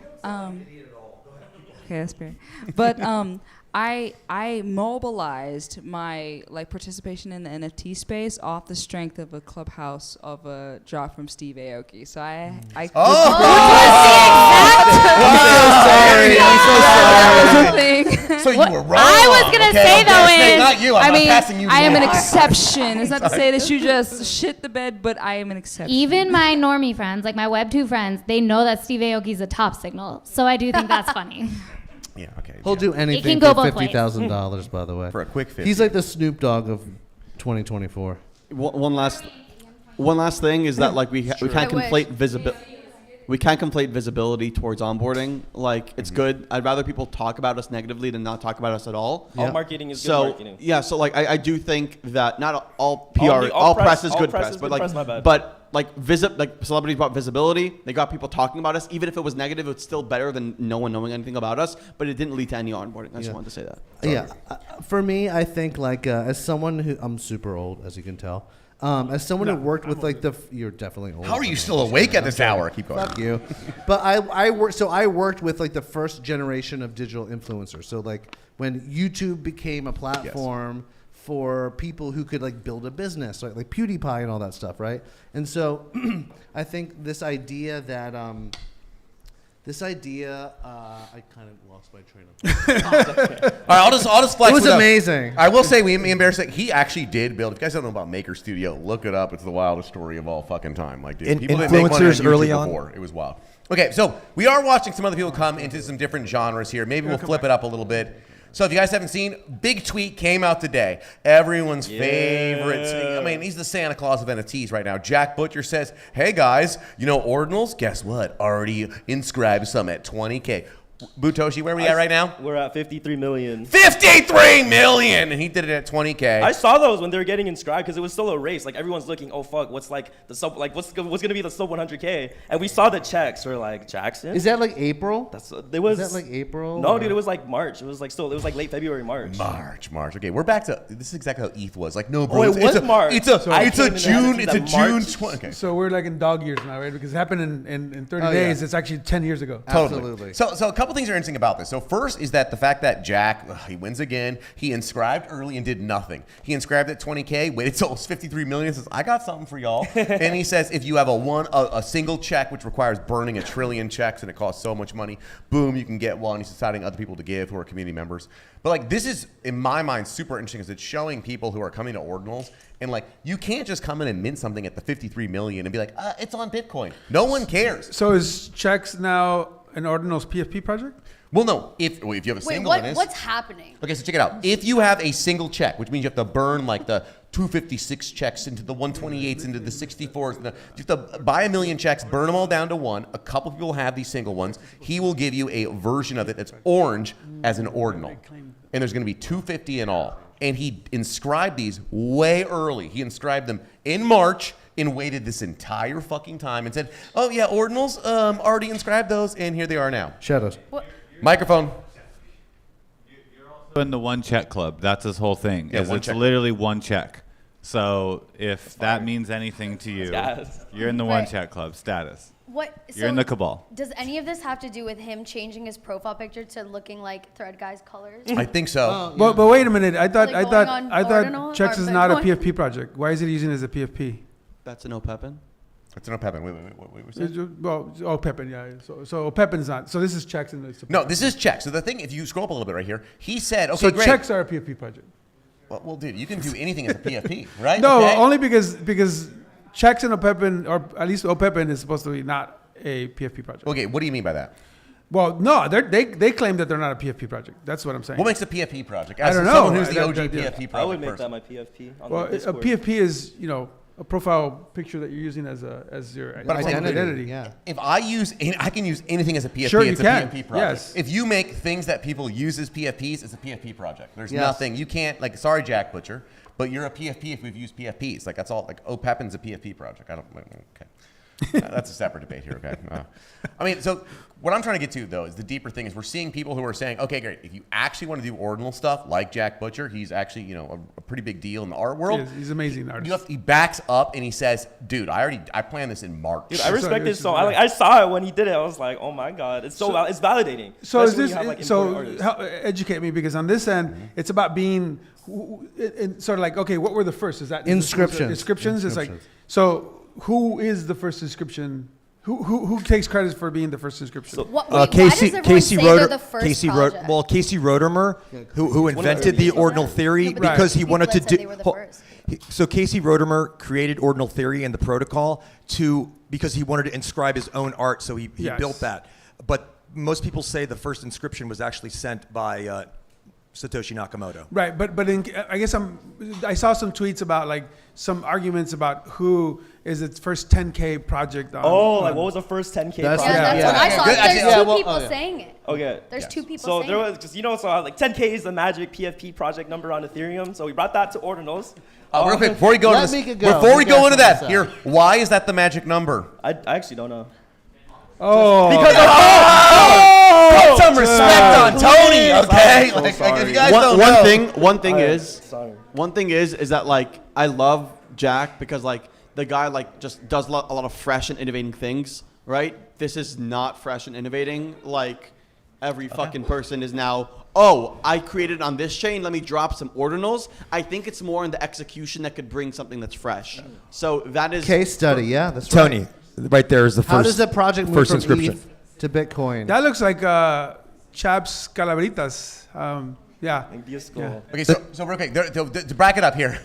okay, that's fair. But I mobilized my participation in the NFT space off the strength of a Clubhouse of a drop from Steve Aoki. So So you were wrong. I was gonna say though is not you. I'm not passing you. I am an exception. It's not to say that you just shit the bed, but I am an exception. Even my normie friends, like my Web2 friends, they know that Steve Aoki's a top signal. So I do think that's funny. Yeah, okay. He'll do anything go for both ways. $50,000, by the way. For a quick 50. He's like the Snoop Dogg of 2024. One last thing is that like we can't conflate visibility. We can't conflate visibility towards onboarding. Like it's good. I'd rather people talk about us negatively than not talk about us at all. All marketing is good marketing. Yeah, so like I do think that not all PR, all press is good press, but like celebrities brought visibility. They got people talking about us. Even if it was negative, it's still better than no one knowing anything about us. But it didn't lead to any onboarding. I just wanted to say that. Yeah, for me, I think as someone who I'm super old, as you can tell. As someone who worked with you're definitely old. How are you still awake at this hour? Keep going. Fuck you. But I worked with the first generation of digital influencers. So when YouTube became a platform for people who could build a business, right? Like PewDiePie and all that stuff, right? And so I think this idea that I kind of lost my train of thought. All right, I'll just flex. It was amazing. I will say, me and Bear said he actually did build. If you guys don't know about Maker Studio, look it up. It's the wildest story of all fucking time. Like, dude, people didn't make money on YouTube early on. before. It was wild. Okay, so we are watching some other people come into some different genres here. Maybe we'll flip it up a little bit. So if you guys haven't seen, big tweet came out today. Everyone's favorite. I mean, he's the Santa Claus of NFTs right now. Jack Butcher says, hey guys, you know ordinals? Guess what? Already inscribed some at 20K. Butoshi, where are we at right now? We're at 53 million. 53 million! And he did it at 20K. I saw those when they were getting inscribed because it was still a race. Like everyone's looking, oh fuck, what's the sub? Like what's gonna be the sub 100K? And we saw the checks. We're like, Jackson. Is that April? Is that April? No, dude, it was March. It was late February, March. March. Okay, we're back to this is exactly how ETH was. Like no, bro. Oh, it was March. It's a June 20. Okay. So we're in dog years now, right? Because it happened in 30 days. Yeah. It's actually 10 years ago. Totally. Absolutely. So a couple things are interesting about this. So first is that the fact that Jack, he wins again. He inscribed early and did nothing. He inscribed at 20K, waited till it was 53 million, says, I got something for y'all. And he says, if you have a single check, which requires burning 1 trillion checks and it costs so much money, boom, you can get one. He's deciding other people to give who are community members. But this is, in my mind, super interesting because it's showing people who are coming to ordinals and you can't just come in and mint something at the 53 million and be like, it's on Bitcoin. No one cares. So is checks now an ordinals PFP project? Well, no. If you have a single, what's happening? Okay, so check it out. If you have a single check, which means you have to burn the 256 checks into the 128s, into the 64s, you have to buy 1 million checks, burn them all down to one. A couple people have these single ones. He will give you a version of it that's orange as an ordinal, and there's going to be 250 in all. And he inscribed these way early. He inscribed them in March. And waited this entire fucking time and said, oh yeah, ordinals, already inscribed those, and here they are now. Shadows. Microphone. In the one check club, that's his whole thing. Yeah, it's literally one check. So if that means anything to you, you're in the one check club status. You're in the cabal. Does any of this have to do with him changing his profile picture to looking like Thread Guy's colors? I think so. But wait a minute. I thought Ordinal checks or is not a Bitcoin? PFP project. Why is it using it as a PFP? That's an OPEPin. It's an OPEPin. Wait. What was that? Well, OPEPin, yeah. So OPEPin's not. So this is checks and it's no, this is checks. So the thing, if you scroll up a little bit right here, he said, okay, so great. checks are a PFP project. Well, dude, you can do anything as a PFP, right? No, okay? only because checks and OPEPin, or at least OPEPin, is supposed to be not a PFP project. Okay, what do you mean by that? Well, no, they claim that they're not a PFP project. That's what I'm saying. What makes a PFP project? I don't know. Someone who's the OG PFP project I would make person. that my PFP. Well, a PFP is a profile picture that you're using as your identity. Yeah. If I can use anything as a PFP. Sure, you it's can. a PFP project. Yes. If you make things that people use as PFPs, it's a PFP project. There's nothing you can't sorry, Jack Butcher, but you're a PFP if we've used PFPs. That's all. OPEPin's a PFP project. I don't. Okay. That's a separate debate here, okay? I mean, so what I'm trying to get to, though, is the deeper thing is we're seeing people who are saying, okay, great, if you actually want to do ordinal stuff like Jack Butcher, he's actually, you know, a pretty big deal in the art world. He's an amazing artist. He backs up and he says, dude, I planned this in March. Dude, I respect it so. I saw it when he did it. I was like, oh my god, it's it's validating. So is especially when this you have, like, important artists. educate me, because on this end it's about being sort of like, okay, what were the first? Is that Inscriptions. Inscriptions. It's like, so who is the first inscription? Who takes credit for being the first inscription? Casey Roederer, who invented the ordinal theory because he wanted to do. So Casey Roederer created ordinal theory and the protocol because he wanted to inscribe his own art. So he built that. But most people say the first inscription was actually sent by Satoshi Nakamoto. Right, but I guess I saw some tweets about like some arguments about who is its first 10K project. Like what was the first 10K project? That's what I saw. There's two people saying it. Okay. There's two people so saying there was, because like 10K is the magic PFP project number on Ethereum. So we brought that to ordinals. Real quick, before we go into this, into that, here, why is that the magic number? I actually don't know. Because put some respect on Tony, okay? Like, if you guys don't know. One thing is that like I love Jack because like the guy like just does a lot of fresh and innovating things, right? This is not fresh and innovating. Like every fucking person is now, I created on this chain, let me drop some ordinals. I think it's more in the execution that could bring something that's fresh. So that is case study, that's Tony. Right there is the first. How does the project move first from inscription ETH to Bitcoin? That looks like Chaps Calaveritas. Okay, so real quick, to back it up here,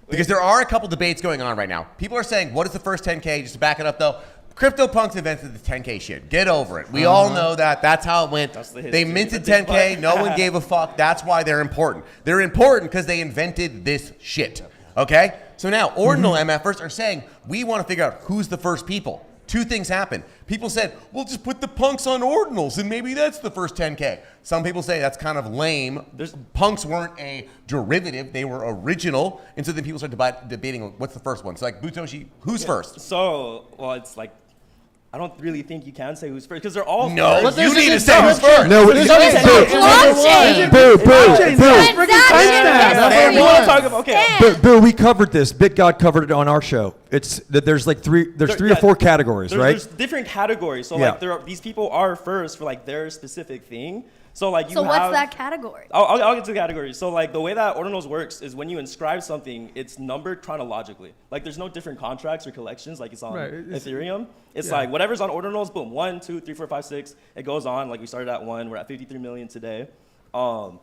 because there are a couple debates going on right now. People are saying, what is the first 10K? Just to back it up, though, CryptoPunks invented the 10K shit. Get over it. We all know that. That's how it went. They minted 10K. No one gave a fuck. That's why they're important. They're important because they invented this shit. Okay? So now, ordinal MFers are saying, we want to figure out who's the first people. Two things happen. People said, well, just put the punks on ordinals, and maybe that's the first 10K. Some people say that's kind of lame. Punks weren't a derivative. They were original. And so then people start debating, what's the first one? So like, Butoshi, who's first? So, well, it's like, I don't really think you can say who's first because they're all No, first. you need to say who's first. No, Boo. We covered this. BitGod covered it on our show. There's three or four categories, right? There's different categories. So like these people are first for like their specific thing. So like you So what's that category? I'll get to the categories. So like the way that ordinals works is when you inscribe something, it's numbered chronologically. Like there's no different contracts or collections like it's on Ethereum. It's like whatever's on ordinals, boom, 1, 2, 3, 4, 5, 6. It goes on. Like we started at 1, we're at 53 million today. So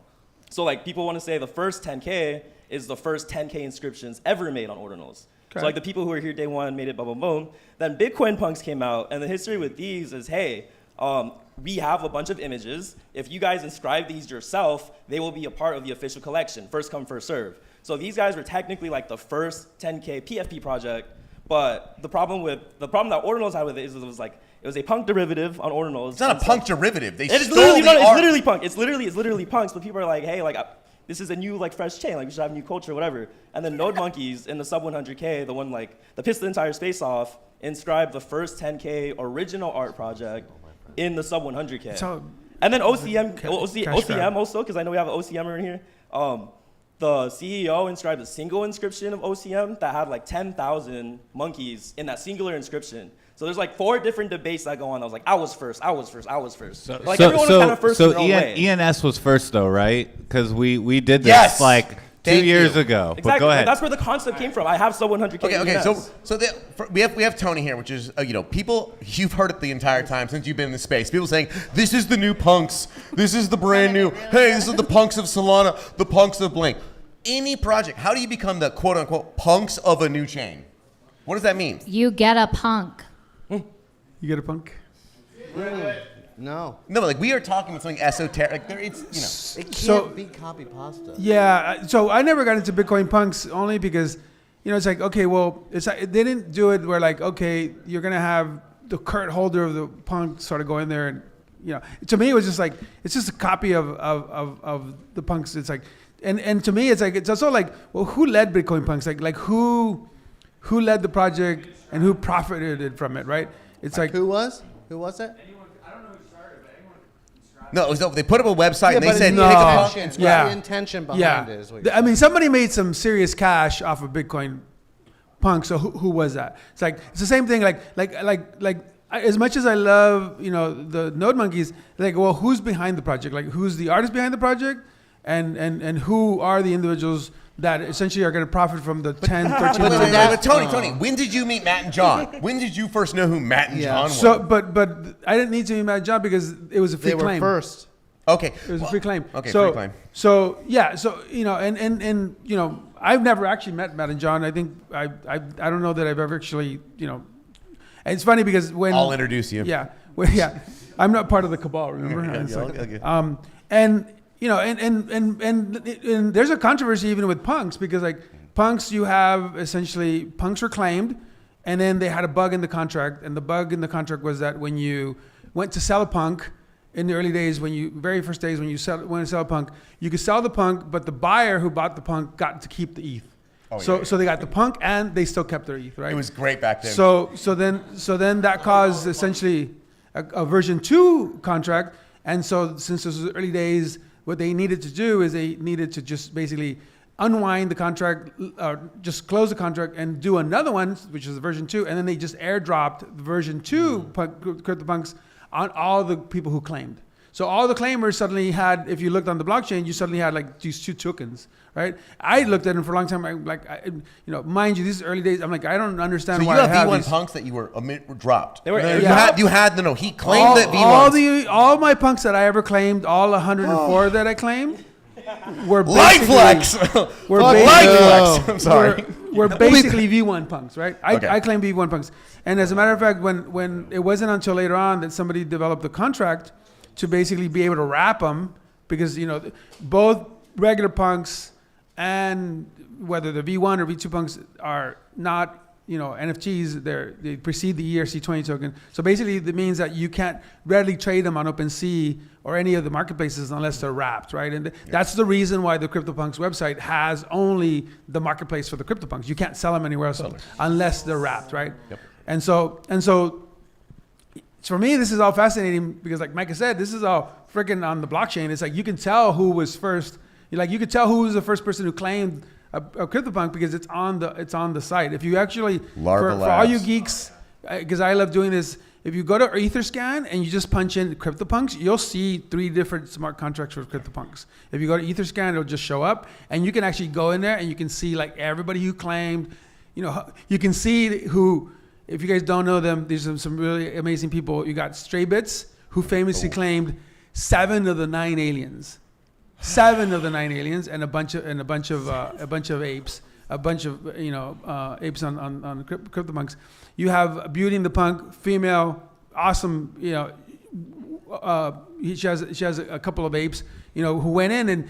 like people want to say the first 10K is the first 10K inscriptions ever made on ordinals. So like the people who were here day one made it, boom, boom, boom. Then Bitcoin punks came out, and the history with these is, hey, we have a bunch of images. If you guys inscribe these yourself, they will be a part of the official collection. First come, first serve. So these guys were technically like the first 10K PFP project, but the problem that ordinals had with it is it was a punk derivative on ordinals. It's not a punk derivative. They it's stole literally, the art. It's literally punk. It's literally punks. But people are like, hey, like this is a new like fresh chain. Like we should have new culture, whatever. And then Node Monkeys in the sub 100K, the one like that pissed the entire space off, inscribed the first 10K original art project in the sub 100K. And then OCM also, because I know we have an OCMer in here. The CEO inscribed a single inscription of OCM that had like 10,000 monkeys in that singular inscription. So there's like 4 different debates that go on. I was like, I was first. Everyone was kind of first in their own way. ENS was first though, right? Because we did this like 2 years ago. Exactly. But go ahead. That's where the concept came from. I have sub 100K. Okay. We have Tony here, which is people. You've heard it the entire time since you've been in the space. People saying this is the new punks. This is the brand new. Hey, this is the punks of Solana. The punks of Blink. Any project. How do you become the quote unquote punks of a new chain? What does that mean? You get a punk. You get a punk? No, but like we are talking about something esoteric. It can't be copy pasta. Yeah, so I never got into Bitcoin punks only because, it's like, okay, well, it's like, they didn't do it where like, okay, you're gonna have the current holder of the punk sort of go in there and, to me it was just like it's just a copy of the punks. It's like, and to me it's like it's also like, well, who led Bitcoin punks? Like who who led the project and who profited from it, right? It's like who was it? No, it was, they put up a website and they said, the intention behind it is what you're I mean, somebody made some serious cash off of Bitcoin Punk. So who was that? It's the same thing. Like as much as I love, the Node Monkeys, like, well, who's behind the project? Like, who's the artist behind the project? And who are the individuals that essentially are going to profit from the 10, 13 million. But Tony, when did you meet Matt and John? When did you first know who Matt and John were? So, but I didn't need to meet Matt and John because it was a free claim. They were first. Okay. It was a free claim. Okay, so, free claim. So yeah, so and I've never actually met Matt and John. I think I don't know that I've ever actually And it's funny because when I'll introduce you. Yeah, I'm not part of the cabal. Remember? And there's a controversy even with punks because like punks, you have essentially punks were claimed, and then they had a bug in the contract, and the bug in the contract was that when you went to sell a punk in the early days, very first days when you went to sell a punk, you could sell the punk, but the buyer who bought the punk got to keep the ETH. So they got the punk and they still kept their ETH, right? It was great back then. So then that caused essentially a version 2 contract, and so since this was early days, what they needed to do is they needed to just basically unwind the contract, just close the contract and do another one, which is version 2, and then they just airdropped version 2 CryptoPunks on all the people who claimed. So all the claimers suddenly had, if you looked on the blockchain, you suddenly had like these 2 tokens, right? I looked at them for a long time. Mind you, these early days. I'm like, I don't understand why. So you I have V1 these. punks that you were dropped. They were he claimed that V1s. All my punks that I ever claimed, all 104 that I claimed, were Lightflex. I'm sorry. We're basically V1 punks, right? Okay. I claim V1 punks, and as a matter of fact, when it wasn't until later on that somebody developed the contract to basically be able to wrap them, because both regular punks and whether the V1 or V2 punks are not NFTs, they precede the ERC20 token. So basically it means that you can't readily trade them on OpenSea or any of the marketplaces unless they're wrapped, right? And that's the reason why the CryptoPunks website has only the marketplace for the CryptoPunks. You can't sell them anywhere else unless they're wrapped, right? Yep. And so for me, this is all fascinating because like Micah said, this is all freaking on the blockchain. It's like you can tell who was first. You could tell who was the first person who claimed a CryptoPunk because it's on the site. If you actually, for all you geeks, because I love doing this, if you go to Etherscan and you just punch in CryptoPunks, you'll see 3 different smart contracts for CryptoPunks. If you go to Etherscan, it'll just show up, and you can actually go in there and you can see like everybody who claimed. You can see who. If you guys don't know them, these are some really amazing people. You got Stray Bits, who famously claimed 7 of the 9 aliens. 7 of the 9 aliens and a bunch of apes, apes on CryptoPunks. You have Beauty and the Punk, female, awesome. She has a couple of apes, who went in, and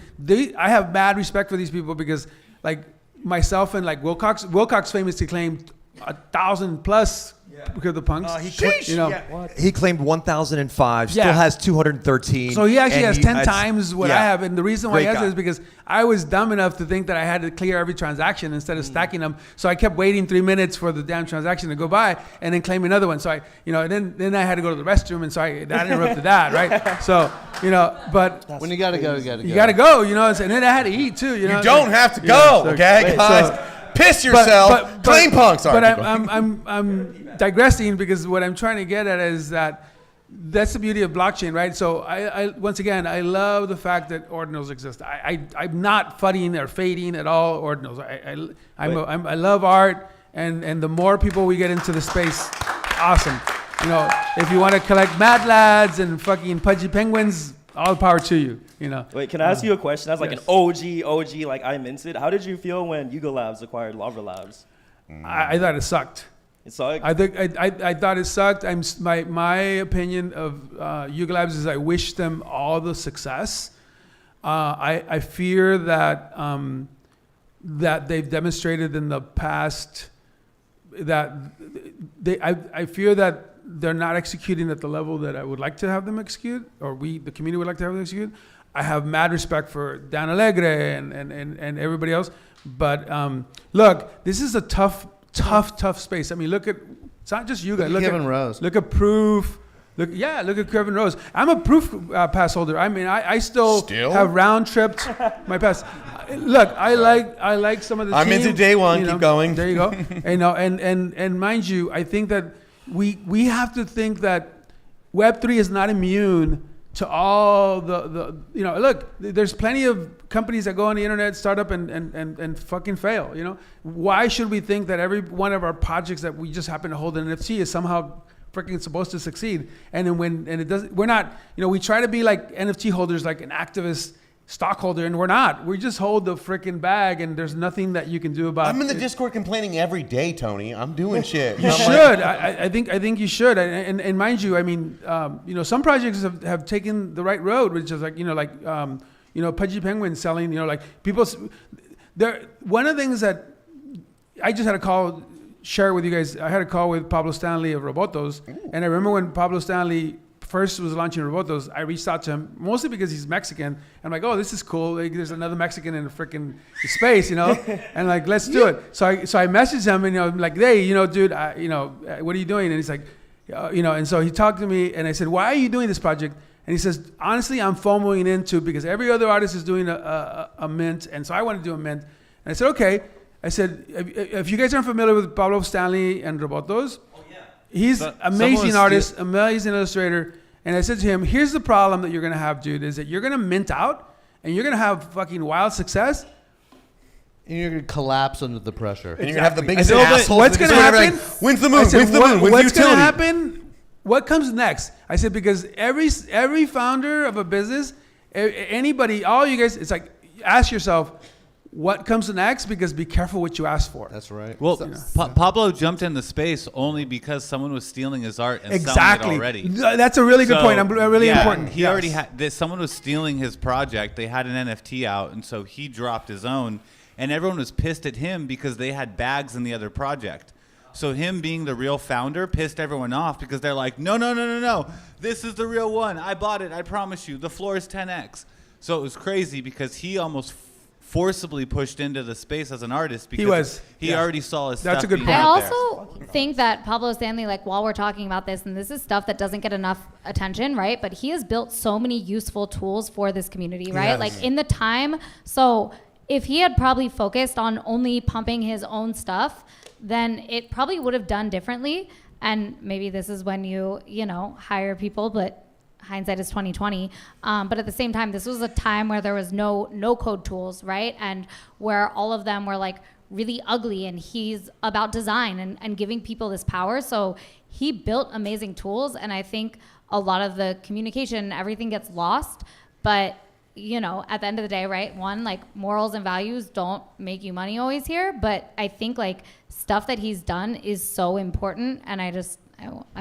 I have mad respect for these people because like myself and like Wilcox famously claimed 1,000 plus CryptoPunks. He claimed 1,005. Still has 213. So he actually has 10 times what I have, and the reason why he has it is because I was dumb enough to think that I had to clear every transaction instead of stacking them. So I kept waiting 3 minutes for the damn transaction to go by, and then claim another one. So I, then I had to go to the restroom, and so that interrupted that, right? So but when you gotta go, you gotta go, and then I had to eat too. You don't have to go, okay, guys. Piss yourself. Claim punks. But I'm digressing because what I'm trying to get at is that's the beauty of blockchain, right? So I once again, I love the fact that ordinals exist. I'm not fudding or fading at all ordinals. I love art, and the more people we get into the space, awesome. If you want to collect Mad Lads and fucking Pudgy Penguins, all the power to you. Wait, can I ask you a question? As like an OG, like I minted. How did you feel when Yuga Labs acquired Lava Labs? I thought it sucked. It sucked? I thought it sucked. My opinion of Yuga Labs is I wish them all the success. I fear that that they've demonstrated in the past that I fear that they're not executing at the level that I would like to have them execute, or the community would like to have them execute. I have mad respect for Dan Alegre and everybody else. But look, this is a tough tough space. I mean, look at, it's not just you guys. Look at Kevin Rose. Look at Proof. Look at Kevin Rose. I'm a Proof pass holder. I mean, I still have round tripped my pass. Look, I like some of the I'm team, into day one. Keep going. There you go. And mind you, I think that we have to think that Web3 is not immune to all the look, there's plenty of companies that go on the internet, start up and fucking fail, Why should we think that every one of our projects that we just happen to hold an NFT is somehow freaking supposed to succeed? And then it doesn't, we're not, we try to be like NFT holders, like an activist stockholder, and we're not. We just hold the freaking bag, and there's nothing that you can do about it. I'm in the Discord complaining every day, Tony. I'm doing shit. You should. I think you should. And mind you, I mean, some projects have taken the right road, which is like Pudgy Penguin selling, like people. One of the things that I just had a call, share with you guys. I had a call with Pablo Stanley of Robotos, and I remember when Pablo Stanley first was launching Robotos, I reached out to him mostly because he's Mexican. I'm like, oh, this is cool. Like, there's another Mexican in the freaking space, and like, let's do it. So I messaged him, and I'm like, hey, dude, what are you doing? And he's like, and so he talked to me, and I said, why are you doing this project? And he says, honestly, I'm FOMOing into because every other artist is doing a mint, and so I want to do a mint. And I said, okay. I said, if you guys aren't familiar with Pablo Stanley and Robotos, he's an amazing artist, amazing illustrator. And I said to him, here's the problem that you're going to have, dude, is that you're going to mint out and you're going to have fucking wild success. And you're going to collapse under the pressure. And you're going to have the biggest assholes. What's going to happen? When's the moon? When's the moon? When's what's going to utility? happen? What comes next? I said, because every founder of a business, anybody, all you guys, it's like, ask yourself, what comes next? Because be careful what you ask for. That's right. Well, Pablo jumped in the space only because someone was stealing his art and selling it already. That's a really good point. Really important. He already had. Someone was stealing his project. They had an NFT out, and so he dropped his own. And everyone was pissed at him because they had bags in the other project. So him being the real founder pissed everyone off because they're like, no. This is the real one. I bought it. I promise you. The floor is 10x. So it was crazy because he almost forcibly pushed into the space as an artist because he already saw his stuff. That's a good point. I also think that Pablo Stanley, like while we're talking about this, and this is stuff that doesn't get enough attention, right? But he has built so many useful tools for this community, right? Yes. Like in the time, so if he had probably focused on only pumping his own stuff, then it probably would have done differently. And maybe this is when you hire people, but hindsight is 2020. But at the same time, this was a time where there was no code tools, right? And where all of them were like really ugly, and he's about design and giving people this power. So he built amazing tools, and I think a lot of the communication, everything gets lost. But at the end of the day, right? One, like morals and values don't make you money always here, but I think like stuff that he's done is so important, and I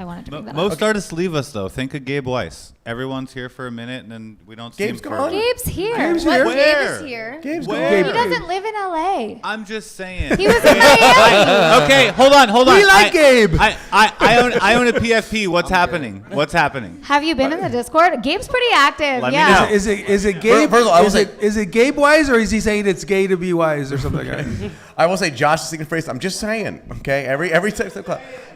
wanted to bring that up. Most artists leave us though. Think of Gabe Weiss. Everyone's here for a minute, and then we don't see him for a minute. Gabe's here. Gabe's What? here. Gabe is here. Gabe's Where? He doesn't live in LA. I'm just saying. He was in Miami. Okay, hold on. We like Gabe. I own a PFP. What's happening? Have you been in the Discord? Gabe's pretty active. Let me yeah. know. Is it Gabe? First of all, is it Gabe wise, or is he saying it's gay to be wise or something like that? I will say Josh's secret phrase. I'm just saying. Okay, every step.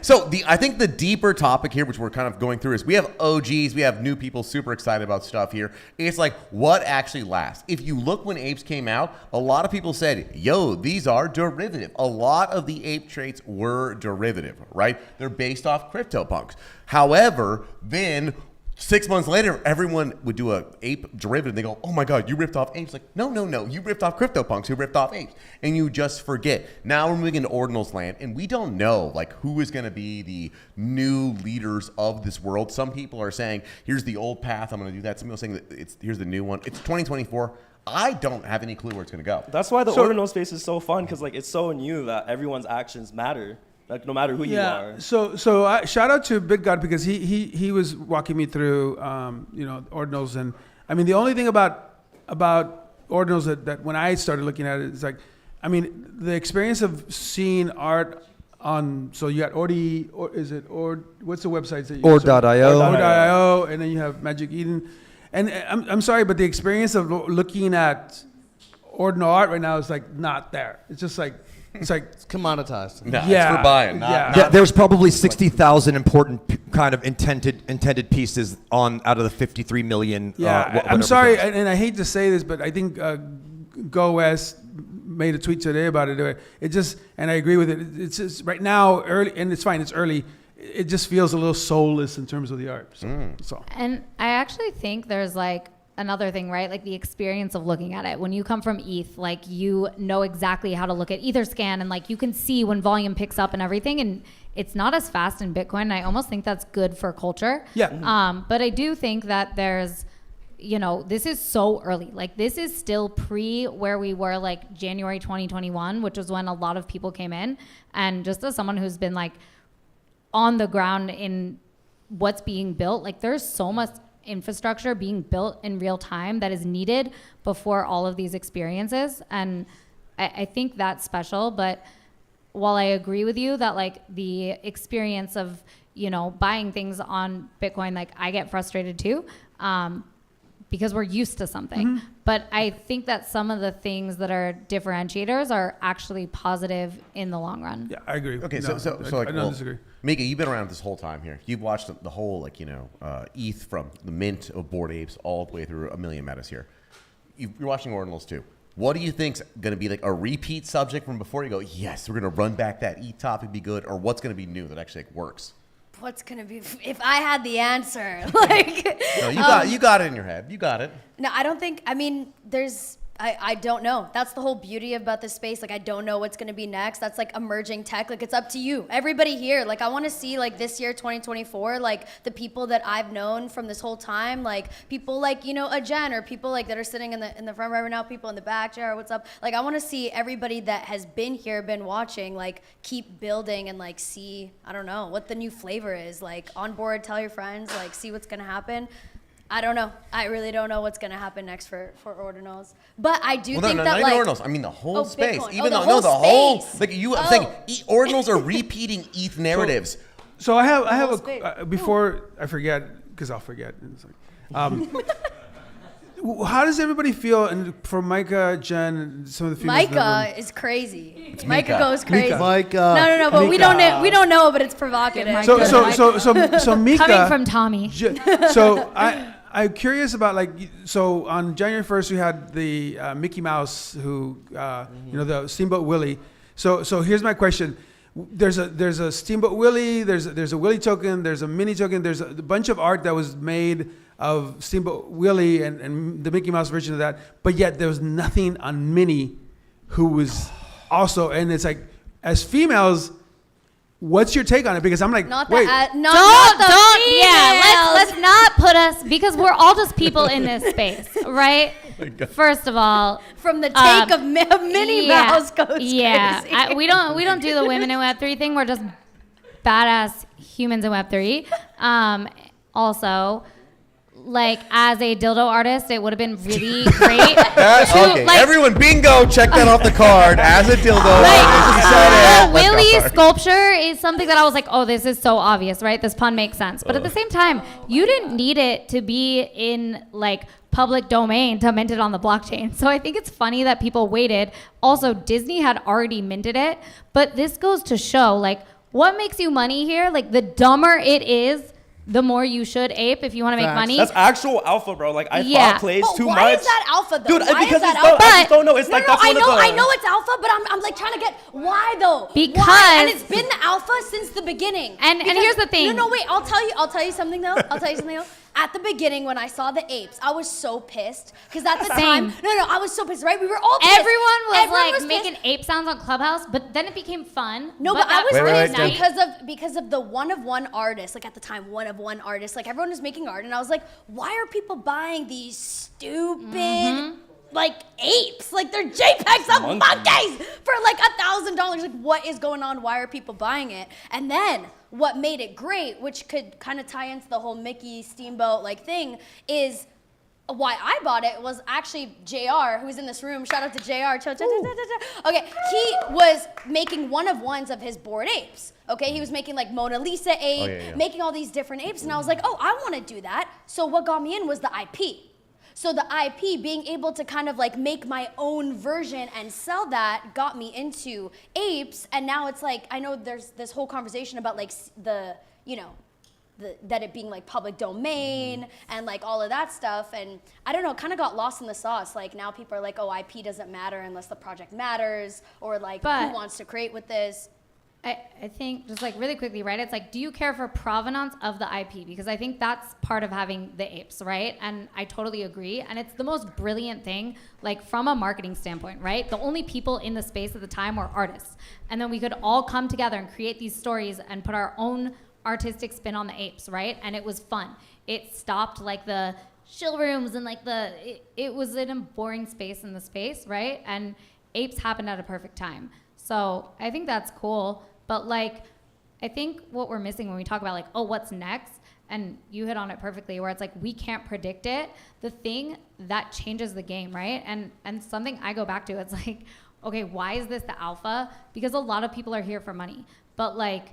So I think the deeper topic here, which we're kind of going through, is we have OGs, we have new people super excited about stuff here. It's like what actually lasts. If you look when apes came out, a lot of people said, yo, these are derivative. A lot of the ape traits were derivative, right? They're based off CryptoPunks. However, then 6 months later, everyone would do a ape derivative. They go, oh my God, you ripped off apes. Like, no. You ripped off CryptoPunks who ripped off apes. And you just forget. Now we're moving into Ordinals land, and we don't know like who is going to be the new leaders of this world. Some people are saying, here's the old path. I'm going to do that. Some people are saying that here's the new one. It's 2024. I don't have any clue where it's going to go. That's why the Ordinal space is so fun, because like it's so new that everyone's actions matter. Like no matter who you are. So shout out to BitGod because he was walking me through ordinals, and I mean the only thing about ordinals that when I started looking at it is like, I mean the experience of seeing art on, so you got Ordi, or is it what's the websites that you Ord.io. Ord.io, and then you have Magic Eden, and I'm sorry, but the experience of looking at ordinal art right now is like not there. It's just like It's like it's commoditized. No, it's for buying. There's probably 60,000 important kind of intended pieces out of the 53 million. I'm sorry, and I hate to say this, but I think Go West made a tweet today about it. It just, and I agree with it. It's just right now early, and it's fine. It's early. It just feels a little soulless in terms of the art. So. And I actually think there's like another thing, right? Like the experience of looking at it. When you come from ETH, like you know exactly how to look at Etherscan, and like you can see when volume picks up and everything. And it's not as fast in Bitcoin. And I almost think that's good for culture. Yeah. But I do think that there's, this is so early. Like this is still pre where we were like January 2021, which was when a lot of people came in. And just as someone who's been like on the ground in what's being built, like there's so much infrastructure being built in real time that is needed before all of these experiences. And I think that's special. But while I agree with you that like the experience of, buying things on Bitcoin, like I get frustrated too, because we're used to something. Mm-hmm. But I think that some of the things that are differentiators are actually positive in the long run. Yeah, I agree. Okay, No, so I don't disagree. Mika, you've been around this whole time here. You've watched the whole, ETH from the mint of Bored Apes all the way through a million metas here. You're watching Ordinals too. What do you think's going to be like a repeat subject from before? You go, yes, we're going to run back that ETH topic, be good, or what's going to be new that actually works? What's gonna be if I had the answer? Like, No, you got it in your head. You got it. No, I don't think. I mean, I don't know. That's the whole beauty about this space. Like, I don't know what's going to be next. That's like emerging tech. Like, it's up to you. Everybody here. Like, I want to see like this year, 2024, like the people that I've known from this whole time, like people like, a Jen, or people like that are sitting in the front right now, people in the back, Jared, what's up? Like, I want to see everybody that has been here, been watching, like keep building and like see, I don't know, what the new flavor is. Like on board, tell your friends, like see what's going to happen. I don't know. I really don't know what's going to happen next for Ordinals. But I do think that, not like... even Ordinals. I mean, the whole space. Bitcoin. Even the though, whole space. Like, I'm saying Ordinals are repeating ETH narratives. So I have before I forget, because I'll forget. It's like, how does everybody feel? And for Micah, Jen, some of the females. Micah is crazy. It's Micah Mika. goes crazy. Micah. No, but we don't know, but it's provocative. So Mika. Coming from Tommy. So I'm curious about so on January 1st we had the Mickey Mouse who the Steamboat Willie. So here's my question. There's a Steamboat Willie, there's a Willie token, there's a mini token, there's a bunch of art that was made of Steamboat Willie and the Mickey Mouse version of that, but yet there was nothing on Minnie, who was also, and it's like, as females, what's your take on it? Because I'm like, not wait. Let's not put us, because we're all just people in this space, right? First of all, from the take of Minnie Mouse goes crazy. We don't do the women in Web3 thing. We're just badass humans in Web3. Also, like as a dildo artist, it would have been really great. Okay, everyone, bingo! Check that off the card. As a dildo artist, Willie sculpture is something that I was like, oh, this is so obvious, right? This pun makes sense. But at the same time, you didn't need it to be in like public domain to mint it on the blockchain. So I think it's funny that people waited. Also, Disney had already minted it, but this goes to show like what makes you money here. Like the dumber it is, the more you should ape if you want to make money. That's actual alpha, bro. Like I thought plays too much. Why is that alpha though? Dude, why because is that it's alpha? I just don't know. It's like that's I one know, of the. I know it's alpha, but I'm like trying to get why though? Because why? And it's been the alpha since the beginning. And here's the thing. No, wait. I'll tell you something though. At the beginning, when I saw the apes, I was so pissed because at the time, I was so pissed. Right, we were all pissed. Everyone was making ape sounds on Clubhouse, but then it became fun. No, but I was pissed night. because of the one of one artists. Like at the time, one of one artists. Like everyone was making art, and I was like, why are people buying these stupid? Like apes, like they're JPEGs of monkeys for like $1,000. Like what is going on? Why are people buying it? And then what made it great, which could kind of tie into the whole Mickey Steamboat like thing, is why I bought it was actually JR, who's in this room. Shout out to JR. Okay, he was making one of ones of his Bored Apes. Okay, he was making like Mona Lisa ape, making all these different apes, and I was like, oh, I want to do that. So what got me in was the IP. So the IP, being able to kind of like make my own version and sell that, got me into apes. And now it's like, I know there's this whole conversation about like that it being like public domain and like all of that stuff, and I don't know, kind of got lost in the sauce. Like now people are like, oh, IP doesn't matter unless the project matters, or like who wants to create with this. I think just like really quickly, right? It's like, do you care for provenance of the IP? Because I think that's part of having the apes, right? And I totally agree. And it's the most brilliant thing, like from a marketing standpoint, right? The only people in the space at the time were artists. And then we could all come together and create these stories and put our own artistic spin on the apes, right? And it was fun. It stopped like the chill rooms and like it was in a boring space in the space, right? And apes happened at a perfect time. So I think that's cool. But like, I think what we're missing when we talk about like, oh, what's next? And you hit on it perfectly, where it's like, we can't predict it. The thing that changes the game, right? And something I go back to, it's like, okay, why is this the alpha? Because a lot of people are here for money. But like,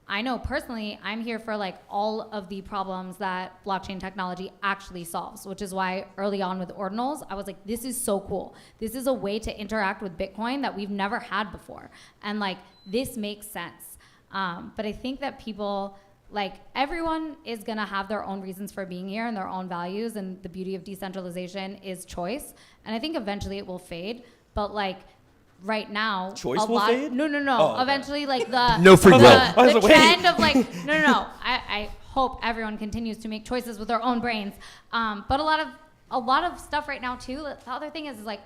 I know personally, I'm here for like all of the problems that blockchain technology actually solves, which is why early on with ordinals, I was like, this is so cool. This is a way to interact with Bitcoin that we've never had before. And like, this makes sense. But I think that people, like everyone is gonna have their own reasons for being here and their own values, and the beauty of decentralization is choice. And I think eventually it will fade, but like, right now, Choice will fade? No. Oh, okay. Eventually, like the No free will. the trend of like no. I hope everyone continues to make choices with their own brains. But a lot of stuff right now too. The other thing is like,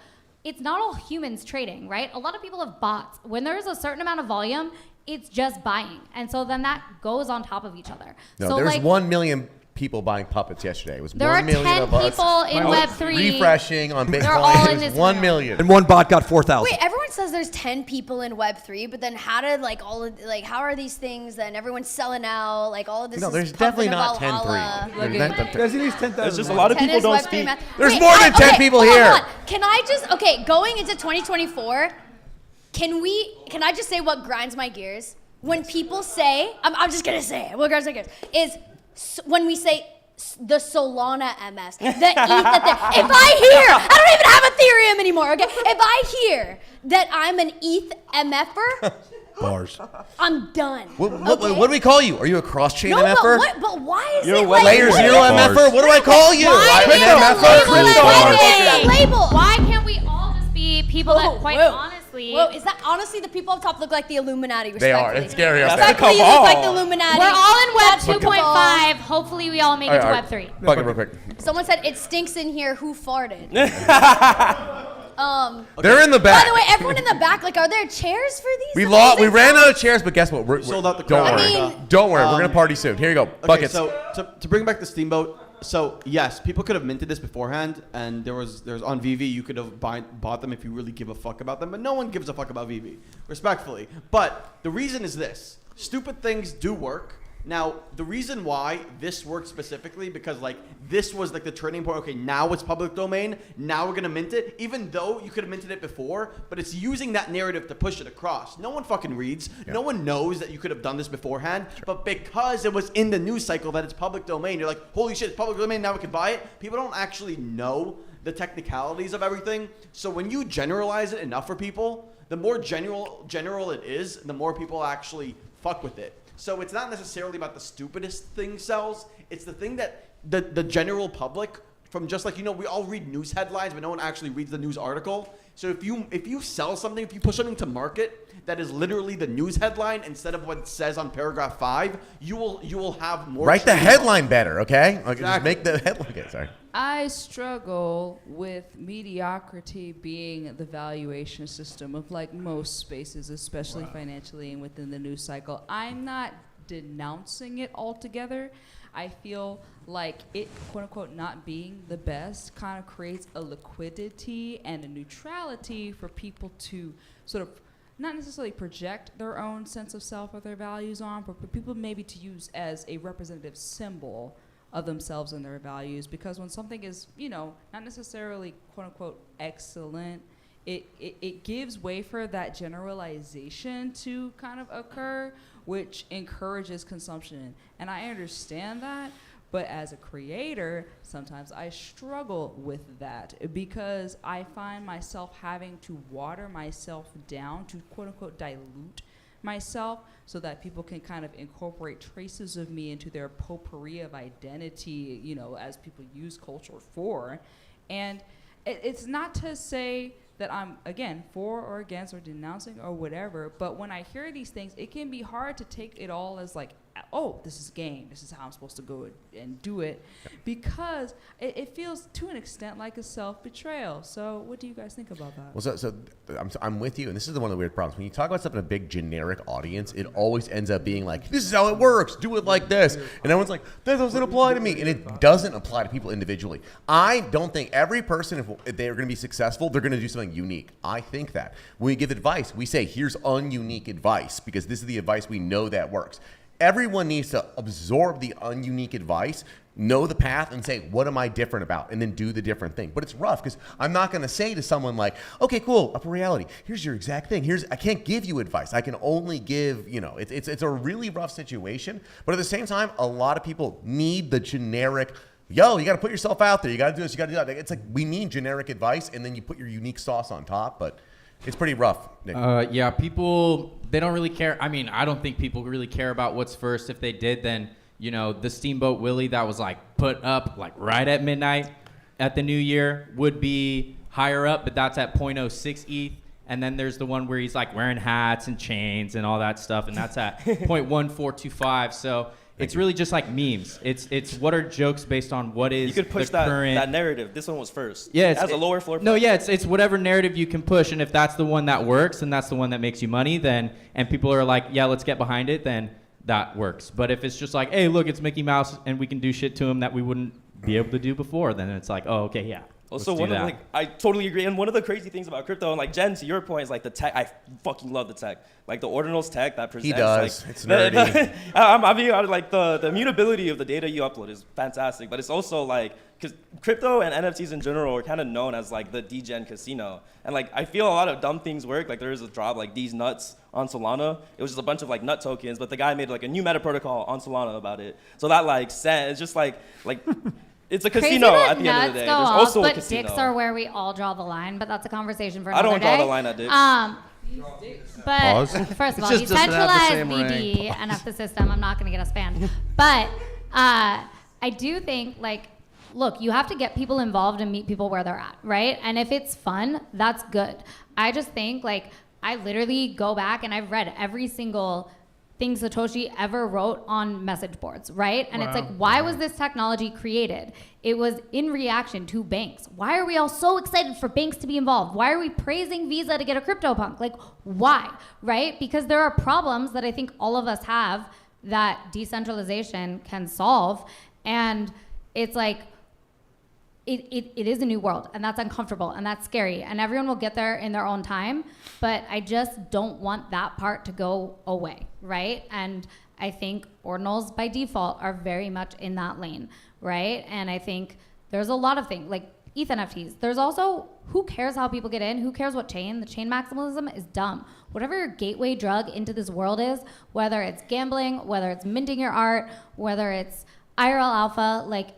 it's not all humans trading, right? A lot of people have bots. When there's a certain amount of volume, it's just buying, and so then that goes on top of each other. No, so there's like, 1 million people buying puppets yesterday. It was there 1 are million 10 of us people in Web3 refreshing on Bitcoin. They're all It in was this 1 room. million. And one bot got 4,000. Wait, everyone says there's 10 people in Web3, but then how did like all of like how are these things? And everyone's selling out. Like all of this. No, is there's pumping definitely not Valhalla. 10-3. There's at least 10,000. It's just a lot of 10 people is don't Web3 speak. math. There's Wait, more than 10 people hold here. on. Can I just going into 2024? Can I just say what grinds my gears? When people say, I'm just gonna say it. What grinds my gears is when we say the Solana MS, the ETH that if I hear, I don't even have Ethereum anymore, okay? If I hear that I'm an ETH MFer, Bars. I'm done. What do we call you? Are you a cross-chain No, MFer? but why is You're it a like layer zero MFer? What do I call you? Why I'm is an MFer? Why is it label? Why can't we all just be people that quite honestly? Whoa, is that honestly the people up top look like the Illuminati? They are. Respectfully. It's scary up there. Respectfully, you look like the Illuminati. We're all in Web That's 2.5. Hopefully, we all make it to All Web right, 3. Bucket real quick. Someone said it stinks in here. Who farted? They're in the back. By the way, everyone in the back, like, are there chairs for these? We ran out of chairs, but guess what? We're Sold out the Don't crowd. worry. I mean- Don't worry. We're gonna party soon. Here you go. Okay, Buckets. so to bring back the Steamboat, so yes, people could have minted this beforehand, and there's on VV you could have bought them if you really give a fuck about them, but no one gives a fuck about VV, respectfully. But the reason is this: stupid things do work. Now, the reason why this worked specifically, because like this was like the turning point. Okay, now it's public domain. Now we're gonna mint it, even though you could have minted it before. But it's using that narrative to push it across. No one fucking reads. Yeah. No one knows that you could have done this beforehand. Sure. But because it was in the news cycle that it's public domain, you're like, holy shit, it's public domain. Now we can buy it. People don't actually know the technicalities of everything. So when you generalize it enough for people, the more general it is, the more people actually fuck with it. So it's not necessarily about the stupidest thing sells. It's the thing that the general public, from just like, we all read news headlines, but no one actually reads the news article. So if you sell something, if you push something to market that is literally the news headline instead of what it says on paragraph 5, you will have more. Write the headline better, okay? Like, Exactly. just make the headline. Okay, sorry. I struggle with mediocrity being the valuation system of like most spaces, especially financially and within the news cycle. I'm not denouncing it altogether. I feel like it, quote unquote, not being the best kind of creates a liquidity and a neutrality for people to sort of not necessarily project their own sense of self or their values on, but for people maybe to use as a representative symbol of themselves and their values. Because when something is, not necessarily quote unquote excellent, it gives way for that generalization to kind of occur, which encourages consumption. And I understand that, But as a creator, sometimes I struggle with that because I find myself having to water myself down to quote unquote dilute myself so that people can kind of incorporate traces of me into their potpourri of identity, you know, as people use culture for. And it's not to say that I'm, again, for or against or denouncing or whatever, but when I hear these things, it can be hard to take it all as like, oh, this is game, this is how I'm supposed to go and do it, because it feels to an extent like a self-betrayal. So what do you guys think about that? Well, so I'm with you, and this is one of the weird problems. When you talk about stuff in a big generic audience, it always ends up being like, this is how it works, do it like this. And everyone's like, that doesn't apply to me. And it doesn't apply to people individually. I don't think every person, if they're going to be successful, they're going to do something unique. I think that. When we give advice, we say, here's ununique advice, because this is the advice we know that works. Everyone needs to absorb the ununique advice, know the path, and say, what am I different about? And then do the different thing. But it's rough because I'm not going to say to someone like, okay, cool, upper reality, here's your exact thing. I can't give you advice. I can only give, it's a really rough situation. But at the same time, a lot of people need the generic, yo, you got to put yourself out there. You got to do this, you got to do that. It's like we need generic advice, and then you put your unique sauce on top. But it's pretty rough, Nick. Yeah, people, they don't really care. I mean, I don't think people really care about what's first. If they did, then, the Steamboat Willie that was like put up like right at midnight at the new year would be higher up, but that's at 0.06 ETH. And then there's the one where he's like wearing hats and chains and all that stuff, and that's at 0.1425. So it's really just like memes. It's what are jokes based on what is you could push the current that narrative. This one was first. Yeah, it has a lower floor. No, yeah, it's whatever narrative you can push, and if that's the one that works and that's the one that makes you money, then and people are like, yeah, let's get behind it, then that works. But if it's just like, hey, look, it's Mickey Mouse, and we can do shit to him that we wouldn't be able to do before, then it's like, oh, okay, yeah. Also, I totally agree. And one of the crazy things about crypto, and like Jen, to your point, is like the tech. I fucking love the tech. Like the ordinals tech that presents. He does. Like, it's nerdy. I'm being honest, like the immutability of the data you upload is fantastic. But it's also like, because crypto and NFTs in general are kind of known as like the degen casino. And like, I feel a lot of dumb things work. Like there is a drop like these nuts on Solana. It was just a bunch of like nut tokens, but the guy made like a new meta protocol on Solana about it. So that like it's just like it's a casino at the end of the day. There's also a casino. But dicks are where we all draw the line, but that's a conversation for another day. I don't draw the line at dicks. But Pause. First of all, Just doesn't have the same BD ring. and F the system. I'm not going to get us banned. But I do think, like, look, you have to get people involved and meet people where they're at, right? And if it's fun, that's good. I just think, like, I literally go back and I've read every single thing Satoshi ever wrote on message boards, right? And it's like, why was this technology created? It was in reaction to banks. Why are we all so excited for banks to be involved? Why are we praising Visa to get a CryptoPunk? Like, why, right? Because there are problems that I think all of us have that decentralization can solve. And it's like, it is a new world, and that's uncomfortable, and that's scary, and everyone will get there in their own time, but I just don't want that part to go away, right? And I think ordinals by default are very much in that lane, right? And I think there's a lot of things, like ETH NFTs. There's also, who cares how people get in? Who cares what chain? The chain maximalism is dumb. Whatever your gateway drug into this world is, whether it's gambling, whether it's minting your art, whether it's IRL alpha, like,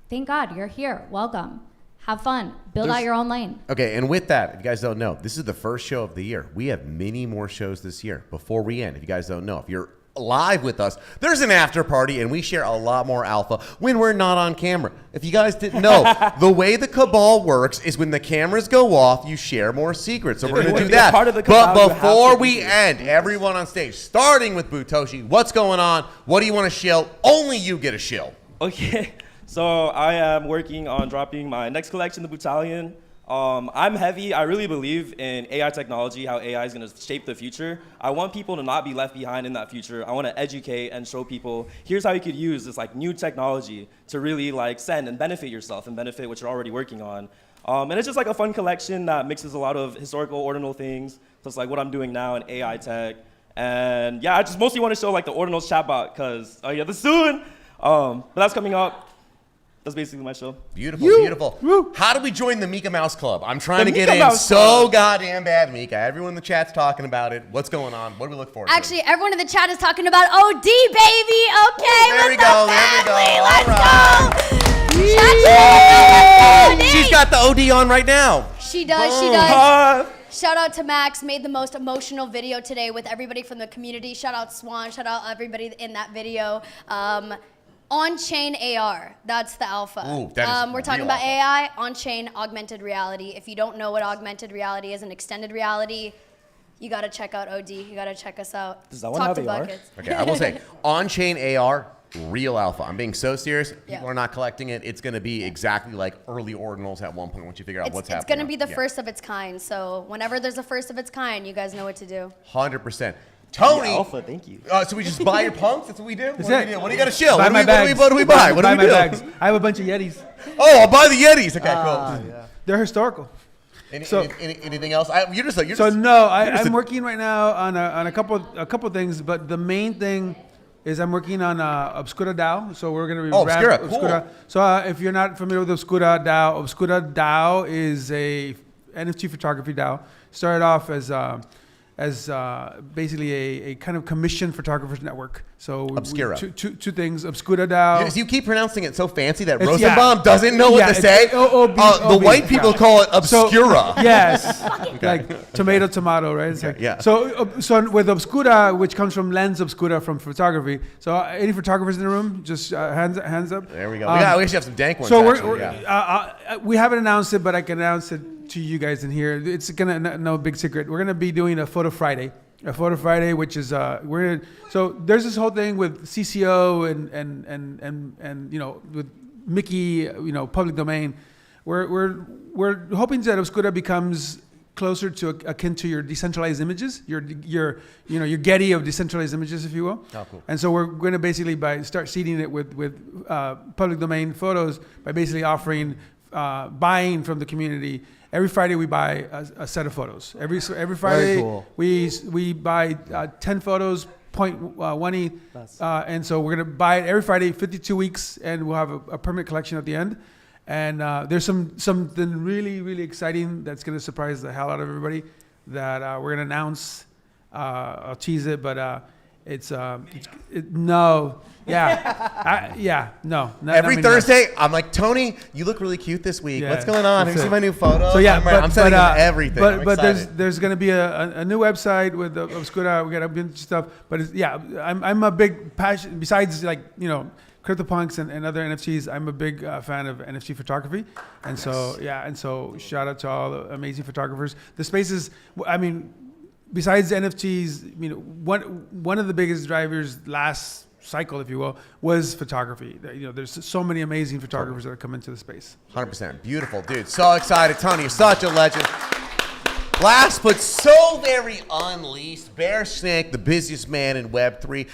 thank God you're here. Welcome. Have fun. Build out your own lane. Okay, and with that, if you guys don't know, this is the first show of the year. We have many more shows this year before we end. If you guys don't know, if you're live with us, there's an after party, and we share a lot more alpha when we're not on camera. If you guys didn't know, the way the cabal works is when the cameras go off, you share more secrets. So we're going to do that. But before we end, everyone on stage, starting with Butoshi, what's going on? What do you want to shill? Only you get a shill. Okay. So I am working on dropping my next collection, The Battalion. I'm heavy. I really believe in AI technology, how AI is going to shape the future. I want people to not be left behind in that future. I want to educate and show people, here's how you could use this like new technology to really like send and benefit yourself and benefit what you're already working on. And it's just like a fun collection that mixes a lot of historical ordinal things, just like what I'm doing now in AI tech. And yeah, I just mostly want to show like the ordinals chatbot because this soon. But that's coming up. That's basically my show. Beautiful, beautiful. Woo. How do we join the Mika Mouse Club? I'm trying to get in so goddamn bad, Mika. Everyone in the chat's talking about it. What's going on? What do we look forward to? Actually, everyone in the chat is talking about OD, baby. Okay, there we go. There we go. All got the OD on right now. She does. She Boom. does. Shout out to Max. Made the most emotional video today with everybody from the community. Shout out Swan. Shout out everybody in that video. On-chain AR. That's the alpha. Ooh, that is we're talking real about alpha. AI, on-chain augmented reality. If you don't know what augmented reality is and extended reality, you got to check out OD. You got to check us out. Does that one Talk have to AR? Buckets. Okay, I will say, on-chain AR, real alpha. I'm being so serious. Yeah. People are not collecting it. It's going to be exactly like early ordinals at one point once you figure out what's It's happening. going to be the Yeah. first of its kind. So whenever there's a first of its kind, you guys know what to do. 100%. Tony. Yeah, alpha, thank you. So we just buy your punks? That's what we do? That's What do it. we do? What do you got to shill? Buy What my do bags. we buy? What do Buy we my do? bags. I have a bunch of Yetis. Oh, I'll buy the Yetis. Okay, cool. Yeah. They're historical. Anything else? You're just Oh, I'm working right now on a couple things, but the main thing is I'm working on Obscura DAO. So we're going to Oh, Obscura, cool. So if you're not familiar with Obscura DAO is a NFT photography DAO. Started off as basically a kind of commissioned photographers network. So Obscura. Two things. Obscura DAO. You keep pronouncing it so fancy that It's- Rosenbaum yeah. doesn't know what Yeah, to it's say. OOB, The white people yeah. call it Obscura. So, yes. Okay. Like tomato, right? It's Okay, like, yeah. So with Obscura, which comes from lens obscura from photography. So any photographers in the room, just hands up. There we go. We actually have some dank ones. So actually, we haven't announced it, but I can announce it to you guys in here. It's no big secret. We're gonna be doing a Photo Friday. Which is so there's this whole thing with CCO and with Mickey, public domain. We're hoping that Obscura becomes closer to akin to your decentralized images, your Getty of decentralized images, if you will. Oh, cool. And so we're going to basically start seeding it with public domain photos by basically offering buying from the community. Every Friday we buy a set of photos. Every Friday cool. we buy 10 photos, 0.1 ETH, and so we're gonna buy it every Friday, 52 weeks, and we'll have a permanent collection at the end. And there's something really exciting that's gonna surprise the hell out of everybody that we're gonna announce. I'll tease it, but no. Every Thursday, I'm like, Tony, you look really cute this week. Yeah, What's going on? Have you that's seen it. my new photo? So yeah, I'm sending him everything. But I'm there's going to be a new website with Obscura. We got a bunch of stuff. But I'm a big passion. Besides CryptoPunks and other NFTs, I'm a big fan of NFT photography. And so shout out to all the amazing photographers. The space is, besides NFTs, one of the biggest drivers last cycle, if you will, was photography. There's so many amazing photographers that have come into the space. 100%. Beautiful, dude. So excited. Tony, you're such a legend. Last but so very unleashed, Bear Snake, the busiest man in Web3.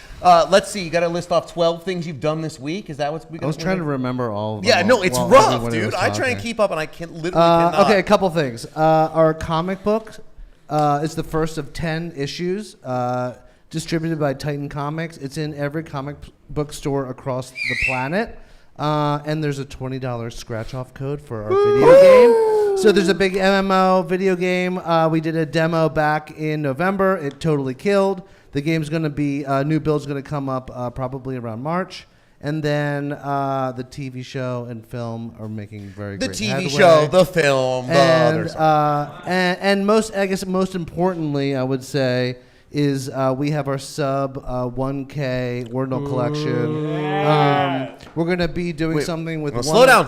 Let's see, you got to list off 12 things you've done this week. Is that what's we got? I was trying to remember all of them. Yeah, no, it's while rough, everybody was dude. I try and talking. keep up, and I literally cannot. Okay, a couple things. Our comic book is the first of 10 issues. Distributed by Titan Comics. It's in every comic book store across the planet. And there's a $20 scratch-off code for our video game. So there's a big MMO video game. We did a demo back in November. It totally killed. The game's going to be, new build's going to come up probably around March. And then the TV show and film are making very The great TV headway. show, the film, the other and, and most importantly, I would say, is we have our sub 1K Ordinal collection. We're going to be doing something with slow down.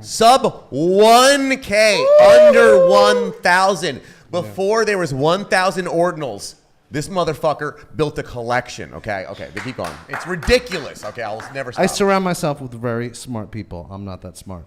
Sub 1K, under 1,000. Before there was 1,000 Ordinals, this motherfucker built a collection. Okay, they keep going. It's ridiculous. Okay, I'll never stop. I surround myself with very smart people. I'm not that smart.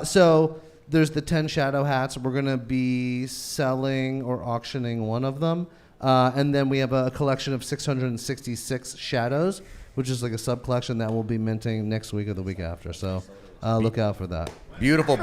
So there's the 10 shadow hats. We're going to be selling or auctioning one of them. And then we have a collection of 666 shadows, which is like a sub collection that we'll be minting next week or the week after. So look out for that. Beautiful.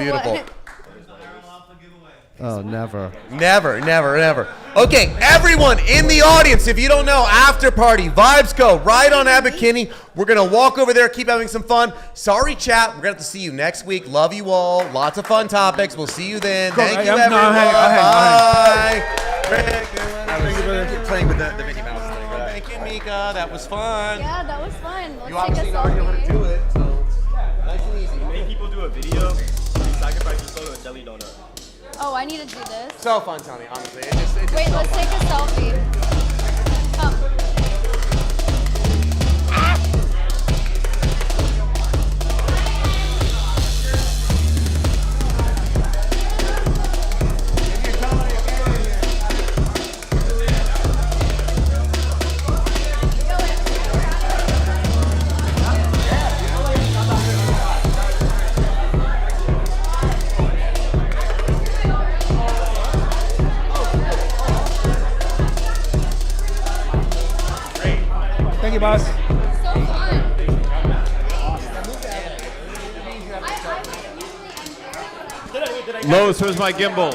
Oh, never. Never. Okay, everyone in the audience, if you don't know, after party, Vibes Go, right on Abercrombie. We're going to walk over there, keep having some fun. Sorry, chat. We're going to have to see you next week. Love you all. Lots of fun topics. We'll see you then. Thank you, everyone. Bye. Playing with the Mickey Mouse thing. Thank you, Mika. That was fun. Yeah, that was fun. Let's You take obviously a know how to selfie. do it, so nice and easy. Many people do a video, you sacrifice your soul to a jelly dog. I need to do this. So fun, Tony, honestly. Wait, let's take a selfie. Oh. Thank you, boss. Lois, where's my gimbal?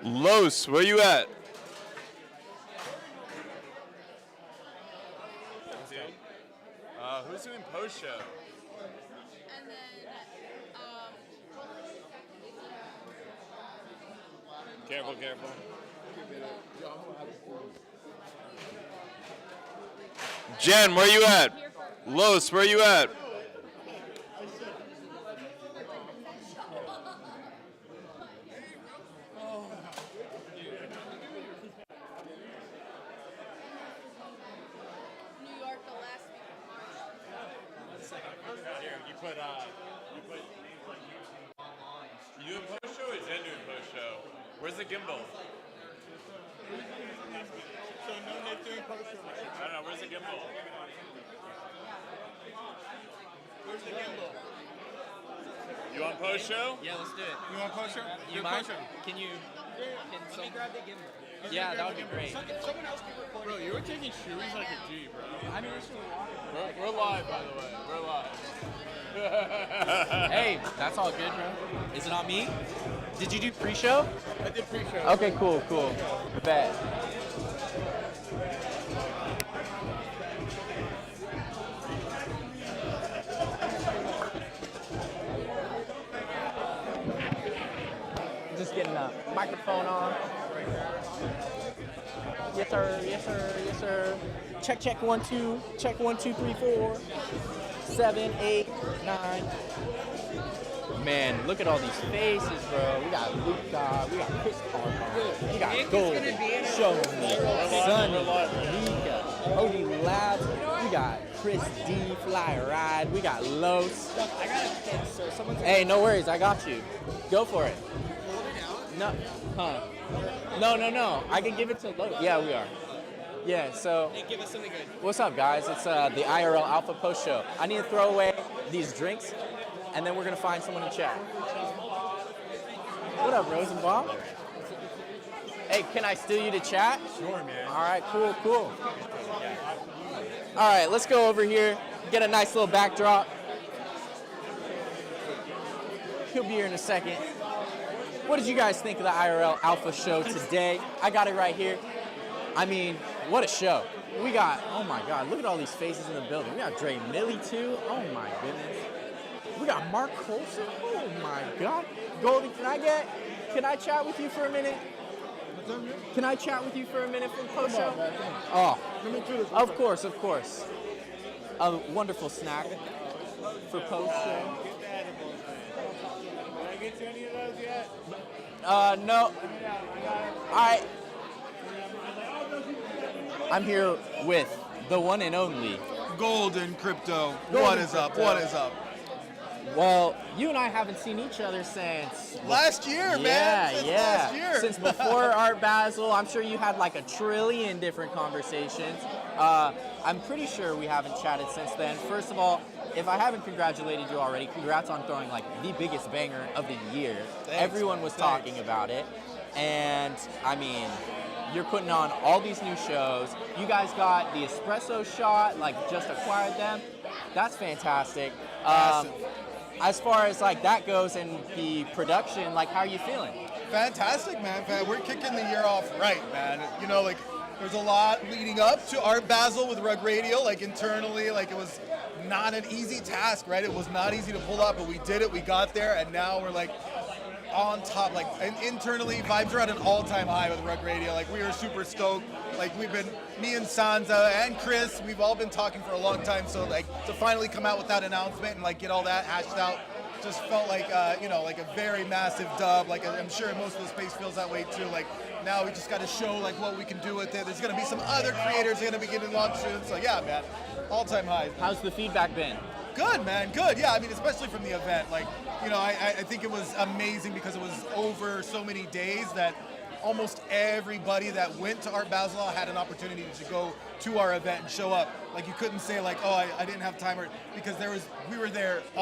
Los, where you at? Who's doing post show? Careful, careful. Jen, where you at? Los, where you at? You doing post show or is Jen doing post show? Where's the gimbal? So no Nick doing post show. I don't know, where's the gimbal? Where's the gimbal? You on post show? Yeah, let's do it. You want post show? You mind? Can you? Can me grab the gimbal? Yeah, that would be great. Someone else can record. Bro, you were taking shoeies like a G, bro. I mean, it's just We're live, by the way. We're live. Hey, that's all good, bro. Is it on me? Did you do pre-show? I did pre-show. Okay, cool. Bet. Just getting a microphone on. Yes, sir. Yes, sir. Yes, sir. Check 1 2. Check 1 2 3 4. 7 8 9. Man, look at all these faces, bro. We got Luca, we got Chris Carter, we got Golden, Shoni, Sunny, Mika, Cody Labs, we got Chris D, Fly Ride, we got Los. I got a kid, so someone's. Hey, no worries, I got you. Go for it. No, huh? No. I can give it to Los. Yeah, we are. Yeah, so. Hey, give us something good. What's up, guys? It's the IRL Alpha Post Show. I need to throw away these drinks, and then we're gonna find someone to chat. What up, Rosenbaum? Hey, can I steal you to chat? Sure, man. All right, cool. All right, let's go over here, get a nice little backdrop. He'll be here in a second. What did you guys think of the IRL Alpha show today? I got it right here. I mean, what a show. We got, oh my God, look at all these faces in the building. We got Dre Millie too. Oh my goodness. We got Mark Colson. Oh my God. Goldie, can I chat with you for a minute? Can I chat with you for a minute from post show? Oh, of course. A wonderful snack for post show. Did I get you any of those yet? No. I'm here with the one and only Golden Crypto. What is up? Well, you and I haven't seen each other since last year, man. Since last year. Since before Art Basel. I'm sure you had like a trillion different conversations. I'm pretty sure we haven't chatted since then. First of all, if I haven't congratulated you already, congrats on throwing like the biggest banger of the year. Thanks, Everyone was talking about it. And I mean, you're putting on all these new shows. You guys got the espresso shot, like just acquired them. That's fantastic. As far as like that goes and the production, like how are you feeling? Fantastic, man. We're kicking the year off right, man. You know, like there's a lot leading up to Art Basel with Rug Radio. Like internally, like it was not an easy task, right? It was not easy to pull up, but we did it. We got there, and now we're like on top. Like and internally, vibes are at an all-time high with Rug Radio. Like we are super stoked. Like me and Sansa and Chris, we've all been talking for a long time. So like to finally come out with that announcement and like get all that hashed out, just felt like like a very massive dub. Like I'm sure most of the space feels that way too. Like now we just got to show like what we can do with it. There's gonna be some other creators that are gonna be getting launched soon. So yeah, man, all-time high. How's the feedback been? Good, man, good. Yeah, I mean, especially from the event. Like, I think it was amazing because it was over so many days that almost everybody that went to Art Basel had an opportunity to go to our event and show up. Like you couldn't say like, oh, I didn't have time, because we were there the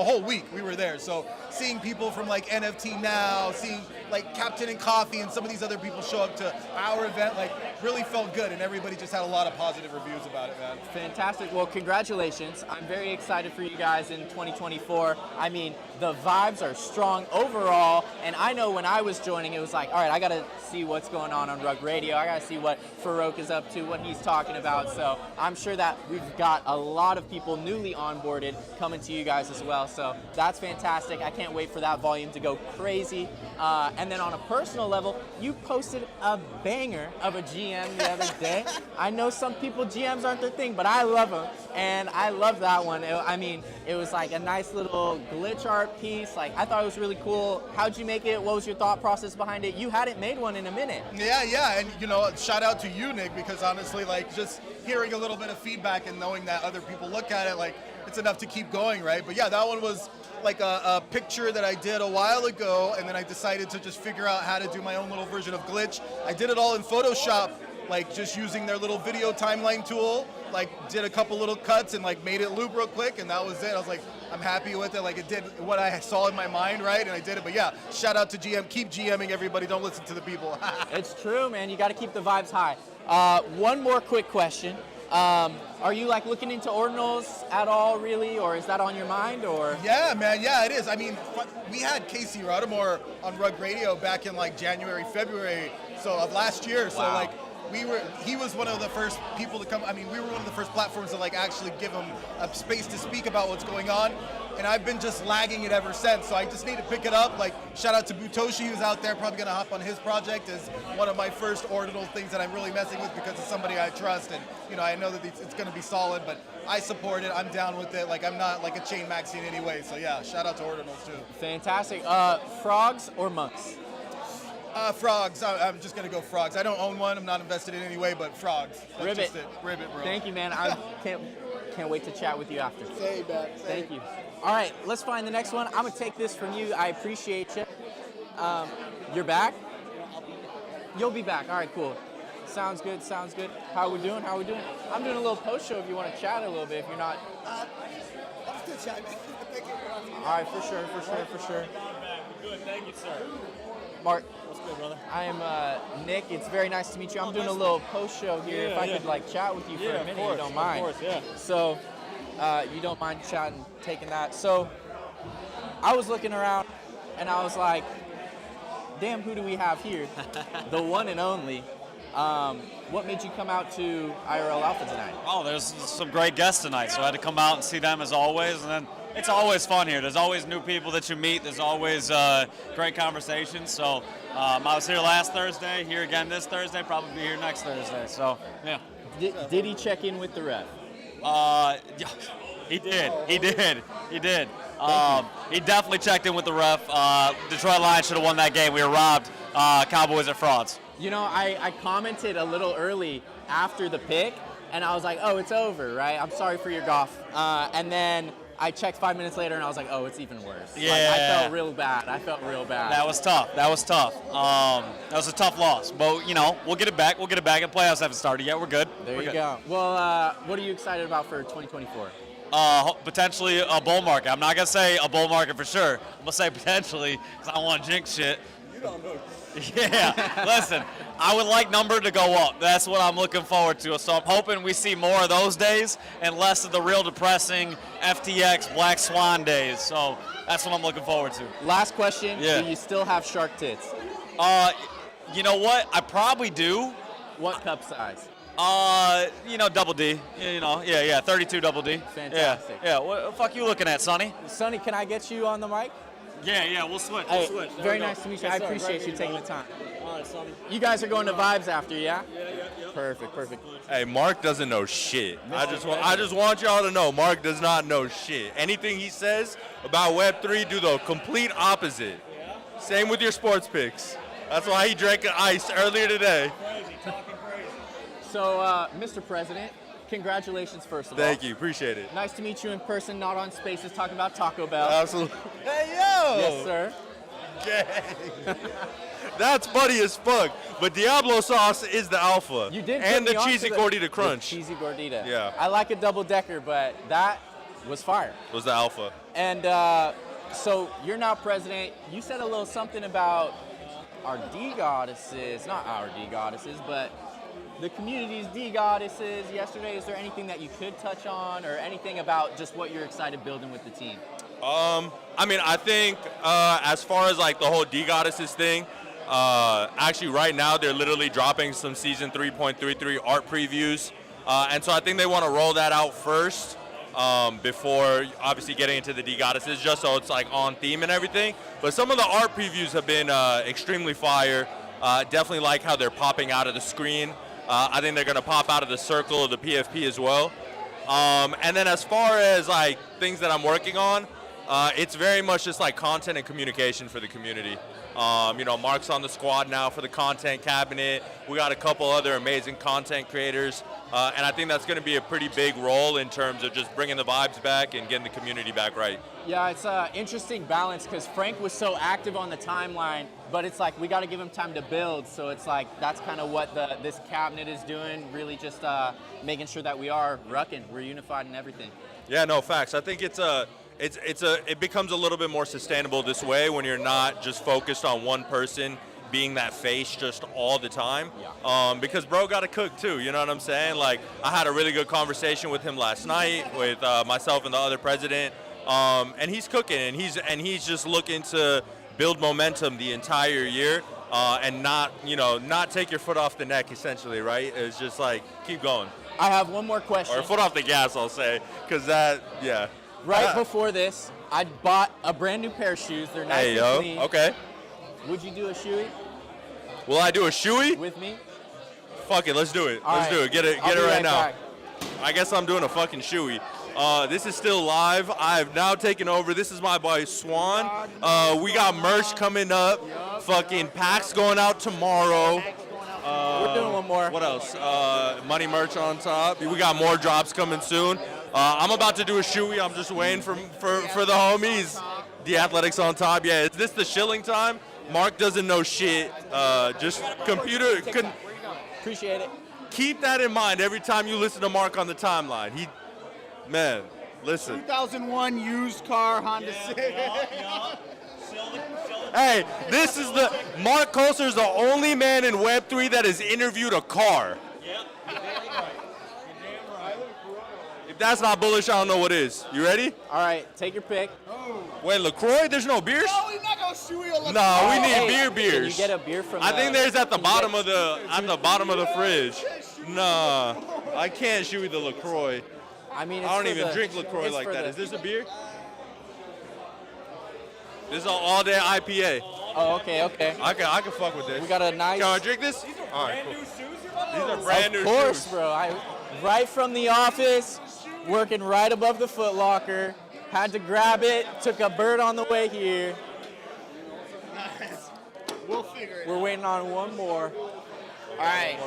whole week. We were there. So seeing people from like NFT Now, seeing like Captain and Coffee and some of these other people show up to our event, like really felt good, and everybody just had a lot of positive reviews about it, man. Fantastic. Well, congratulations. I'm very excited for you guys in 2024. I mean, the vibes are strong overall, and I know when I was joining, it was like, all right, I got to see what's going on Rug Radio. I got to see what Farouk is up to, what he's talking about. So I'm sure that we've got a lot of people newly onboarded coming to you guys as well. So that's fantastic. I can't wait for that volume to go crazy. And then on a personal level, you posted a banger of a GM the other day. I know some people, GMs aren't their thing, but I love them. And I love that one. It was like a nice little glitch art piece. Like, I thought it was really cool. How'd you make it? What was your thought process behind it? You hadn't made one in a minute. Yeah. And, shout out to you, Nick, because honestly, like, just hearing a little bit of feedback and knowing that other people look at it, like, it's enough to keep going, right? But yeah, that one was like a picture that I did a while ago, and then I decided to just figure out how to do my own little version of glitch. I did it all in Photoshop, like just using their little video timeline tool, like did a couple little cuts and like made it loop real quick, and that was it. I was like, I'm happy with it. Like it did what I saw in my mind, right? And I did it. But yeah, shout out to GM. Keep GMing, everybody. Don't listen to the people. It's true, man. You got to keep the vibes high. One more quick question. Are you like looking into ordinals at all, really, or is that on your mind, or? Yeah, man, yeah, it is. I mean, we had Casey Rodamore on Rug Radio back in like January, February of last year. So like, he was one of the first people to come. I mean, we were one of the first platforms to like actually give him a space to speak about what's going on. And I've been just lagging it ever since. So I just need to pick it up. Like, shout out to Butoshi, who's out there, probably gonna hop on his project as one of my first ordinal things that I'm really messing with because it's somebody I trust. And, you know, I know that it's gonna be solid, but I support it. I'm down with it. Like, I'm not like a chain maxi in any way. So yeah, shout out to ordinals too. Fantastic. Frogs or monks? Frogs. I'm just gonna go frogs. I don't own one. I'm not invested in any way, but frogs. That's Ribbit. just it. Ribbit, bro. Thank you, man. I can't wait to chat with you after. Say, man. Thank you. All right, let's find the next one. I'm gonna take this from you. I appreciate you. You're back? You'll be back. All right, cool. Sounds good. Sounds good. How we doing? How we doing? I'm doing a little post show if you want to chat a little bit. If you're not. I'm still chatting. Thank you for having me. All right, for sure. Good. Thank you, sir. Mark. What's good, brother? I am Nick. It's very nice to meet you. I'm doing a little post show here. If I could like chat with you for a minute, you don't mind. Of course, yeah. So, you don't mind chatting, taking that. So, I was looking around, and I was like, "Damn, who do we have here? The one and only." What made you come out to IRL Alpha tonight? Oh, there's some great guests tonight, so I had to come out and see them as always. And then it's always fun here. There's always new people that you meet. There's always great conversations. So I was here last Thursday, here again this Thursday, probably be here next Thursday. So, yeah. Did he check in with the ref? Yeah, he did. He definitely checked in with the ref. Detroit Lions should have won that game. We were robbed. Cowboys are frauds. You know, I commented a little early after the pick, and I was like, oh, it's over, right? I'm sorry for your golf. And then I checked 5 minutes later, and I was like, oh, it's even worse. Yeah. Like, I felt real bad. That was tough. That was a tough loss. But, you know, we'll get it back. The playoffs haven't started yet. We're good. There We're you good. go. Well, what are you excited about for 2024? Potentially a bull market. I'm not going to say a bull market for sure. I'm going to say potentially because I don't want to jinx shit. You don't know. Yeah, listen, I would like number to go up. That's what I'm looking forward to. So I'm hoping we see more of those days and less of the real depressing FTX Black Swan days. So that's what I'm looking forward to. Last question. Yeah. Do you still have shark tits? You know what? I probably do. What cup size? Double D. 32 double D. Fantastic. Yeah. What the fuck you looking at, Sonny? Sonny, can I get you on the mic? Yeah, we'll switch. Hey, There very we go. nice to meet you. Yes, I sir. appreciate Great you taking the meeting time. All right, Sonny. You guys are going to Vibes after, yeah? Yeah. Perfect. Hey, Mark doesn't know shit. I just want y'all to know Mark does not know shit. Anything he says about Web3, do the complete opposite. Same with your sports picks. That's why he drank ice earlier today. Crazy, talking crazy. So, Mr. President, congratulations first of all. Thank you, appreciate it. Nice to meet you in person, not on Spaces, talking about Taco Bell. Absolutely. Hey, yo! Yes, sir. Gang. That's funny as fuck. But Diablo sauce is the alpha. You did and put the me cheesy onto gordita crunch. The cheesy gordita. Yeah. I like a double decker, but that was fire. Was the alpha. And so you're now president. You said a little something about our D goddesses, not our D goddesses, but the community's D goddesses yesterday. Is there anything that you could touch on, or anything about just what you're excited building with the team? I think as far as like the whole D goddesses thing, actually right now they're literally dropping some season 3.33 art previews, and so I think they want to roll that out first before obviously getting into the D goddesses, just so it's like on theme and everything. But some of the art previews have been extremely fire. Definitely like how they're popping out of the screen. I think they're gonna pop out of the circle of the PFP as well. And then as far as like things that I'm working on, it's very much just like content and communication for the community. Mark's on the squad now for the content cabinet. We got a couple other amazing content creators, and I think that's going to be a pretty big role in terms of just bringing the vibes back and getting the community back right. Yeah, it's an interesting balance because Frank was so active on the timeline, but it's like we got to give him time to build. So it's like that's kind of what this cabinet is doing, really just making sure that we are rucking, we're unified and everything. Yeah, no, facts. I think it becomes a little bit more sustainable this way when you're not just focused on one person being that face just all the time. Yeah. Because bro got to cook too, you know what I'm saying? Like I had a really good conversation with him last night with myself and the other president, and he's cooking and he's just looking to build momentum the entire year. and not take your foot off the neck. Essentially, right? It's just like keep going. I have one more question. Or foot off the gas, I'll say, because yeah. Right before this, I bought a brand new pair of shoes. They're nice Hey, and yo. clean. Okay. Would you do a shoey Will I do a shoey? with me? Fuck it, let's do it. All Let's right. do it. Get it I'll be right right now. back. I guess I'm doing a fucking shoey. This is still live. I've now taken over. This is my boy Swan. We got merch coming up. Fucking packs going out tomorrow. We're doing one more. What else? Money merch on top. We got more drops coming soon. I'm about to do a shoey. I'm just waiting for the homies. The athletics on top. Yeah, is this the shilling time? Mark doesn't know shit. Just computer. Appreciate it. Keep that in mind every time you listen to Mark on the timeline. Man, listen. 2001 used car Honda Civic. Hey, this is Mark Coulter is the only man in Web3 that has interviewed a car. If that's not bullish, I don't know what is. You ready? All right, take your pick. Wait, LaCroix? There's no beers? No, we're not gonna shoot you. No, we need Hey, beers. Can you get a beer from? I think there's at the bottom of the fridge. Nah, I can't shoot the LaCroix. I mean, I don't even drink LaCroix like that. Is this a beer? This is an all-day IPA. Oh, okay. I can fuck with this. We got a nice. Can I drink this? All right, cool. These are brand new Of course, shoes. bro. Right from the office, working right above the Foot Locker. Had to grab it. Took a bird on the way here. We'll figure it. We're waiting on one more. All right.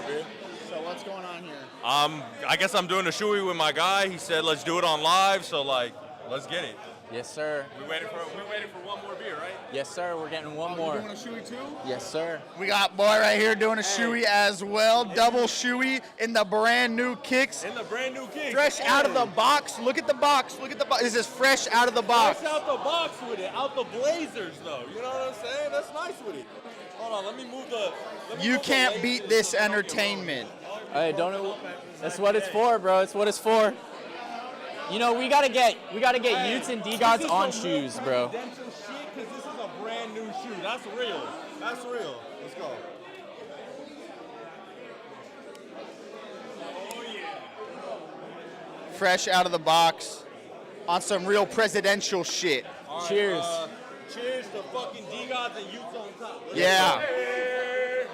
So what's going on here? I guess I'm doing a shoey with my guy. He said let's do it on live, so let's get it. Yes, sir. We're waiting for one more beer, right? Yes, sir. We're getting one more. You doing a shoey too? Yes, sir. We got boy right here doing a shoey as well. Double shoey in the brand new kicks. In the brand new kicks. Fresh out of the box. Look at the box. Look at the box. This is fresh out of the box. Fresh out the box with it. Out the Blazers, though. You know what I'm saying? That's nice with it. Hold on. Let me move the. You can't beat this entertainment. Hey, that's what it's for, bro. It's what it's for. You know, we gotta get Utes and D-Gods on shoes, bro. Because this is a brand new shoe. That's real. That's real. Let's go. Fresh out of the box on some real presidential shit. All right, Cheers. Cheers to fucking D-Gods and Utes on top. Let's Yeah. go.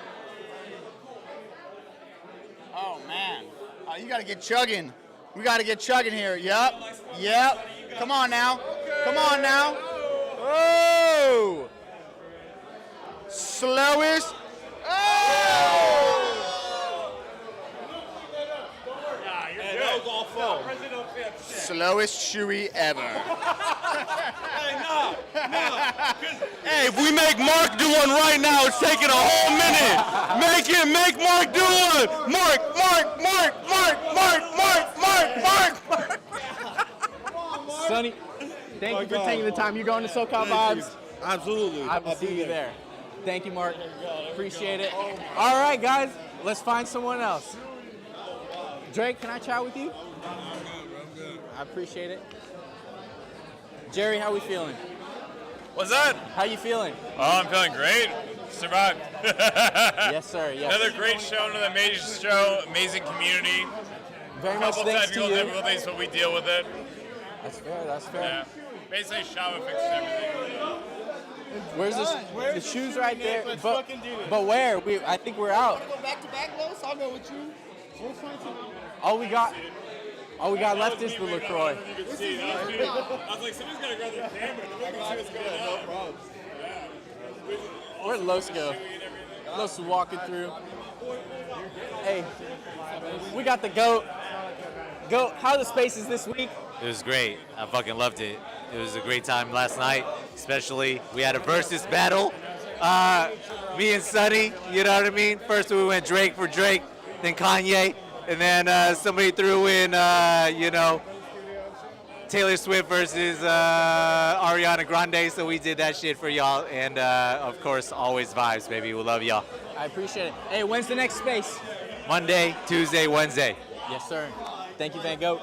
Oh man. You gotta get chugging. We gotta get chugging here. Yep. Come on now. Come on now. Oh. Slowest. Oh. Hey, that was all fun. Slowest shoey ever. Hey, nah. Hey, if we make Mark do one right now, it's taking a whole minute. Make Mark do one. Mark. Sonny, thank you for taking the time. You're going to SoCal Vibes? Absolutely. I will see you there. Thank you, Mark. Appreciate it. All right, guys, let's find someone else. Drake, can I chat with you? I'm good. I appreciate it. Jerry, how we feeling? What's that? How you feeling? Oh, I'm feeling great. Survived. Yes, sir. Yes. Another great show, another amazing show, amazing community. Very much Couple thanks to technical you. difficulties, but we deal with it. That's fair. That's fair. Yeah. Basically, Shava fixes everything. Where's the shoes right there? Let's But, fucking do it. but where? I think we're out. Go back to back, Los. I'll go with you. We'll find some. All we got left is the LaCroix. I was like, somebody's got to grab their camera. Nobody can see what's going on. No problem. Where'd Los go? Los is walking through. Hey, we got the GOAT. GOAT, how are the spaces this week? It was great. I fucking loved it. It was a great time last night, especially. We had a versus battle. Me and Sonny, you know what I mean? First we went Drake for Drake, then Kanye, and then somebody threw in, Taylor Swift versus Ariana Grande, so we did that shit for y'all. And of course, always vibes, baby. We love y'all. I appreciate it. Hey, when's the next space? Monday, Tuesday, Wednesday. Yes, sir. Thank you, Van GOAT.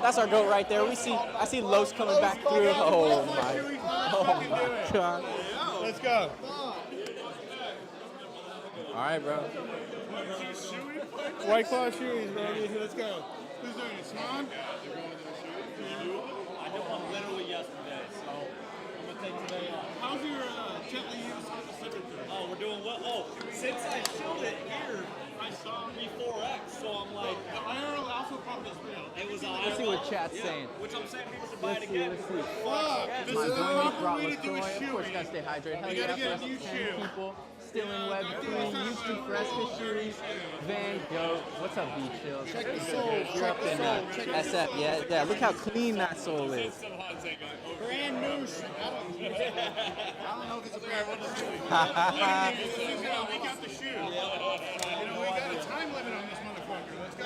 That's our GOAT right there. I see Los coming back through. Oh my God. Let's go. All right, bro. White Claw shoes, baby. Let's go. Who's doing it? Swan? I did one literally yesterday, so I'm gonna take today off. How's your gently used Honda Civic doing? Oh, we're doing well. Oh, since I showed it here, I saw V4X, so I'm like, the IRL Alpha pump is real. It was Let's see what chat's saying. Which I'm saying people should buy it Let's again. see. Fuck, this is the proper way to do a Of shoe. course, you gotta stay hydrated. Hell You yeah, gotta get a for new 10 shoe. people still in Web3, Houston Fresca shoes, Van Gogh. What's up, Beach Hills? Check the sole, You're up in SF, yeah. Look how clean that sole is. Brand new shit. I don't know if it's a brand new shoe. We got the shoe. You know, we got a time limit on this motherfucker. Let's go.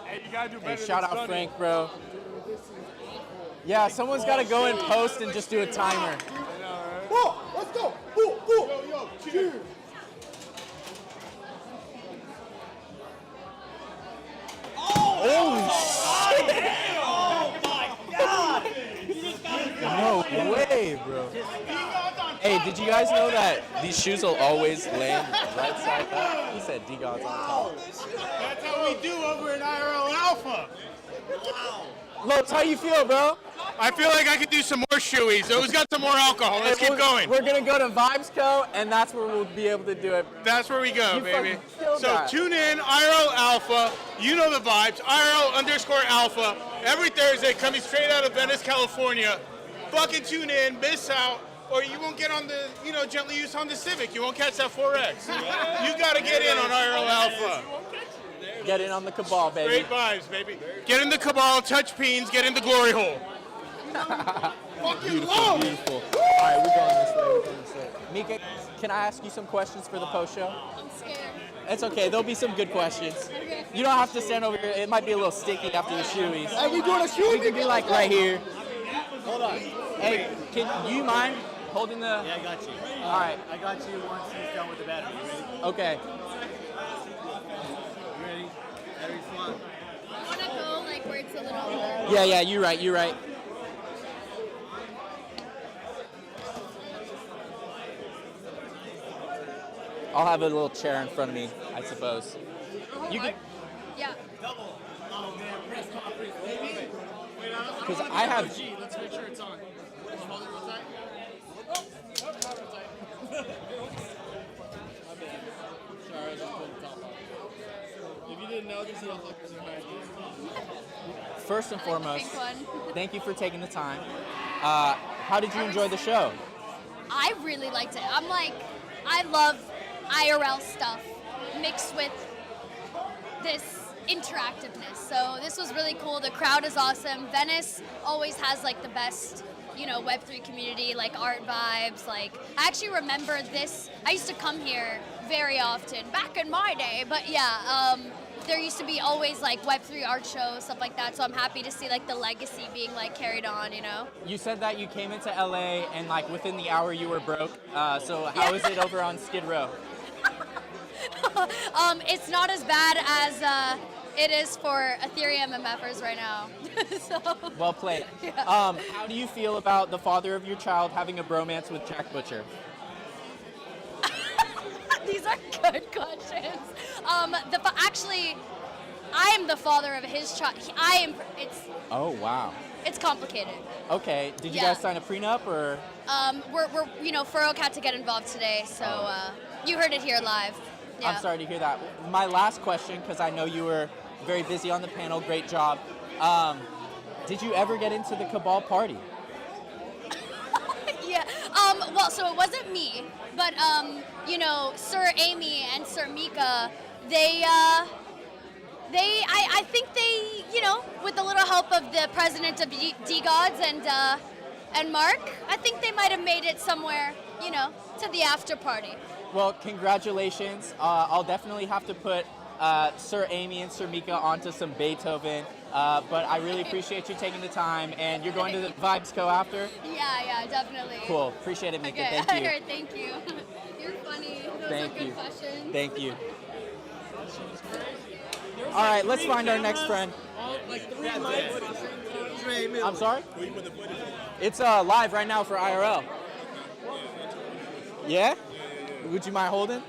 Hey, you gotta do better. Hey, shout than out Sunny. Frank, bro. Yeah, someone's got to go in post and just do a timer. Let's go. Yo, cheers. Holy shit! Oh my god! No way, bro. Hey, did you guys know that these shoes will always land right side up? He said D-God's on top. That's how we do over in IRL Alpha. Lopes, how you feel, bro? I feel like I could do some more shoeies. Who's got some more alcohol? Let's keep going. We're gonna go to Vibes Co, and that's where we'll be able to do it. That's where we go, You baby. fucking killed So that. tune in, IRL Alpha. You know the vibes. IRL_Alpha. Every Thursday, coming straight out of Venice, California. Fucking tune in, miss out, or you won't get on the, gently used Honda Civic. You won't catch that 4X. You gotta get in on IRL Alpha. Get in on the cabal, baby. Great vibes, baby. Get in the cabal, touch peens, get in the glory hole. Beautiful, beautiful. All right, we're going this way. Mika, can I ask you some questions for the post show? I'm scared. It's okay. There'll be some good questions. You don't have to stand over here. It might be a little sticky after the shoeies. Hey, we doing a shoe? We could be like right here. Hold on. Hey, can you mind holding the? Yeah, I got you. All right. I got you once he's done with the battery. You ready? Okay. You ready? Battery's fine. I want to go like where it's a little. Yeah, you're right. You're right. I'll have a little chair in front of me, I suppose. You can, Yeah. Oh man, press conference, baby. because I have. Let's make sure it's on. Hold it real tight. My bad. Sorry, I just pulled the top off. If you didn't know, these motherfuckers are nice. First and foremost, Big one. thank you for taking the time. How did you enjoy the show? I really liked it. I love IRL stuff mixed with this interactiveness. So this was really cool. The crowd is awesome. Venice always has like the best, Web3 community, like art vibes. Like I actually remember this. I used to come here very often back in my day. But yeah, there used to be always like Web3 art shows, stuff like that. So I'm happy to see like the legacy being like carried on. You said that you came into LA and like within the hour you were broke. So how is it over on Skid Row? It's not as bad as it is for Ethereum MFers right now. So, Well played. Yeah. How do you feel about the father of your child having a bromance with Jack Butcher? These are good questions. Actually, I am the father of his child. It's Oh wow. it's complicated. Okay. Did you Yeah. guys sign a prenup or? We're Furrow had to get involved today, so you heard it here live. Yeah. I'm sorry to hear that. My last question, because I know you were very busy on the panel. Great job. Did you ever get into the Cabal party? Yeah. Well, so it wasn't me, but Sir Amy and Sir Mika, I think they, with a little help of the president of D-Gods and Mark, I think they might have made it somewhere, to the after party. Well, congratulations. I'll definitely have to put Sir Amy and Sir Mika onto some Beethoven, but I really appreciate you taking the time, and you're going to the Vibes Co after? Yeah, definitely. Cool. Appreciate it, Mika. Okay, Thank you. alright, thank you. You're funny. Those Thank are good you. questions. Thank you. All right, let's find our next friend. Like 3 mics. I'm sorry? It's live right now for IRL. Yeah? Would you mind holding?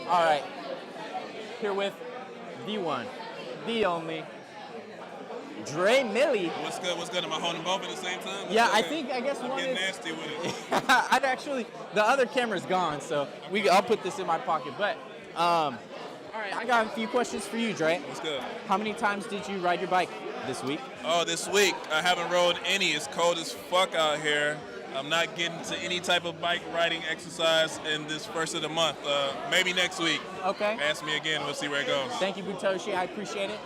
All right. Here with the one, the only, Dre Millie. What's good? What's good? Am I holding both at the same time? Yeah, I guess I'm one getting is. nasty with it. I'd actually, the other camera's gone, so I'll put this in my pocket. But, all right, I got a few questions for you, Dre. What's good? How many times did you ride your bike this week? Oh, this week I haven't rode any. It's cold as fuck out here. I'm not getting to any type of bike riding exercise in this first of the month. Maybe next week. Okay. Ask me again. We'll see where it goes. Thank you, Butoshi. I appreciate it.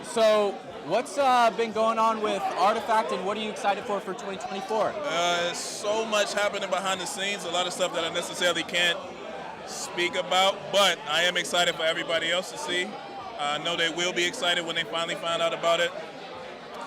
So what's been going on with Artifact, and what are you excited for 2024? So much happening behind the scenes. A lot of stuff that I necessarily can't speak about, but I am excited for everybody else to see. I know they will be excited when they finally find out about it.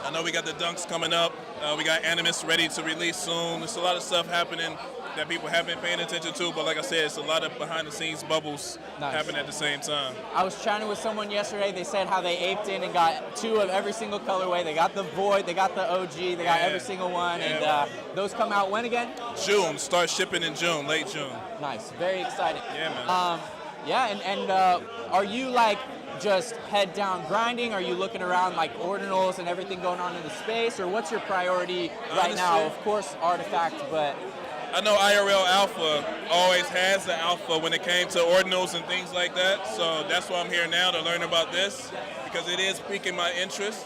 I know we got the dunks coming up. We got Animus ready to release soon. There's a lot of stuff happening that people have been paying attention to, but like I said, it's a lot of behind-the-scenes bubbles happening at the same time. I was chatting with someone yesterday. They said how they aped in and got 2 of every single colorway. They got the Void, they got the OG, they got every single one, and those come out when again? June. Start shipping in June, late June. Nice. Very excited. Yeah, man. And are you like just head down grinding? Are you looking around like ordinals and everything going on in the space, or what's your priority right now? Of course, Artifact, but I know IRL Alpha always has the alpha when it came to ordinals and things like that, so that's why I'm here now to learn about this, because it is piquing my interest.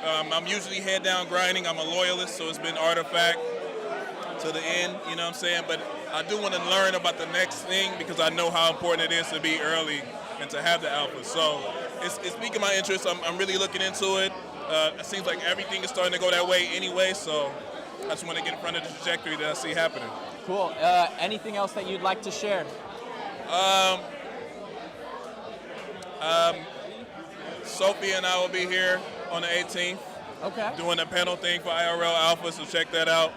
I'm usually head down grinding. I'm a loyalist, so it's been Artifact to the end, you know what I'm saying? But I do want to learn about the next thing because I know how important it is to be early and to have the alpha. So it's piquing my interest. I'm really looking into it. It seems like everything is starting to go that way anyway, so I just want to get in front of the trajectory that I see happening. Cool. Anything else that you'd like to share? Sophie and I will be here on the 18th. Okay. Doing a panel thing for IRL Alpha, so check that out.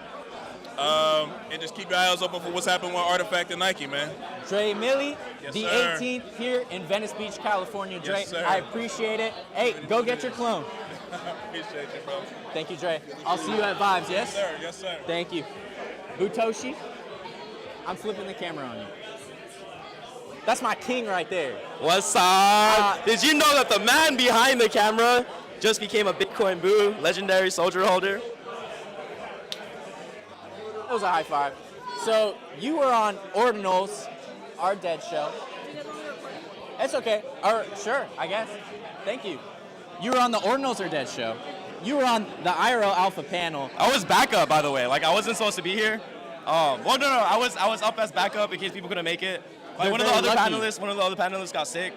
And just keep your eyes open for what's happening with Artifact and Nike, man. Dre Millie, Yes, the sir. 18th here in Venice Beach, California. Dre, Yes, sir. I appreciate it. Hey, go get your clone. Appreciate you, bro. Thank you, Dre. I'll see you at Vibes, yes? Yes, sir. Yes, sir. Thank you. Butoshi, I'm flipping the camera on you. That's my king right there. What's up? Did you know that the man behind the camera just became a Bitcoin Boo, legendary soldier holder? That was a high five. So you were on Ordinals, our dead show. It's okay. Or sure, I guess. Thank you. You were on the Ordinals or Dead show. You were on the IRL Alpha panel. I was backup, by the way. Like I wasn't supposed to be here. Well, no. I was up as backup in case people couldn't make it. Like one of the other panelists got sick,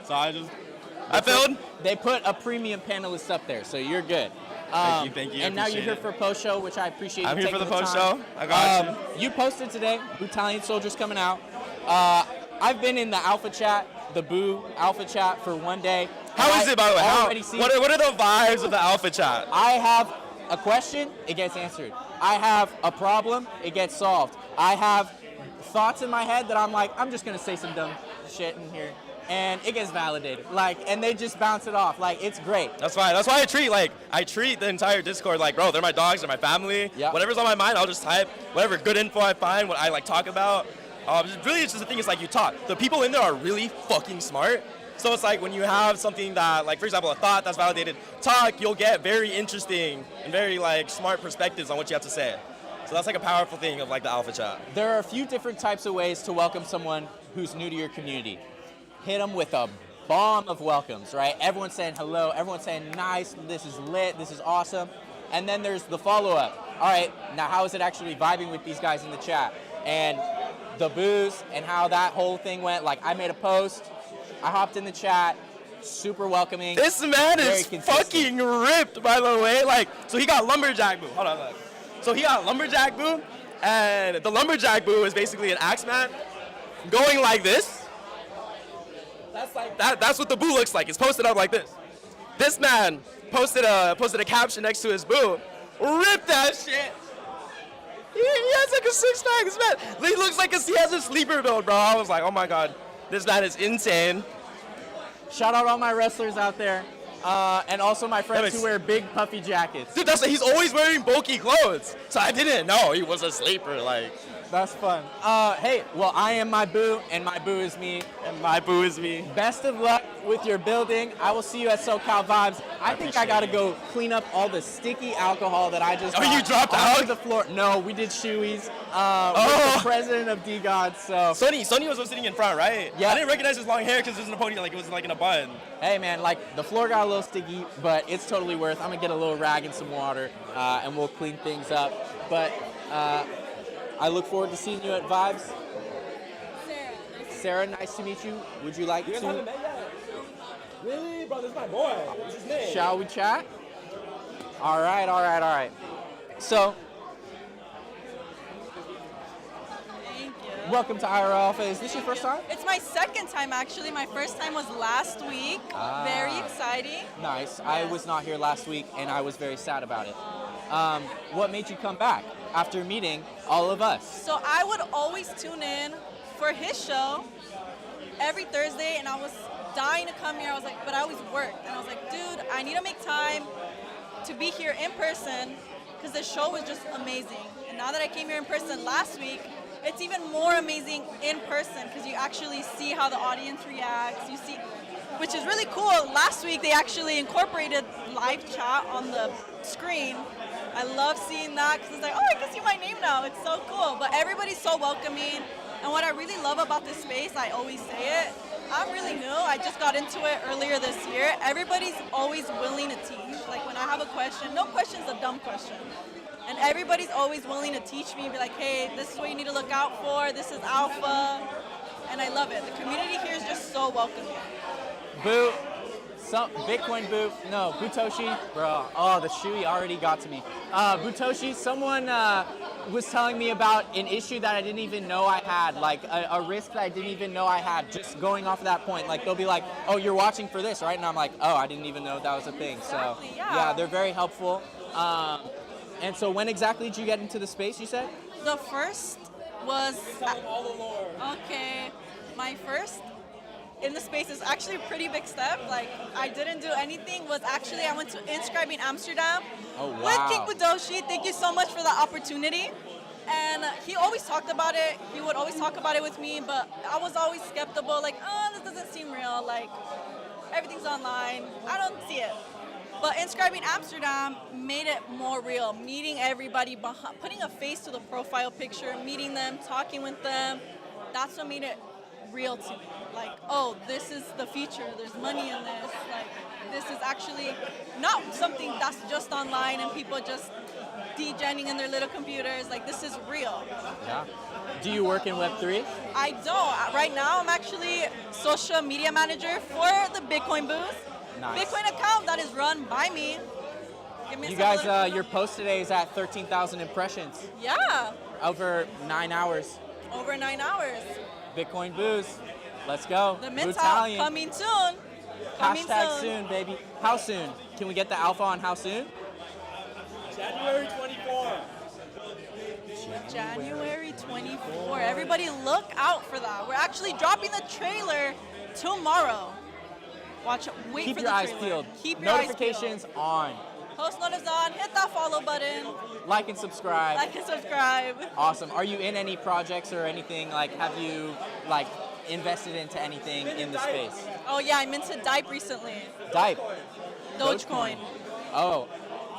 so I failed. They put a premium panelist up there, so you're good. Thank you. And now you're Appreciate here it. for post show, which I appreciate. I'm you here for taking the post time. show. I got You posted today. Battalion Soldiers coming out. I've been in the Alpha chat, the Boo Alpha chat for one day. How is it, by the way? What are the vibes of the Alpha chat? I have a question, it gets answered. I have a problem, it gets solved. I have thoughts in my head that I'm like, I'm just gonna say some dumb shit in here, and it gets validated. And they just bounce it off. It's great. That's fine. That's why I treat the entire Discord like, bro, they're my dogs, they're my family. Yeah. Whatever's on my mind, I'll just type. Whatever good info I find, what I talk about. Really, it's just the thing is you talk. The people in there are really fucking smart. So it's when you have something that, for example, a thought that's validated, you'll get very interesting and very smart perspectives on what you have to say. So that's a powerful thing of the Alpha chat. There are a few different types of ways to welcome someone who's new to your community. Hit them with a bomb of welcomes, right? Everyone's saying hello, everyone's saying nice, this is lit, this is awesome. And then there's the follow-up. All right, now how is it actually vibing with these guys in the chat? And the booze and how that whole thing went. I made a post, I hopped in the chat, super welcoming. This man is fucking ripped, by the way. So he got Lumberjack Boo. Hold on. So he got Lumberjack Boo, and the Lumberjack Boo is basically an Axeman going like this. That's what the Boo looks like. It's posted up like this. This man posted a caption next to his Boo. Rip that shit. He has a six-pack. This man, he looks like he has a sleeper build, bro. I was like, oh my god, this man is insane. Shout out all my wrestlers out there, and also my friends who wear big puffy jackets. Dude, he's always wearing bulky clothes, so I didn't know he was a sleeper. That's fun. Hey, well, I am my boo, and my boo is me. And my boo is me. Best of luck with your building. I will see you at SoCal Vibes. I think I gotta go clean up all the sticky alcohol that I just Oh, you dropped onto out? the floor. No, we did shoeys with the president of D-God, so. Sonny was sitting in front, right? Yeah. I didn't recognize his long hair because it was in a ponytail, like it was like in a bun. Hey man, like the floor got a little sticky, but it's totally worth. I'm gonna get a little rag and some water, and we'll clean things up. But I look forward to seeing you at Vibes. Sarah, nice to meet you. Would you like You guys to? haven't met yet? Really? Bro, this is my boy. What's his name? Shall we chat? All right. So, welcome to IRL Alpha. Is this your first time? It's my second time, actually. My first time was last week. Very exciting. Nice. I was not here last week, and I was very sad about it. What made you come back after meeting all of us? So I would always tune in for his show every Thursday, and I was dying to come here. I was like, but I always worked. And I was like, dude, I need to make time to be here in person because the show was just amazing. And now that I came here in person last week, it's even more amazing in person because you actually see how the audience reacts. You see, which is really cool. Last week they actually incorporated live chat on the screen. I love seeing that because it's like, oh, I can see my name now. It's so cool. But everybody's so welcoming. And what I really love about this space, I always say it, I'm really new. I just got into it earlier this year. Everybody's always willing to teach. Like when I have a question, no question's a dumb question. And everybody's always willing to teach me and be like, hey, this is what you need to look out for. This is alpha. And I love it. The community here is just so welcoming. Boo. Bitcoin Boo. No, Butoshi. Bro. Oh, the shoey already got to me. Butoshi, someone was telling me about an issue that I didn't even know I had, like a risk that I didn't even know I had, just going off of that point. Like they'll be like, oh, you're watching for this, right? And I'm like, oh, I didn't even know that was a thing. Exactly, so yeah. they're very helpful. And so when exactly did you get into the space, you said? The first was, okay, my first in the space is actually a pretty big step. Like I didn't do anything, was actually I went to Inscribing Amsterdam with King Budoshi. Thank you so much for the opportunity. And he always talked about it. He would always talk about it with me, but I was always skeptical, like, oh, this doesn't seem real. Like everything's online. I don't see it. But Inscribing Amsterdam made it more real, meeting everybody, putting a face to the profile picture, meeting them, talking with them. That's what made it real to me. Like, oh, this is the feature. There's money in this. Like, this is actually not something that's just online and people just degenning in their little computers. Like, this is real. Yeah. Do you work in Web3? I don't. Right now, I'm actually social media manager for the Bitcoin booth. Nice. Bitcoin account that is run by me. Give me You some guys, little- your post today is at 13,000 impressions. Yeah, Over 9 hours. over 9 hours. Bitcoin booze. Let's go. The mint Bootalion. coming soon. Coming Hashtag soon, baby. How soon? Can we get the alpha on how soon? January 24th. January 24. Everybody look out for that. We're actually dropping the trailer tomorrow. Wait Keep for your the eyes trailer. peeled. Keep your eyes peeled. Notifications on. Post notice on. Hit that follow button. Like and subscribe. Like and subscribe. Awesome. Are you in any projects or anything? Like, have you invested into anything in the space? Oh yeah, I'm into Dipe recently. Dipe. Dogecoin. Oh,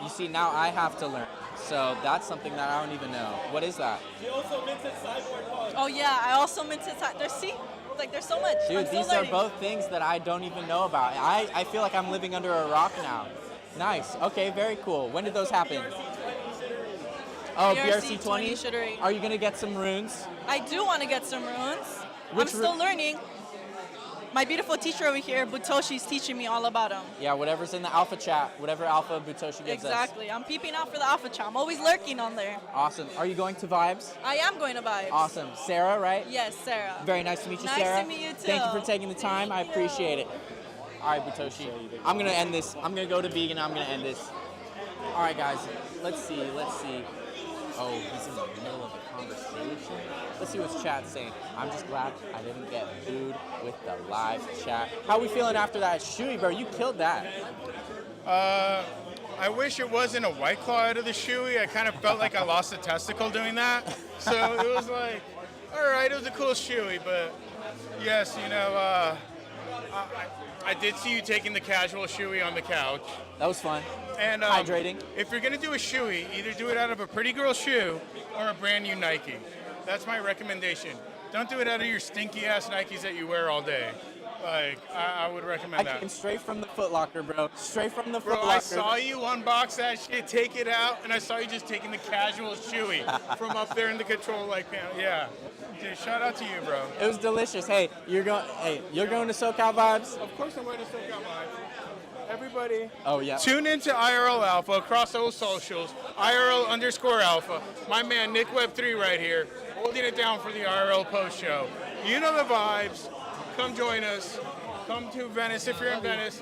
you see, now I have to learn. So that's something that I don't even know. What is that? He also minted Cyborg Punk. Oh yeah, I also minted. There's so much. Dude, I'm still these are learning. both things that I don't even know about. I feel like I'm living under a rock now. Nice. Okay, very cool. When did those happen? Oh, BRC 20. Are you going to get some runes? I do want to get some runes. Which I'm still learning. My beautiful teacher over here, Butoshi's teaching me all about them. Yeah, whatever's in the alpha chat, whatever alpha Butoshi gives us. Exactly. I'm peeping out for the alpha chat. I'm always lurking on there. Awesome. Are you going to Vibes? I am going to Vibes. Awesome. Sarah, right? Yes, Sarah. Very nice to meet you, Nice Sarah. to meet you, too. Thank you for taking the time. I appreciate it. All right, Butoshi. I'm going to end this. I'm going to go to vegan. I'm going to end this. All right, guys. Let's see. Oh, he's in the middle of a conversation. Let's see what's chat saying. I'm just glad I didn't get booed with the live chat. How are we feeling after that? Shuey, bro, you killed that. I wish it wasn't a White Claw out of the shoey. I kind of felt like I lost a testicle doing that. So it was like, all right, it was a cool shoey, but yes, you know, I did see you taking the casual shoey on the couch. That was fun. And Hydrating. If you're gonna do a shoey, either do it out of a pretty girl shoe or a brand new Nike. That's my recommendation. Don't do it out of your stinky ass Nikes that you wear all day. Like, I would recommend I that. came straight from the Foot Locker, bro. Straight from the Bro, Foot Locker. I saw you unbox that shit, take it out, and I saw you just taking the casual shoey from up there in the control like panel. Yeah. Dude, shout out to you, bro. It was delicious. Hey, you're going to SoCal Vibes? Of course I'm going to SoCal Vibes. Everybody. Oh, yeah. Tune into IRL Alpha across those socials. IRL_Alpha. My man Nick Web3 right here, holding it down for the IRL post show. You know the vibes. Come join us. Come to Venice if you're in Venice.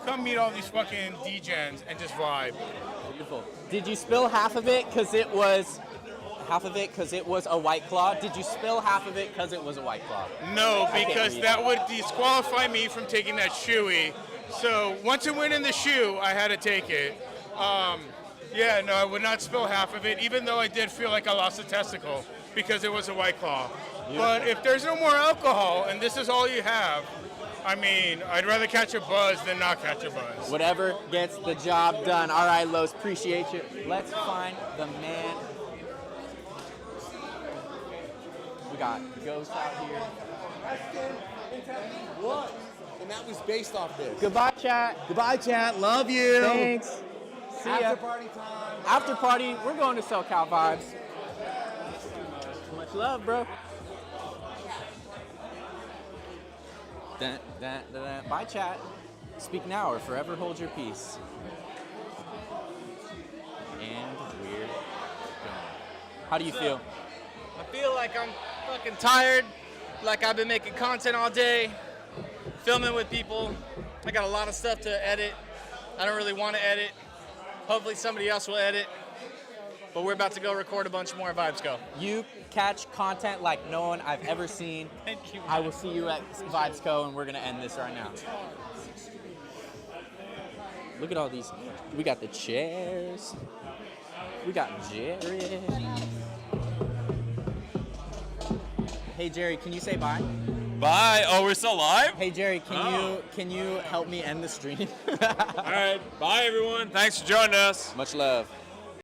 Come meet all these fucking DJs and just vibe. Beautiful. Did you spill half of it because it was a White Claw? Did you spill half of it because it was a White Claw? No, because that would disqualify me from taking that shoey. So once it went in the shoe, I had to take it. Yeah, no, I would not spill half of it, even though I did feel like I lost a testicle because it was a White Claw. But if there's no more alcohol and this is all you have, I mean, I'd rather catch a buzz than not catch a buzz. Whatever gets the job done. All right, Los, appreciate you. Let's find the man. We got Ghost out here. What? And that was based off this. Goodbye, chat. Goodbye, chat. Love you. Thanks. See ya. After party time. After party, we're going to SoCal Vibes. Much love, bro. Dun, dun, dun, dun. Bye, chat. Speak now or forever hold your peace. And we're gone. How do you feel? I feel like I'm fucking tired, like I've been making content all day, filming with people. I got a lot of stuff to edit. I don't really want to edit. Hopefully somebody else will edit. But we're about to go record a bunch more Vibes Go. You catch content like no one I've ever seen. Thank you. I will see you at Vibes Co, and we're going to end this right now. Look at all these. We got the chairs. We got Jerry. Hey, Jerry, can you say bye? Bye. Oh, we're still live? Hey, Jerry, can you help me end the stream? All right. Bye, everyone. Thanks for joining us. Much love.